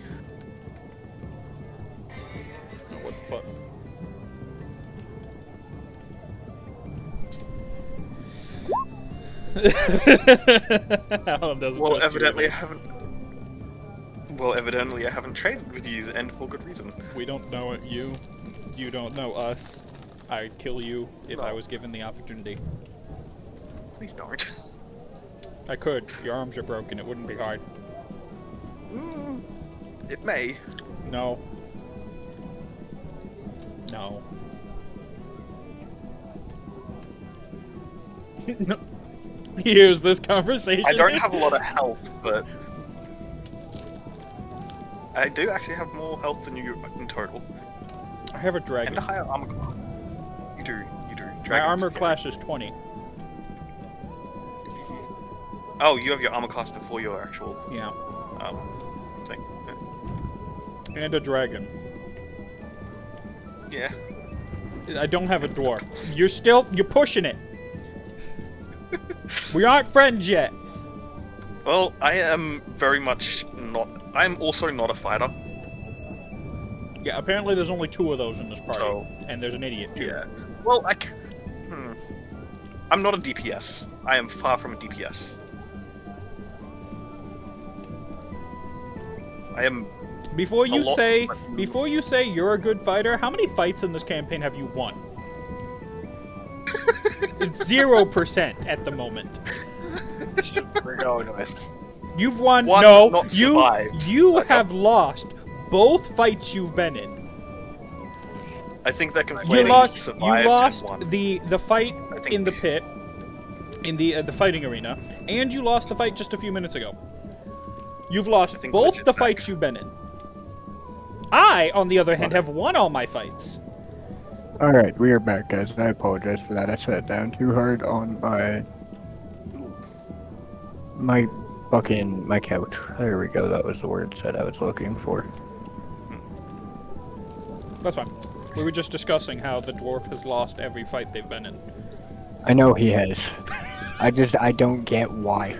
Oh, what the fuck? Alan doesn't Well, trust you evidently I either. haven't. Well, evidently I haven't traded with you, and for good reason. We don't know it, you. You don't know us. I'd kill you if I No. was given the opportunity. Please don't. I could. Your arms are broken. It wouldn't be hard. Mm, it may. No. No. No. Here's this conversation. I don't have a lot of health, but I do actually have more health than you in total, I have a and dragon. a higher armor class. You do. My Dragon's armor scary. class is 20. Oh, you have your armor class before your actual Yeah. thing. And a dragon. Yeah. I don't have a dwarf. You're pushing it. We aren't friends yet. Well, I am very much not. I'm also not a fighter. Yeah, apparently there's only 2 of those in this party. So- And there's an idiot, too. Yeah. Well, I'm not a DPS. I am far from a DPS. I am. Before you lot, say but- before you say you're a good fighter, how many fights in this campaign have you won? It's 0% at the moment. We're going with. You've won. One No, not you survived. you Okay. have lost both fights you've been in. I think they're You conflating lost. survived You lost and won. the fight I think- in the pit, in the fighting arena, and you lost the fight just a few minutes ago. You've lost I think both legit the back. fights you've been in. I, on the other hand, have won all my fights. Alright, we are back, guys. I apologize for that. I sat down too hard on my my couch. There we go. That was the word that I was looking for. That's fine. We were just discussing how the dwarf has lost every fight they've been in. I know he has. I don't get why.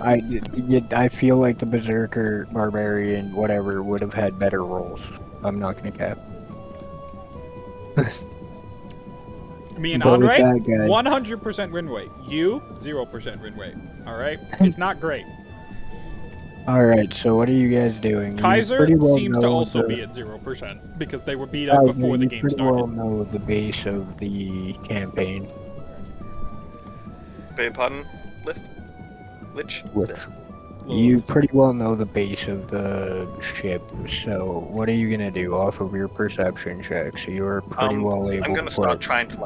I feel like the berserker, barbarian, whatever would have had better rolls. I'm not gonna cap. Me and But with Andre, that guy- 100% win rate. You, 0% win rate. All right, it's not great. All right, so what are you guys doing? You Kaiser pretty well seems to know also the- be at 0% because they were beat up Kaiser, before the you game pretty started. well know the base of the campaign. Beg your pardon? Lich? With- You pretty well know the base of the ship, so what are you gonna do off of your perception check? So you're pretty well able I'm gonna to start put... trying to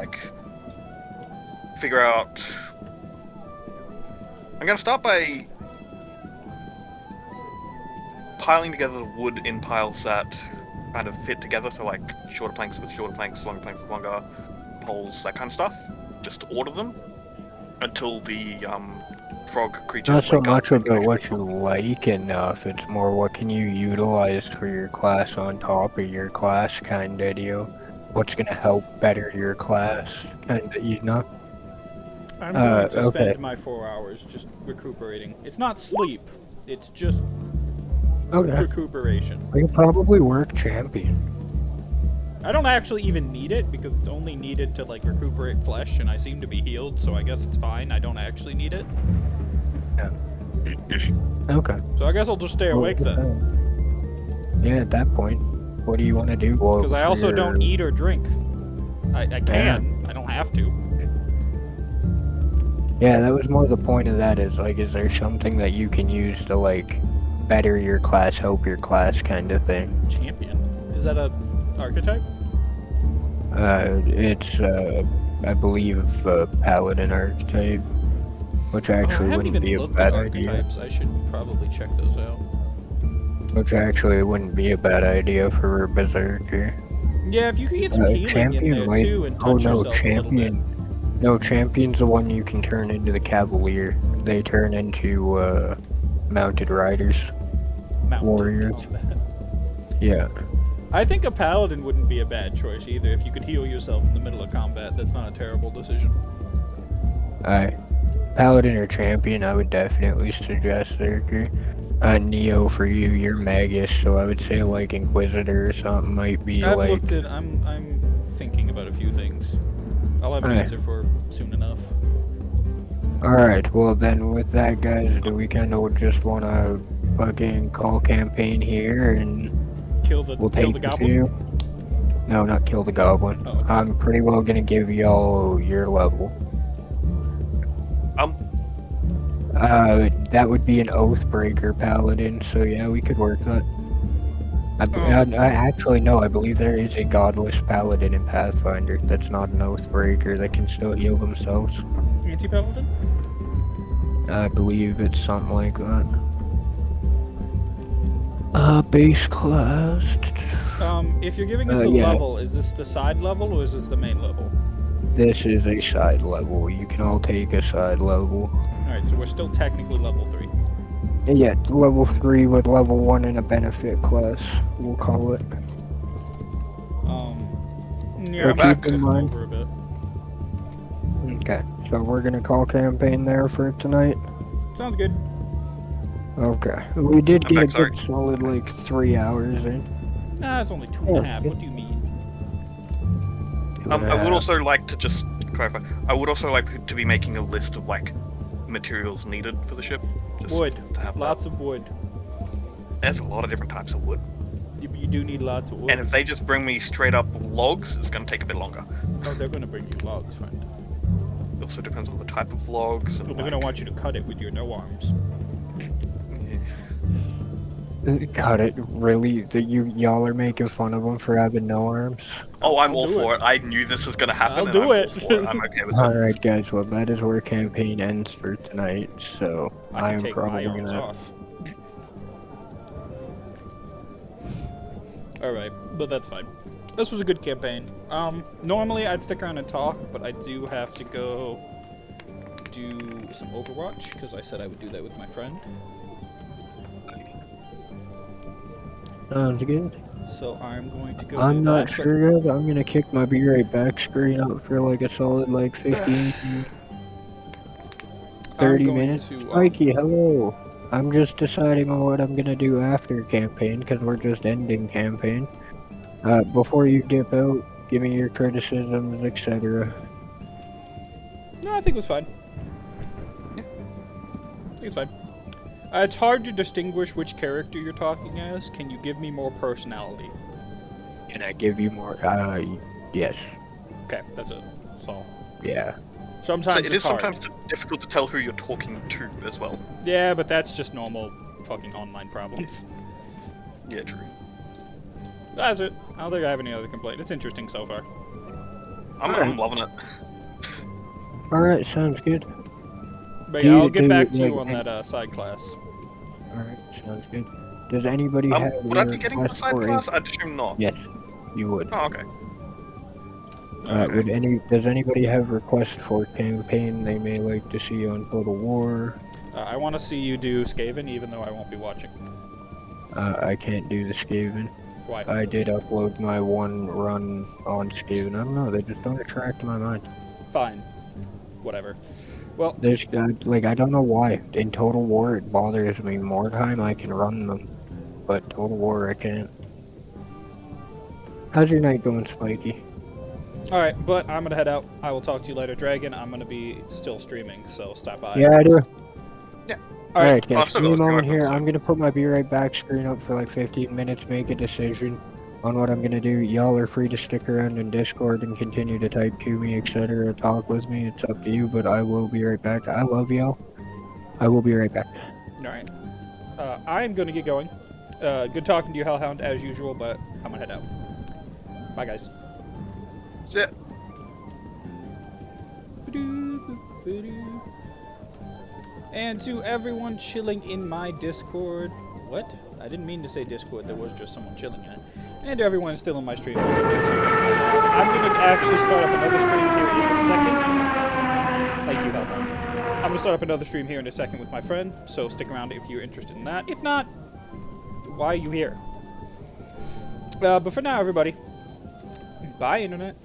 figure out. I'm gonna start by piling together the wood in piles that kind of fit together, so like shorter planks with shorter planks, longer planks with longer poles, that kind of stuff. Just order them until the frog creatures Not so wake up. much and can about what actually you like enough, it's more what can you utilize for your class on top of your class kind of deal. What's gonna help better your class, kind of, you know? I'm going to okay. spend my 4 hours just recuperating. It's not sleep. It's just Okay. recuperation. We could probably work champion. I don't actually even need it because it's only needed to like recuperate flesh, and I seem to be healed, so I guess it's fine. I don't actually need it. Okay. So I guess I'll just stay awake then. Yeah, at that point, what do you want to do? Well, Because I also for don't your- eat or drink. I can. I don't have to. Yeah, that was more the point of that. Is like, is there something that you can use to like better your class, help your class, kind of thing? Champion. Is that a archetype? It's I believe paladin archetype, which I actually haven't wouldn't even be a looked bad at idea. archetypes. I should probably check those out. Which actually wouldn't be a bad idea for a berserker. Yeah, if you could get some healing in Champion there might. too and Oh touch no, yourself a little bit. champion. No, champion's the one you can turn into the cavalier. They turn into mounted riders. Mounted warriors. combat. Yeah. I think a paladin wouldn't be a bad choice either. If you could heal yourself in the middle of combat, that's not a terrible decision. Paladin or champion, I would definitely suggest Zerker. Neo for you, you're Magus, so I would say like Inquisitor or something might be I've like. looked at. I'm thinking about a few things. I'll have an Alright. answer for soon enough. Alright, well then with that guys, do we kind of just want to fucking call campaign here and Kill the we'll kill take the a goblin. few? No, not kill the goblin. Oh, okay. I'm pretty well gonna give y'all your level. That would be an Oathbreaker Paladin, so yeah, we could work that. I actually no, I believe there is a Godless Paladin in Pathfinder that's not an Oathbreaker that can still heal themselves. Anti-paladin. I believe it's something like that. Base class. If you're giving us a yeah. level, is this the side level or is this the main level? This is a side level. You can all take a side level. Alright, so we're still technically level 3. Yeah, level 3 with level 1 in a benefit class, we'll call it. Yeah, Or I'm back keep in mind. over a bit. Okay, so we're gonna call campaign there for tonight. Sounds good. Okay, we did I'm get a back, sorry. good solid like 3 hours in. Nah, it's only 2.5. Okay. What do you mean? I would also like to just clarify. I would also like to be making a list of like materials needed for the ship. Just Wood. to have Lots of wood. There's a lot of different types of wood, You do need lots of wood. and if they just bring me straight up logs, it's going to take a bit longer. Oh, they're gonna bring you logs, friend. It also depends on the type of logs. And Well, they're gonna want you to cut it with your no arms. Got it, really? Y'all are making fun of him for having no arms? Oh, I'm I'll all do for it. it. I knew this was going to happen. I'll and do I'm it. all for it. I'm okay with it. Alright guys, well that is where campaign ends for tonight, so I am can take probably my arms gonna... off. Alright, but that's fine. This was a good campaign. Normally I'd stick around and talk, but I do have to go do some Overwatch, because I said I would do that with my friend. Sounds good. So I'm going to go I'm do not that, but- sure yet. I'm gonna kick my be right back screen up for like a solid like 15 30 going minutes. to, Mikey, hello. I'm just deciding on what I'm gonna do after campaign because we're just ending campaign. Before you dip out, give me your criticisms, etc. No, I think it was fine. I think it's fine. It's hard to distinguish which character you're talking as. Can you give me more personality? Can I give you more? Yes. Okay, that's it. So Yeah. sometimes So it it's is hard. sometimes difficult to tell who you're talking to as well. Yeah, but that's just normal fucking online problems. Yeah, true. That's it. I don't think I have any other complaint. It's interesting so far. I'm loving it. Alright, sounds good. But Do yeah, you- I'll get do back you, to you like, on that side class. Alright, sounds good. Does anybody have Would a I be getting the request side for class? I'd assume not. Yes, you would. Oh, okay. Okay. Does anybody have requests for campaign they may like to see on Total War? I want to see you do Skaven, even though I won't be watching. I can't do the Skaven. Why? I did upload my one run on Skaven. I don't know, they just don't attract my mind. Fine. Whatever. Well, There's, like, I don't know why. In Total War, it bothers me more time I can run them. But Total War, I can't. How's your night going, Spiky? alright, but I'm gonna head out. I will talk to you later, Dragon. I'm gonna be still streaming, so stop by. Yeah, I do. Alright, Alright, guys, still give me a got a moment stream here. open, so- I'm gonna put my Be Right Back screen up for like 15 minutes, make a decision on what I'm gonna do. Y'all are free to stick around in Discord and continue to type to me, etc., talk with me. It's up to you, but I will be right back. I love y'all. I will be right back. alright. I'm gonna get going. Good talking to you, Hellhound, as usual, but I'm gonna head out. Bye, guys. That's it. And to everyone chilling in my Discord. What? I didn't mean to say Discord, there was just someone chilling in it. And to everyone still in my stream. I'm going to actually start up another stream here in a second. Thank you, Hellhound. I'm going to start up another stream here in a second with my friend, so stick around if you're interested in that. If not, why are you here? But for now, everybody, bye, Internet.